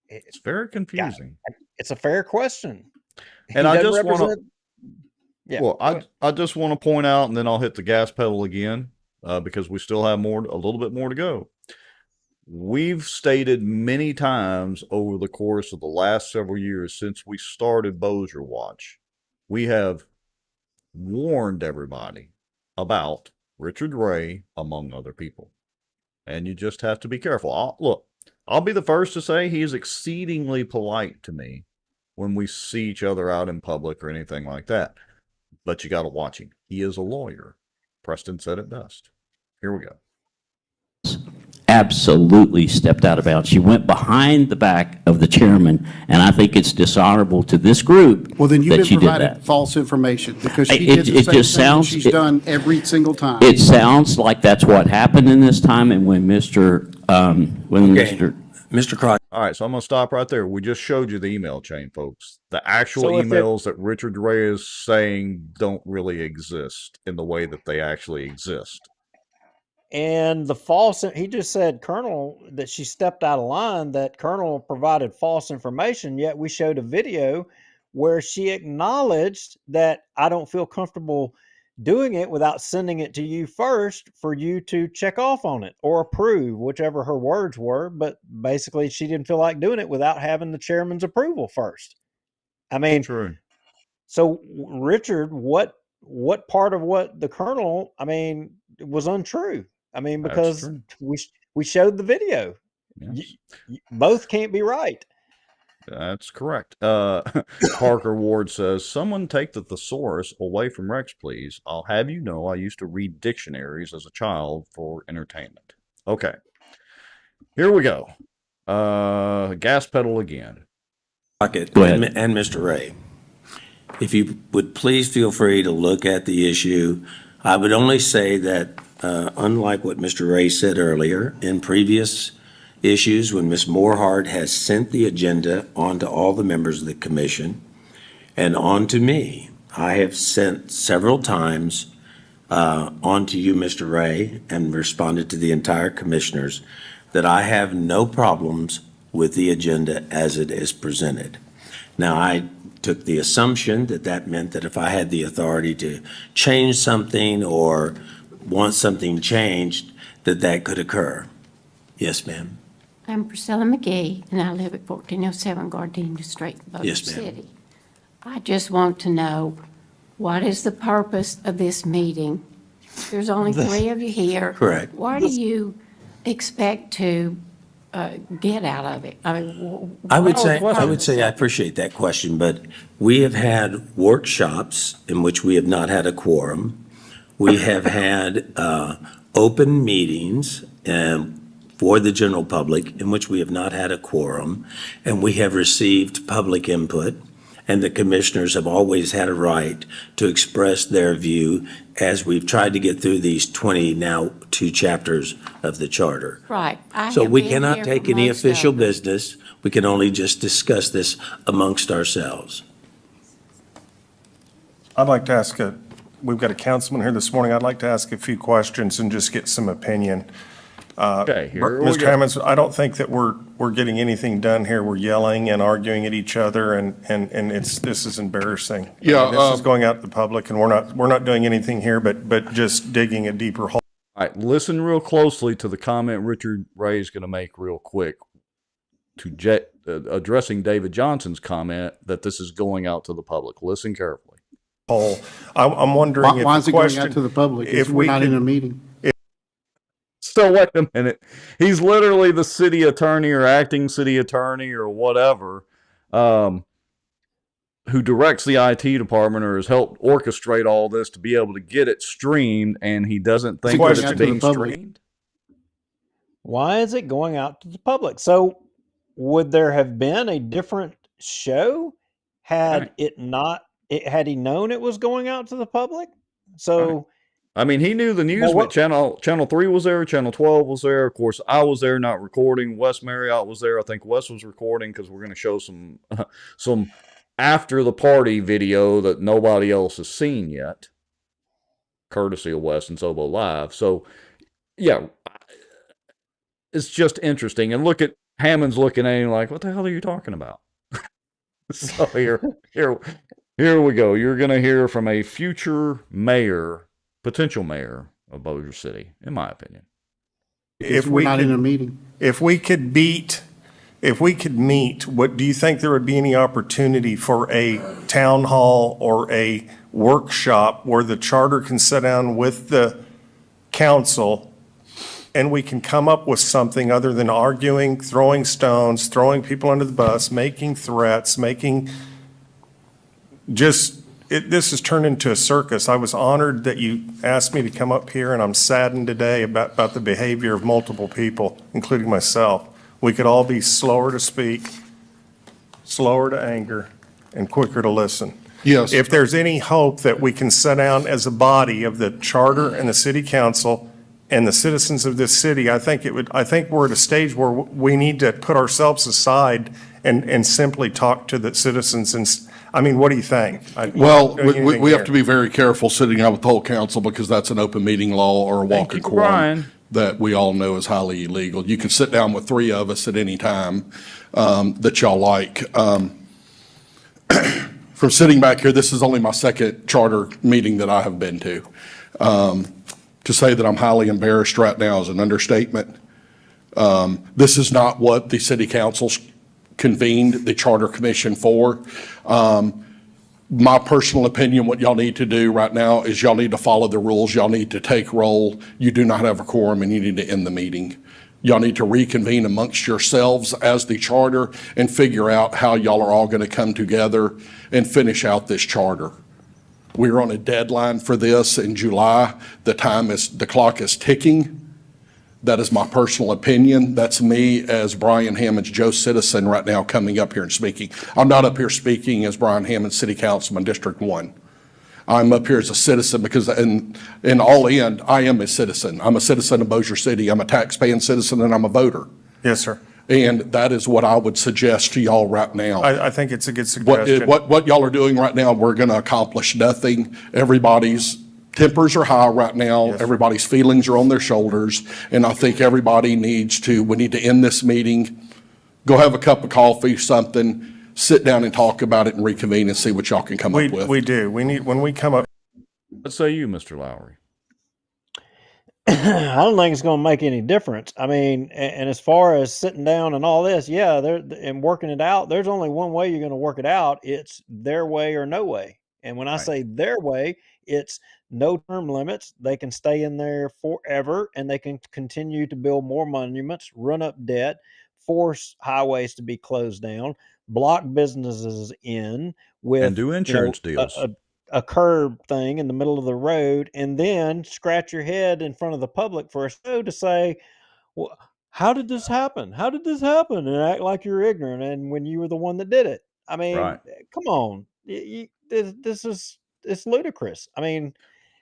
It's very confusing. It's a fair question. And I just want to, yeah. Well, I just want to point out, and then I'll hit the gas pedal again because we still have a little bit more to go. We've stated many times over the course of the last several years since we started Bossier Watch, we have warned everybody about Richard Ray, among other people. And you just have to be careful. I'll be the first to say he is exceedingly polite to me when we see each other out in public or anything like that. But you got to watch him. He is a lawyer. Preston said it best. Here we go. Absolutely stepped out of bounds. She went behind the back of the chairman, and I think it's dishonorable to this group Well, then you've that been she did provided that. false information because she It- did the it same just thing sounds- she's done every single time. It sounds like that's what happened in this time, and when Mr. Mr. Cross. All right, so I'm going to stop right there. We just showed you the email chain, folks. The actual So if it- emails that Richard Ray is saying don't really exist in the way that they actually exist. And he just said, Colonel, that she stepped out of line, that Colonel provided false information, yet we showed a video where she acknowledged that I don't feel comfortable doing it without sending it to you first for you to check off on it or approve, whichever her words were. But basically, she didn't feel like doing it without having the chairman's approval first. I mean, True. So Richard, what part of what the Colonel, I mean, was untrue? I mean, That's because true. we showed the video. Yes. Both can't be right. That's correct. Parker Ward says, someone take the thesaurus away from Rex, please. I'll have you know I used to read dictionaries as a child for entertainment. Okay. Here we go. Gas pedal again. Pocket Go ahead. and Mr. Ray, if you would please feel free to look at the issue. I would only say that, unlike what Mr. Ray said earlier, in previous issues, when Ms. Moorhart has sent the agenda on to all the members of the commission and on to me, I have sent several times on to you, Mr. Ray, and responded to the entire commissioners that I have no problems with the agenda as it is presented. Now, I took the assumption that that meant that if I had the authority to change something or want something changed, that that could occur. Yes, ma'am. I'm Priscilla McGee, and I live at 1407 Gardenia Street, Bossier Yes, ma'am. City. I just want to know, what is the purpose of this meeting? There's only three of you here. Correct. What do you expect to get out of it? I mean, I would say I appreciate that question, but we have had workshops in which we have not had a quorum. We have had open meetings for the general public in which we have not had a quorum, and we have received public input, and the commissioners have always had a right to express their view as we've tried to get through these 22 chapters of the charter. Right. So we cannot take any official business. We can only just discuss this amongst ourselves. I'd like to ask we've got a councilman here this morning. I'd like to ask a few questions and just get some opinion. Okay, here we Mr. go. Hammonds, I don't think that we're getting anything done here. We're yelling and arguing at each other, and this is embarrassing. Yeah, I mean, this is going out to the public, and we're not doing anything here, but just digging a deeper hole. All right, listen real closely to the comment Richard Ray is going to make real quick to addressing David Johnson's comment that this is going out to the public. Listen carefully. I'm wondering Why if is it going out to the public if we're not in a meeting? So wait a minute. He's literally the city attorney or acting city attorney or whatever, who directs the IT department or has helped orchestrate all this to be able to get it streamed, and he doesn't think that it's being streamed. Why is it going out to the public? So would there have been a different show had it not, had he known it was going out to the public? So I mean, he knew the news, but channel 3 was there, channel 12 was there. Of course, I was there, not recording. Wes Marriott was there. I think Wes was recording because we're going to show some after the party video that nobody else has seen yet, courtesy of Wes and Sobo Live. So, yeah, it's just interesting. And look at Hammond's looking at him like, "What the hell are you talking about?" So here we go. You're going to hear from a future mayor. Potential mayor of Bossier City, in my opinion. If we're not in a meeting. If we could beat if we could meet, what do you think there would be any opportunity for a town hall or a workshop where the charter can sit down with the council and we can come up with something other than arguing, throwing stones, throwing people under the bus, making threats, this has turned into a circus. I was honored that you asked me to come up here, and I'm saddened today about the behavior of multiple people, including myself. We could all be slower to speak, slower to anger, and quicker to listen. Yes. If there's any hope that we can sit down as a body of the charter and the city council and the citizens of this city, I think we're at a stage where we need to put ourselves aside and simply talk to the citizens. And I mean, what do you think? Well, we have to be very careful sitting down with the whole council because that's an open meeting law or a walk in quorum that we all know is highly illegal. You can sit down with 3 of us at any time that y'all like. From sitting back here, this is only my second charter meeting that I have been to. To say that I'm highly embarrassed right now is an understatement. This is not what the city council's convened the charter commission for. My personal opinion, what y'all need to do right now is y'all need to follow the rules. Y'all need to take roll. You do not have a quorum and you need to end the meeting. Y'all need to reconvene amongst yourselves as the charter and figure out how y'all are all going to come together and finish out this charter. We're on a deadline for this in July. The clock is ticking. That is my personal opinion. That's me as Brian Hammond's Joe Citizen right now coming up here and speaking. I'm not up here speaking as Brian Hammond, City Councilman, District 1. I'm up here as a citizen because in all end, I am a citizen. I'm a citizen of Bossier City. I'm a tax-paying citizen and I'm a voter. Yes, sir. And that is what I would suggest to y'all right now. I think it's a good suggestion. What y'all are doing right now, we're going to accomplish nothing. Everybody's tempers are high right now. Yes. Everybody's feelings are on their shoulders. And I think everybody we need to end this meeting, go have a cup of coffee, something, sit down and talk about it and reconvene and see what y'all can come up with. We do. When we come up. What say you, Mr. Lowry? I don't think it's going to make any difference. I mean, and as far as sitting down and all this, yeah, and working it out, there's only one way you're going to work it out. It's their way or no way. And when I say their way, it's no term limits. They can stay in there forever and they can continue to build more monuments, run up debt, force highways to be closed down, block businesses in with and do insurance deals. A curb thing in the middle of the road, and then scratch your head in front of the public for a show to say, well, how did this happen? How did this happen? And act like you're ignorant. And when you were the one that did it, I mean, come on, it's ludicrous. I mean,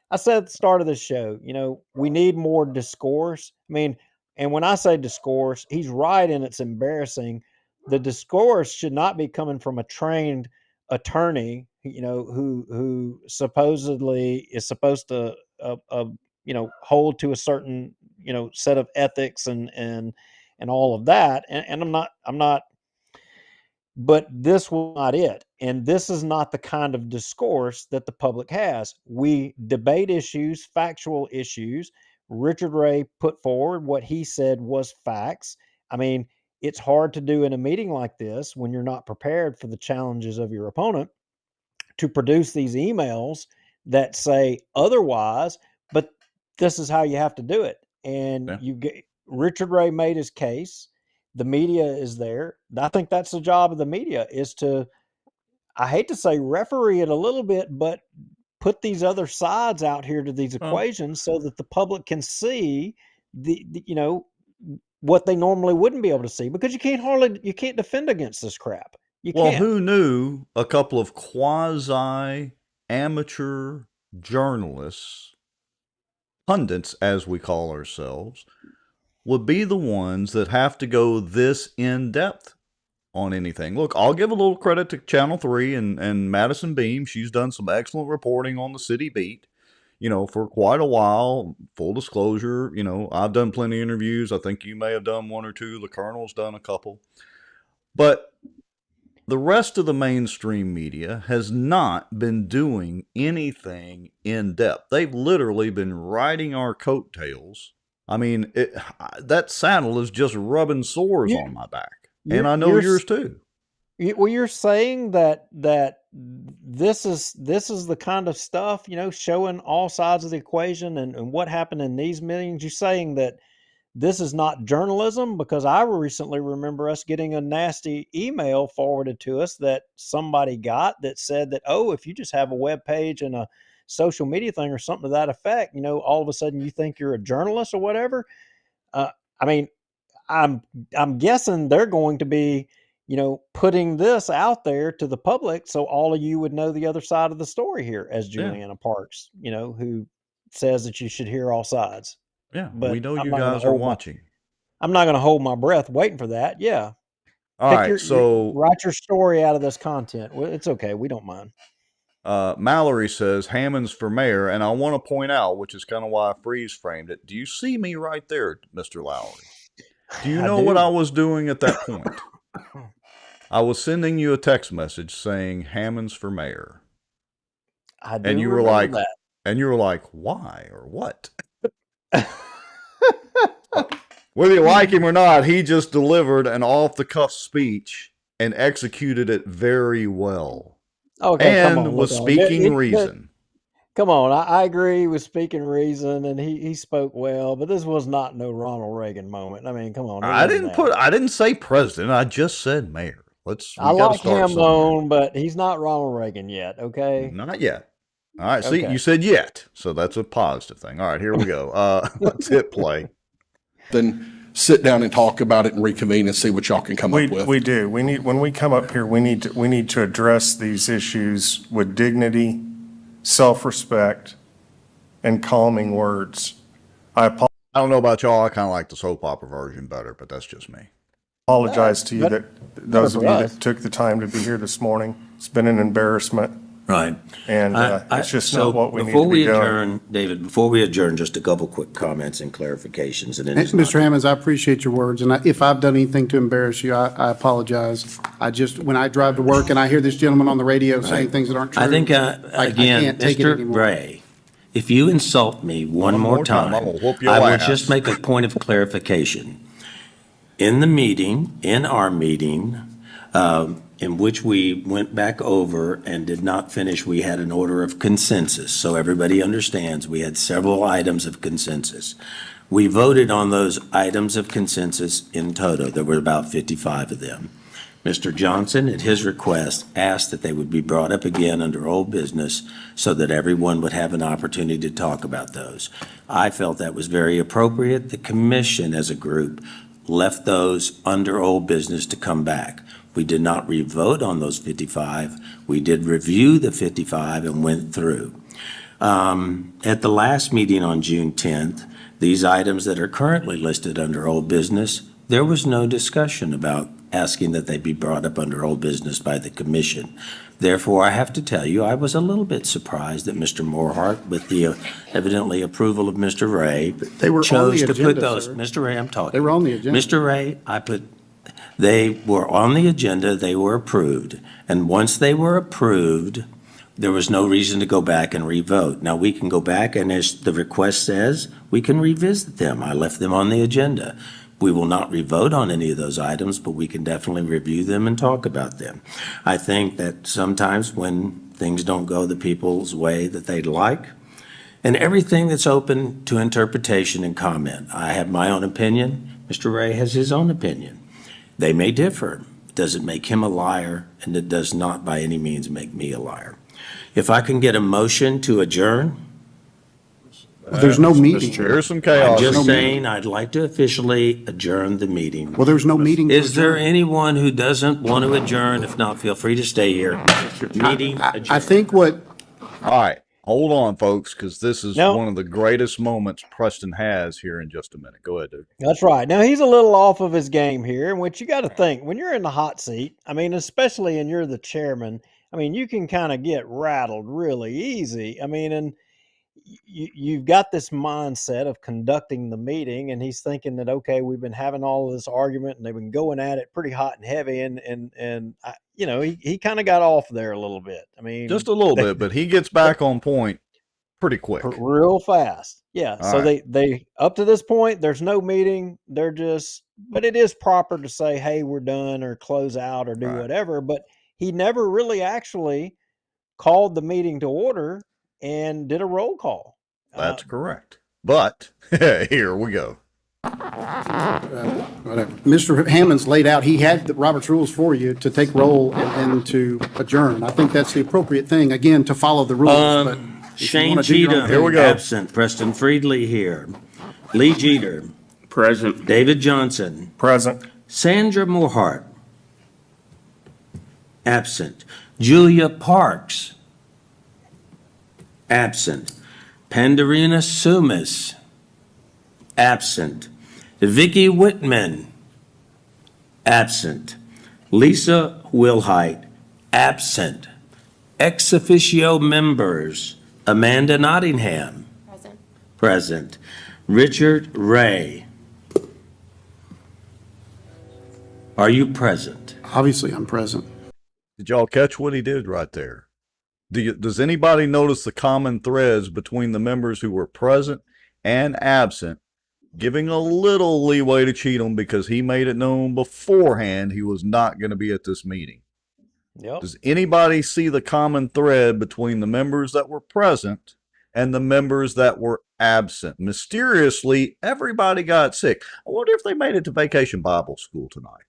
I said at the start of the show, we need more discourse. I mean, and when I say discourse, he's right, and it's embarrassing. The discourse should not be coming from a trained attorney, who supposedly is supposed to, hold to a certain, set of ethics and all of that. And I'm not, but this was not it. And this is not the kind of discourse that the public has. We debate issues, factual issues. Richard Ray put forward what he said was facts. I mean, it's hard to do in a meeting like this when you're not prepared for the challenges of your opponent to produce these emails that say otherwise, but this is how you have to do it. And Richard Ray made his case. The media is there. I think that's the job of the media, is to, I hate to say referee it a little bit, but put these other sides out here to these equations so that the public can see the what they normally wouldn't be able to see, because you can't defend against this crap. Well, who knew a couple of quasi-amateur journalists, pundits as we call ourselves, would be the ones that have to go this in-depth on anything. Look, I'll give a little credit to Channel 3 and Madison Beam. She's done some excellent reporting on the city beat, for quite a while. Full disclosure, I've done plenty of interviews. I think you may have done one or two. The Colonel's done a couple. But the rest of the mainstream media has not been doing anything in depth. They've literally been riding our coattails. I mean, that saddle is just rubbing sores on my back. and I know you're yours too. well, you're saying that this is the kind of stuff, showing all sides of the equation and what happened in these meetings. You're saying that this is not journalism, because I recently remember us getting a nasty email forwarded to us that somebody got that said that, oh, if you just have a web page and a social media thing or something to that effect, all of a sudden you think you're a journalist or whatever. I mean, I'm guessing they're going to be, putting this out there to the public so all of you would know the other side of the story here, as Yeah. Juliana Parks, who says that you should hear all sides. Yeah, But we know I'm you not gonna guys are hold watching. I'm not going to hold my breath waiting for that. Yeah. All right, so Write your story out of this content. Well, it's okay. We don't mind. Mallory says Hammond's for mayor, and I want to point out, which is kind of why I freeze framed it. Do you see me right there, Mr. Lowry? Do you know what I was doing at that point? I was sending you a text message saying Hammond's for mayor. I do And you were remember like, that. and you were like, why or what? Whether you like him or not, he just delivered an off-the-cuff speech and executed it very well. Okay, and come on. was speaking reason. Come on, I agree he was speaking reason, and he spoke well, but this was not no Ronald Reagan moment. I mean, come on. I didn't say president. I just said mayor. I like him on, but he's not Ronald Reagan yet. Okay, not yet. All right. See, Okay. you said yet, so that's a positive thing. All right, here we go. Let's hit play. Then sit down and talk about it and reconvene and see what y'all can come up with. We do. When we come up here, we need to address these issues with dignity, self-respect, and calming words. I don't know about y'all. I kind of like the soap opera version better, but that's just me. apologize to you But- those of you us. that took the time to be here this morning. It's been an embarrassment. Right. And it's just So not what we need before to we be doing. adjourn, David, before we adjourn, just a couple quick comments and clarifications. And it is not- Mr. Hammonds, I appreciate your words, and if I've done anything to embarrass you, I apologize. When I drive to work and I hear this gentleman on the radio saying things that aren't true. I think, I again, can't take it Mr. anymore. Ray, if you insult me one more time, I'm gonna whoop your I will ass. just make a point of clarification. In the meeting, in our meeting, in which we went back over and did not finish, we had an order of consensus. So everybody understands, we had several items of consensus. We voted on those items of consensus in total. There were about 55 of them. Mr. Johnson, at his request, asked that they would be brought up again under old business so that everyone would have an opportunity to talk about those. I felt that was very appropriate. The commission, as a group, left those under old business to come back. We did not re-vote on those 55. We did review the 55 and went through. At the last meeting on June 10th, these items that are currently listed under old business, there was no discussion about asking that they be brought up under old business by the commission. Therefore, I have to tell you, I was a little bit surprised that Mr. Morhart, with the evidently approval of Mr. Ray, They were on chose the to put agenda, those. sir. Mr. Ray, I'm talking. They were on the agenda. Mr. Ray, they were on the agenda, they were approved. And once they were approved, there was no reason to go back and re-vote. Now, we can go back and, as the request says, we can revisit them. I left them on the agenda. We will not re-vote on any of those items, but we can definitely review them and talk about them. I think that sometimes when things don't go the people's way that they'd like, and everything that's open to interpretation and comment. I have my own opinion. Mr. Ray has his own opinion. They may differ. It doesn't make him a liar, and it does not by any means make me a liar. If I can get a motion to adjourn, There's no meeting. There's some I'm chaos. just saying I'd like to officially adjourn the meeting. Well, there's no meeting. to Is there adjourn. anyone who doesn't want to adjourn? If not, feel free to stay here. Meeting I adjourned. think what, All right, hold on, folks, because this is No. one of the greatest moments Preston has here in just a minute. Go ahead, dude. That's right. Now he's a little off of his game here, in which you got to think when you're in the hot seat. I mean, especially and you're the chairman. I mean, you can kind of get rattled really easy. I mean, and you've got this mindset of conducting the meeting, and he's thinking that, okay, we've been having all of this argument, and they've been going at it pretty hot and heavy, and he kind of got off there a little bit. I mean, Just a little bit, but he gets back on point pretty quick. real fast. Yeah. All So right. they up to this point, there's no meeting. They're just but it is proper to say, hey, we're done, or close out, or do Right. whatever. But he never really actually called the meeting to order and did a roll call. That's correct. But here we go. Mr. Hammond's laid out, he had the Robert's rules for you to take roll and to adjourn. I think that's the appropriate thing, again, to follow the rules. But if you Shane wanna do your own Cheatham. thing- Here we go. Absent. Preston Friedley here. Lee Jeter. Present. David Johnson. Present. Sandra Moorhart. Absent. Julia Parks. Absent. Pandarina Sumis. Absent. Vicki Whitman. Absent. Lisa Wilhite. Absent. Ex officio members. Amanda Nottingham. Present. Present. Richard Ray. Are you present? Obviously, I'm present. Did y'all catch what he did right there? Does anybody notice the common threads between the members who were present and absent, giving a little leeway to Cheatham because he made it known beforehand he was not going to be at this meeting? Yep. Does anybody see the common thread between the members that were present and the members that were absent? Mysteriously, everybody got sick. I wonder if they made it to Vacation Bible School tonight.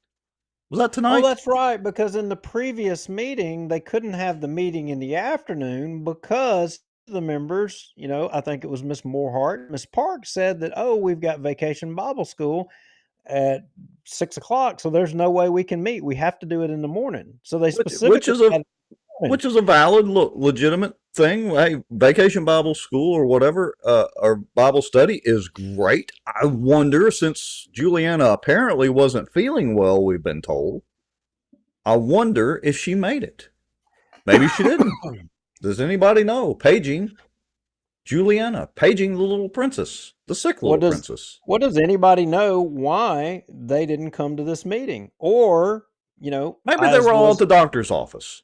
Was that tonight? Oh, that's right, because in the previous meeting, they couldn't have the meeting in the afternoon because the members, I think it was Miss Moorhart, Miss Park said that, oh, we've got Vacation Bible School at 6:00, so there's no way we can meet. We have to do it in the morning. So they specifically which is a valid, legitimate thing. Hey, Vacation Bible School or whatever, or Bible study is great. I wonder, since Juliana apparently wasn't feeling well, we've been told, I wonder if she made it. Maybe she didn't. Does anybody know? Paging Juliana, paging the little princess, the sick little princess. What does anybody know why they didn't come to this meeting? Or, maybe they were all at the doctor's office.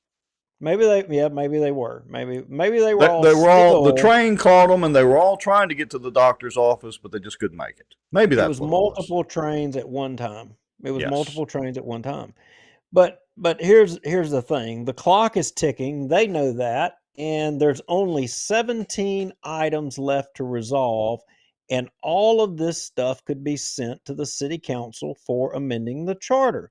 Maybe they were. Maybe they were all. They were all. The train caught them, and they were all trying to get to the doctor's office, but they just couldn't make it. Maybe that was multiple trains at one time. It was Yes. multiple trains at one time. But here's the thing: the clock is ticking. They know that, and there's only 17 items left to resolve, and all of this stuff could be sent to the city council for amending the charter.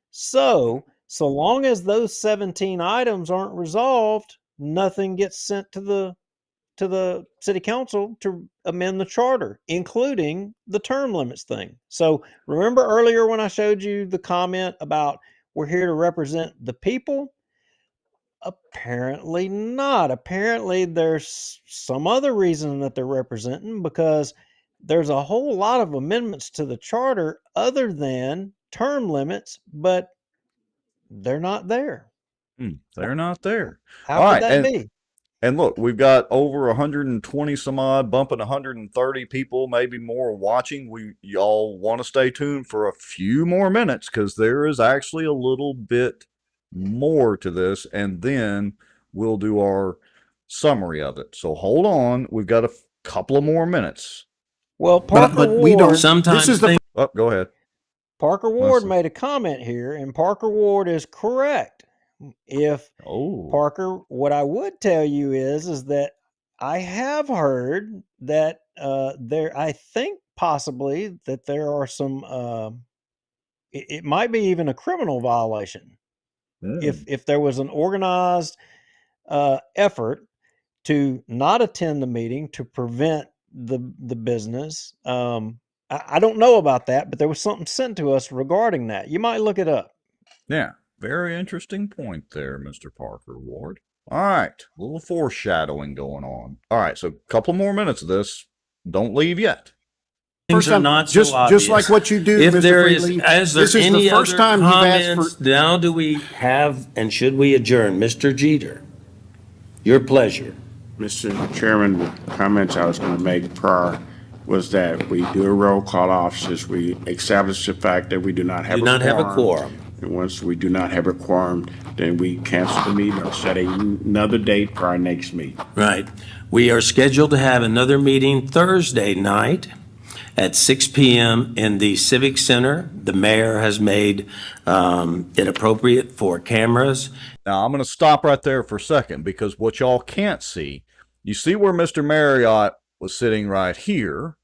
So long as those 17 items aren't resolved, nothing gets sent to the city council to amend the charter, including the term limits thing. So remember earlier when I showed you the comment about we're here to represent the people? Apparently not. Apparently there's some other reason that they're representing, because there's a whole lot of amendments to the charter other than term limits, but they're not there. They're not there. How could that be? And look, we've got over 120 some odd, bumping 130 people, maybe more watching. Y'all want to stay tuned for a few more minutes because there is actually a little bit more to this, and then we'll do our summary of it. So hold on. We've got a couple of more minutes. Well, Parker Ward, we don't. Sometimes This is the go ahead. Parker Ward made a comment here, and Parker Ward is correct. Parker, what I would tell you is that I have heard that I think possibly that there are some, it might be even a criminal violation. If there was an organized effort to not attend the meeting to prevent the business. I don't know about that, but there was something sent to us regarding that. You might look it up. Yeah, very interesting point there, Mr. Parker Ward. All right, a little foreshadowing going on. All right, so a couple more minutes of this. Don't leave yet. Things are not so obvious. Just like what you do, If Mr. there Freely. is there This is any the first other time you've asked comments? for. Now do we have, and should we adjourn? Mr. Jeter, your pleasure. Mr. Chairman, the comments I was going to make prior was that we do a roll call off since we establish the fact that we do not have have a quorum. And once we do not have a quorum, then we cancel the meeting or set another date for our next meeting. Right. We are scheduled to have another meeting Thursday night at 6 p.m. in the Civic Center. The mayor has made it appropriate for cameras. Now, I'm going to stop right there for a second because what y'all can't see, you see where Mr. Marriott was sitting right here.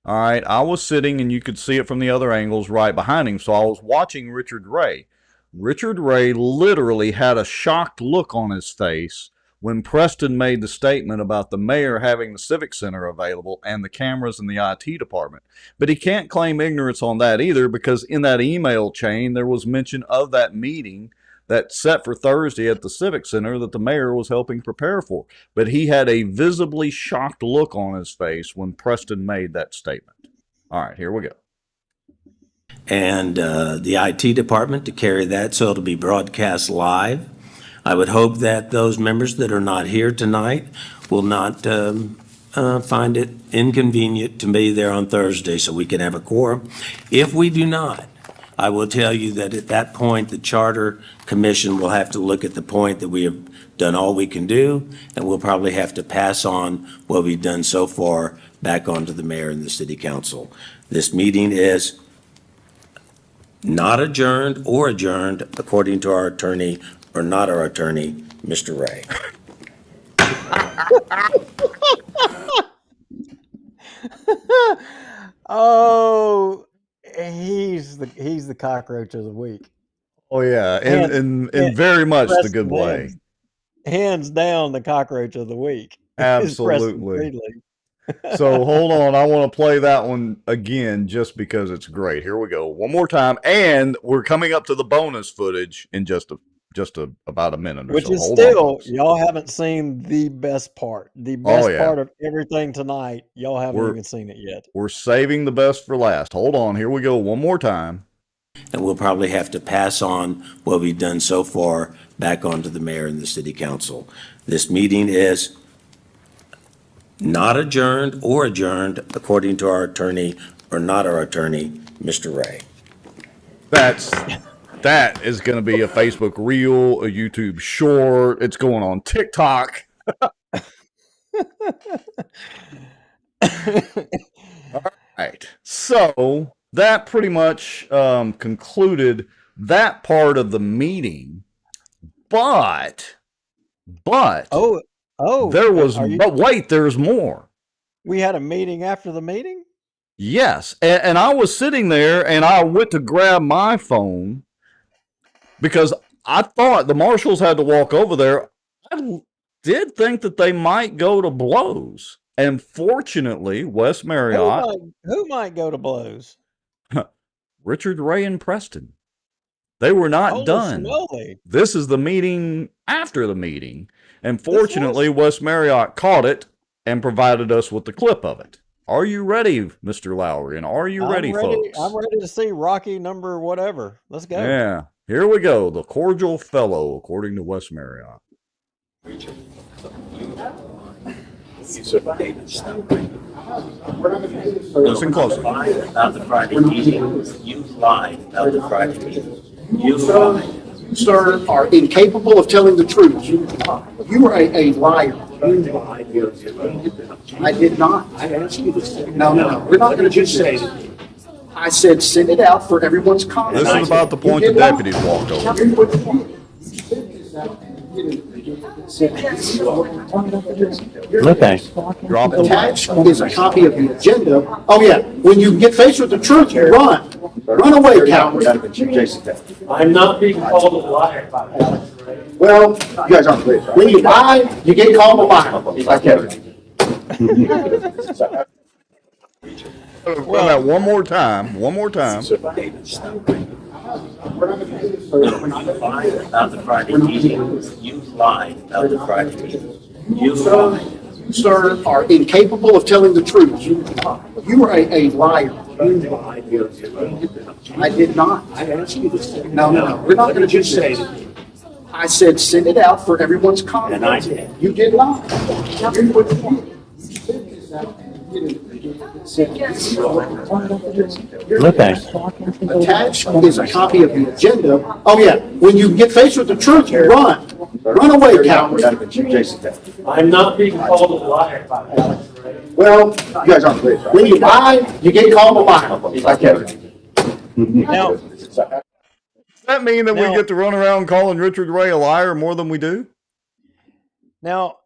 All right, I was sitting, and you could see it from the other angles right behind him, so I was watching Richard Ray. Richard Ray literally had a shocked look on his face when Preston made the statement about the mayor having the Civic Center available and the cameras in the IT department. But he can't claim ignorance on that either, because in that email chain there was mention of that meeting that's set for Thursday at the Civic Center that the mayor was helping prepare for. But he had a visibly shocked look on his face when Preston made that statement. All right, here we go. And the IT department to carry that, so it'll be broadcast live. I would hope that those members that are not here tonight will not find it inconvenient to be there on Thursday so we can have a quorum. If we do not, I will tell you that at that point, the Charter Commission will have to look at the point that we have done all we can do, and we'll probably have to pass on what we've done so far back onto the mayor and the city council. This meeting is not adjourned or adjourned according to our attorney, or not our attorney, Mr. Ray. Oh, he's the cockroach of the week. Oh yeah, and very much the good way. Hands down, the cockroach of the week. Absolutely. So hold on, I want to play that one again just because it's great. Here we go, one more time, and we're coming up to the bonus footage in just about a minute or which so. is Hold still, on, y'all haven't seen the best part. The best part of everything tonight. Y'all haven't even seen it yet. We're saving the best for last. Hold on, here we go, one more time. And we'll probably have to pass on what we've done so far back onto the mayor and the city council. This meeting is not adjourned or adjourned according to our attorney, or not our attorney, Mr. Ray. That is going to be a Facebook reel, a YouTube short. It's going on TikTok. All right. So that pretty much concluded that part of the meeting. But there was, but wait, there's more. We had a meeting after the meeting? Yes. And I was sitting there and I went to grab my phone because I thought the marshals had to walk over there. I did think that they might go to blows. And fortunately, Wes Marriott. Who might go to blows? Richard Ray and Preston. They were not done. Smoley. This is the meeting after the meeting. And fortunately, Wes Marriott caught it and provided us with the clip of it. Are you ready, Mr. Lowry? And are you ready, folks? I'm ready to see Rocky number whatever. Let's go. Yeah. Here we go. The cordial fellow, according to Wes Marriott. Listen closely. About the Friday meeting. You lied about the Friday meeting. You lied. You, sir, are incapable of telling the truth. You are a liar. I did not. I asked you to say. No. We're not going to just say it. I said send it out for everyone's comment. This is about the point the deputies walked over. Okay. Attached is a copy of the agenda. Oh yeah, when you get faced with the truth, you run. Run away, coward. I'm not being called a liar. Well, you guys aren't clear. When you lie, you get called a liar. Well, one more time. One more time. About the Friday meeting. You lied about the Friday meeting. You lied. You, sir, are incapable of telling the truth. You are a liar. I did not. I asked you to say it. No. We're not going to just say it. I said send it out for everyone's comment. And I did. You did not. Okay. Attached is a copy of the agenda. Oh yeah, when you get faced with the truth, you run. Run away, coward. I'm not being called a liar. Well, you guys aren't great. When you lie, you get called a liar. Okay. Now, Does that mean that we Now- get to run around calling Richard Ray a liar more than we do? now,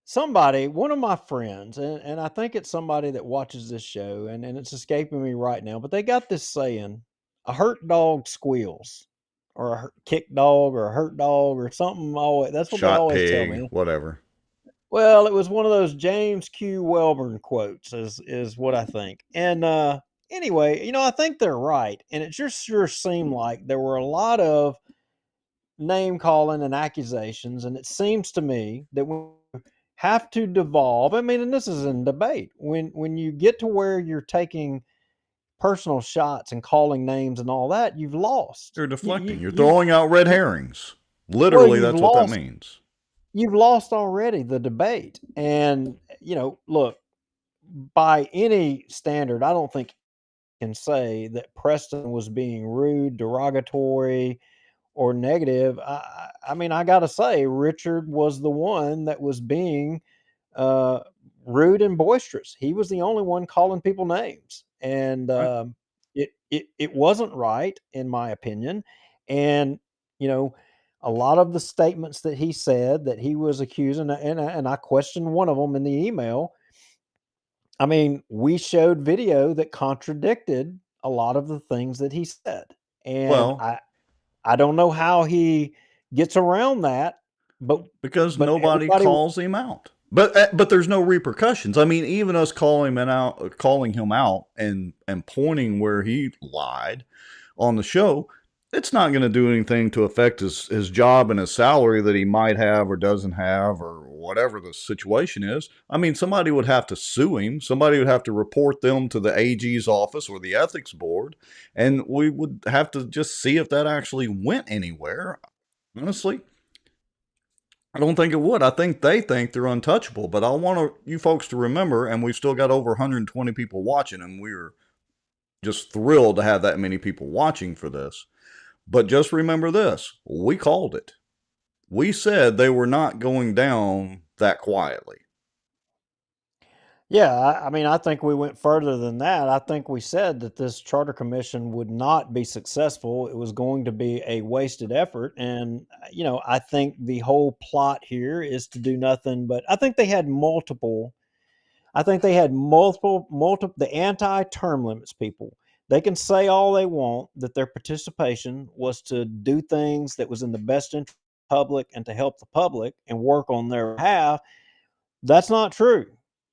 somebody, one of my friends, and I think it's somebody that watches this show, and it's escaping me right now, but they got this saying, a hurt dog squeals, or a kick dog, or a hurt dog, or something. Always, that's what they Shot always tell pig, me. whatever. Well, it was one of those James Q. Welborn quotes, is what I think. And anyway, I think they're right, and it just sure seemed like there were a lot of name calling and accusations, and it seems to me that we have to devolve. I mean, and this is in debate. When you get to where you're taking personal shots and calling names and all that, you've lost. You're deflecting. You're You throwing out red herrings. well, Literally, you've that's what that lost. means. You've lost already the debate, and look, by any standard, I don't think you can say that Preston was being rude, derogatory, or negative. I mean, I got to say, Richard was the one that was being uh, rude and boisterous. He was the only one calling people names, and it wasn't right, in my opinion. And you know, a lot of the statements that he said that he was accusing, and I questioned one of them in the email. I mean, we showed video that contradicted a lot of the things that he said, and Well, I don't know how he gets around that, but because nobody everybody. calls him out. But there's no repercussions. I mean, even us calling him out, and pointing where he lied on the show, it's not going to do anything to affect his job and his salary that he might have or doesn't have, or whatever the situation is. I mean, somebody would have to sue him. Somebody would have to report them to the AG's office or the ethics board, and we would have to just see if that actually went anywhere. Honestly, I don't think it would. I think they think they're untouchable, but I want you folks to remember, and we've still got over 120 people watching, and we're just thrilled to have that many people watching for this. But just remember this, we called it. We said they were not going down that quietly. Yeah, I mean, I think we went further than that. I think we said that this charter commission would not be successful. It was going to be a wasted effort. And, I think the whole plot here is to do nothing but I think they had multiple. I think they had multiple, the anti term limits people. They can say all they want that their participation was to do things that was in the best interest of the public and to help the public and work on their behalf. That's not true.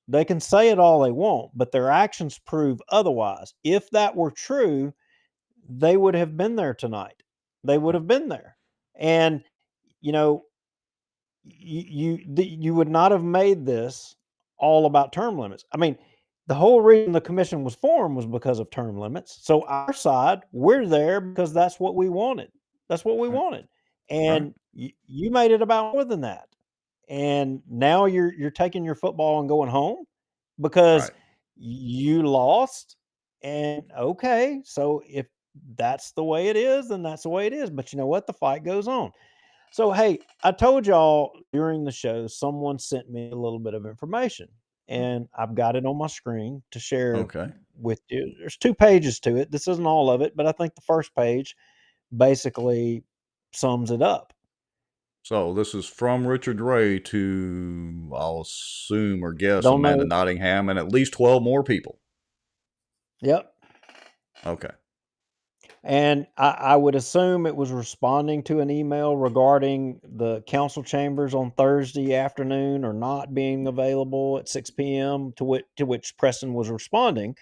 They can say it all they want, but their actions prove otherwise. If that were true, they would have been there tonight. They would have been there. And, you know, you would not have made this all about term limits. I mean, the whole reason the commission was formed was because of term limits. So our side, we're there because that's what we wanted. That's what we wanted. And you made it about more than that. And now you're taking your football and going home because you lost. And okay, so if that's the way it is, then that's the way it is. But you know what? The fight goes on. So hey, I told y'all during the show, someone sent me a little bit of information, and I've got it on my screen to share Okay. with you. There's 2 pages to it. This isn't all of it, but I think the first page basically sums it up. So this is from Richard Ray to, I'll assume or guess, Don't Amanda know. Nottingham and at least 12 more people. Yep. Okay. And I would assume it was responding to an email regarding the council chambers on Thursday afternoon or not being available at 6 p.m. to which Preston was responding.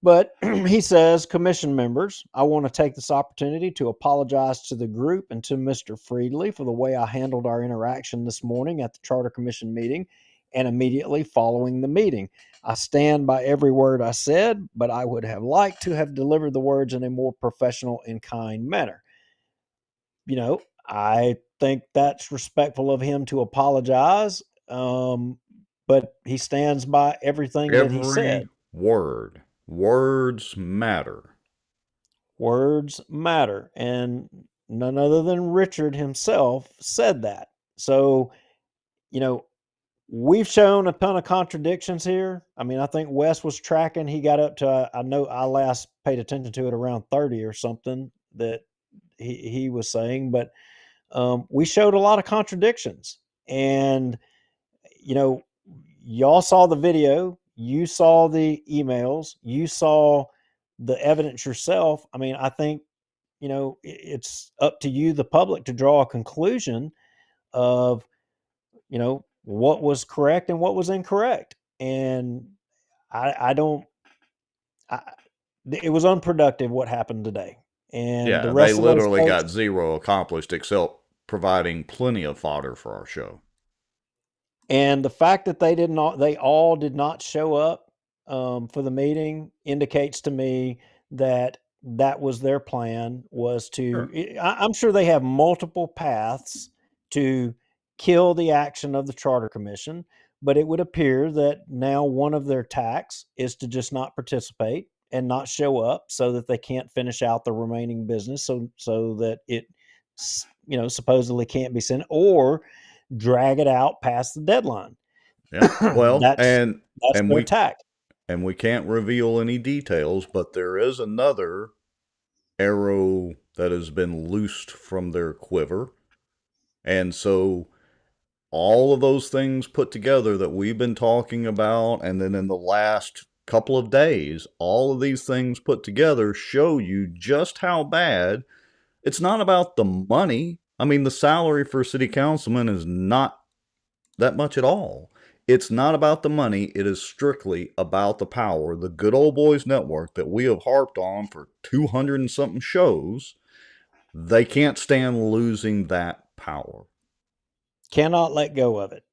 But he says, commission members, I want to take this opportunity to apologize to the group and to Mr. Friedley for the way I handled our interaction this morning at the Charter Commission meeting and immediately following the meeting. I stand by every word I said, but I would have liked to have delivered the words in a more professional and kind manner. I think that's respectful of him to apologize, but he stands by everything that he said. Every word. Words matter. Words matter. And none other than Richard himself said that. So, we've shown a ton of contradictions here. I mean, I think Wes was tracking. He got up to, I know I last paid attention to it around 30 or something that he was saying, but we showed a lot of contradictions. And, y'all saw the video, you saw the emails, you saw the evidence yourself. I mean, I think, it's up to you, the public, to draw a conclusion of, what was correct and what was incorrect. And I don't, I, it was unproductive what happened today. And the Yeah, they rest of those literally folks, got zero accomplished except providing plenty of fodder for our show. and the fact that they all did not show up for the meeting indicates to me that that was their plan, was to, I'm sure they have multiple paths to kill the action of the Charter Commission, but it would appear that now one of their tacks is to just not participate and not show up so that they can't finish out the remaining business, so that it supposedly can't be sent, or drag it out past the deadline. Yeah. Well, that's and their tack. And we can't reveal any details, but there is another arrow that has been loosed from their quiver. And so all of those things put together that we've been talking about, and then in the last couple of days, all of these things put together show you just how bad. It's not about the money. I mean, the salary for a city councilman is not that much at all. It's not about the money. It is strictly about the power. The Good Old Boys Network that we have harped on for 200 and something shows, they can't stand losing that power. Cannot let go of it.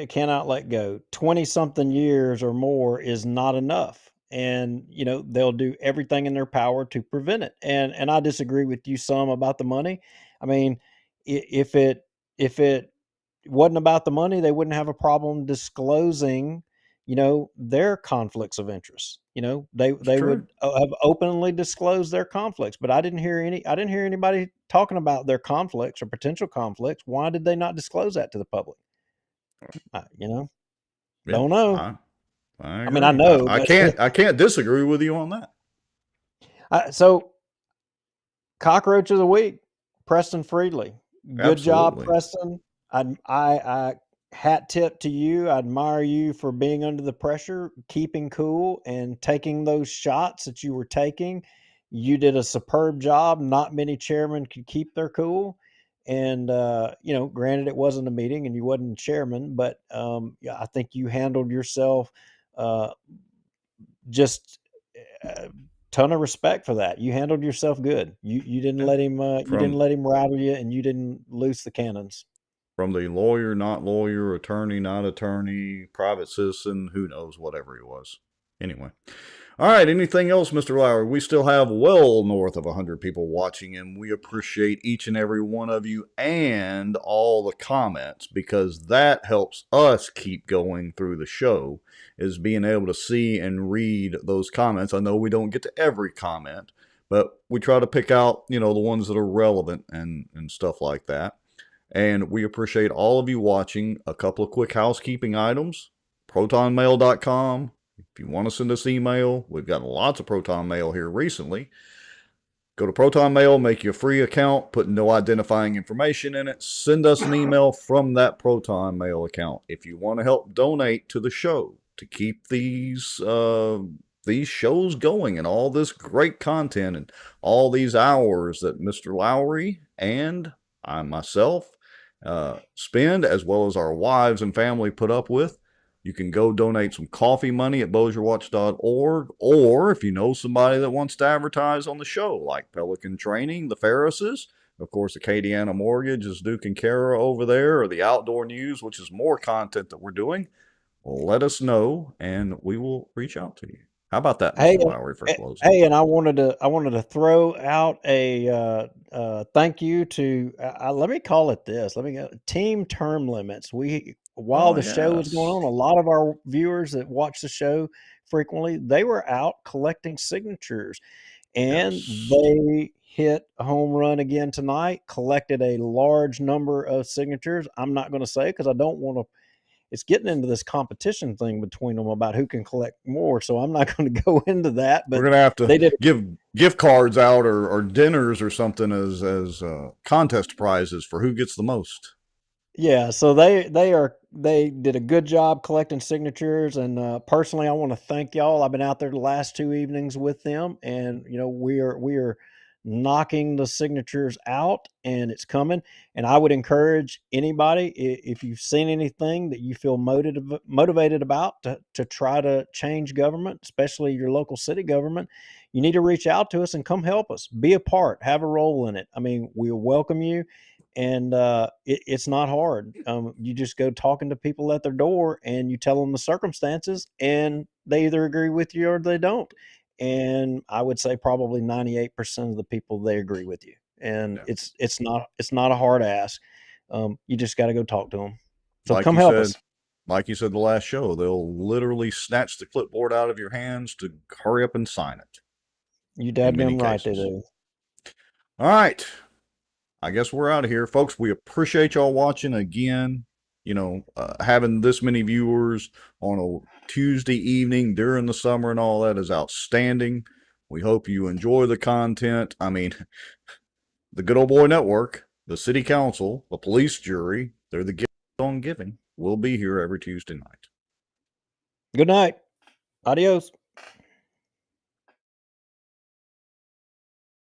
Cannot let go. 20 something years or more is not enough. And, they'll do everything in their power to prevent it. And I disagree with you some about the money. I mean, if it wasn't about the money, they wouldn't have a problem disclosing, their conflicts of interest. They would have openly disclosed their conflicts. But I didn't hear anybody talking about their conflicts or potential conflicts. Why did they not disclose that to the public? Don't know. I I mean, I agree. know, I but can't disagree with you on that. so cockroach of the week, Preston Friedley. Good job, Absolutely. Preston. I hat tip to you. I admire you for being under the pressure, keeping cool, and taking those shots that you were taking. You did a superb job. Not many chairmen could keep their cool. And, granted, it wasn't a meeting and you wasn't chairman, but yeah, I think you handled yourself just ton of respect for that. You handled yourself good. You didn't let him rattle you, and you didn't loose the cannons. From the lawyer, not lawyer, attorney, not attorney, private citizen, who knows, whatever he was. Anyway. All right, anything else, Mr. Lowry? We still have well north of 100 people watching, and we appreciate each and every one of you and all the comments, because that helps us keep going through the show, is being able to see and read those comments. I know we don't get to every comment, but we try to pick out, the ones that are relevant and stuff like that. And we appreciate all of you watching. A couple of quick housekeeping items. ProtonMail.com. If you want to send us email, we've got lots of Proton Mail here recently. Go to Proton Mail, make you a free account, put no identifying information in it. Send us an email from that Proton Mail account. If you want to help donate to the show to keep these shows going and all this great content and all these hours that Mr. Lowry and I myself spend, as well as our wives and family put up with, you can go donate some coffee money at bossierwatch.org, or if you know somebody that wants to advertise on the show, like Pelican Training, the Ferrises, of course, Acadiana Mortgage is Duke and Kara over there, or the Outdoor News, which is more content that we're doing, let us know, and we will reach out to you. How about that, Mr. Lowry, for closing? Hey, and I wanted to throw out a thank you to let me call it this. Let me go team term limits. While the show was going on, a lot of our viewers that watch the show frequently, they were out collecting signatures, and they hit a home run again tonight. Collected a large number of signatures. I'm not going to say because I don't want to it's getting into this competition thing between them about who can collect more. So I'm not going to go into that. But we're gonna have they to did. give gift cards out or dinners or something as contest prizes for who gets the most. Yeah, so they did a good job collecting signatures, and personally, I want to thank y'all. I've been out there the last 2 evenings with them, and we are knocking the signatures out, and it's coming. And I would encourage anybody, if you've seen anything that you feel motivated about to try to change government, especially your local city government, you need to reach out to us and come help us. Be a part, have a role in it. I mean, we welcome you. And it's not hard. You just go talking to people at their door and you tell them the circumstances, and they either agree with you or they don't. And I would say probably 98% of the people, they agree with you. And it's not a hard ask. You just got to go talk to them. So Like come you help said, us. like you said the last show, they'll literally snatch the clipboard out of your hands to hurry up and sign it. You In many dadgum right they cases. do. All right. I guess we're out of here, folks. We appreciate y'all watching again. Having this many viewers on a Tuesday evening during the summer and all that is outstanding. We hope you enjoy the content. I mean, the Good Old Boy Network, the City Council, the police jury, they're the gift on giving. We'll be here every Tuesday night. Good night. Adios.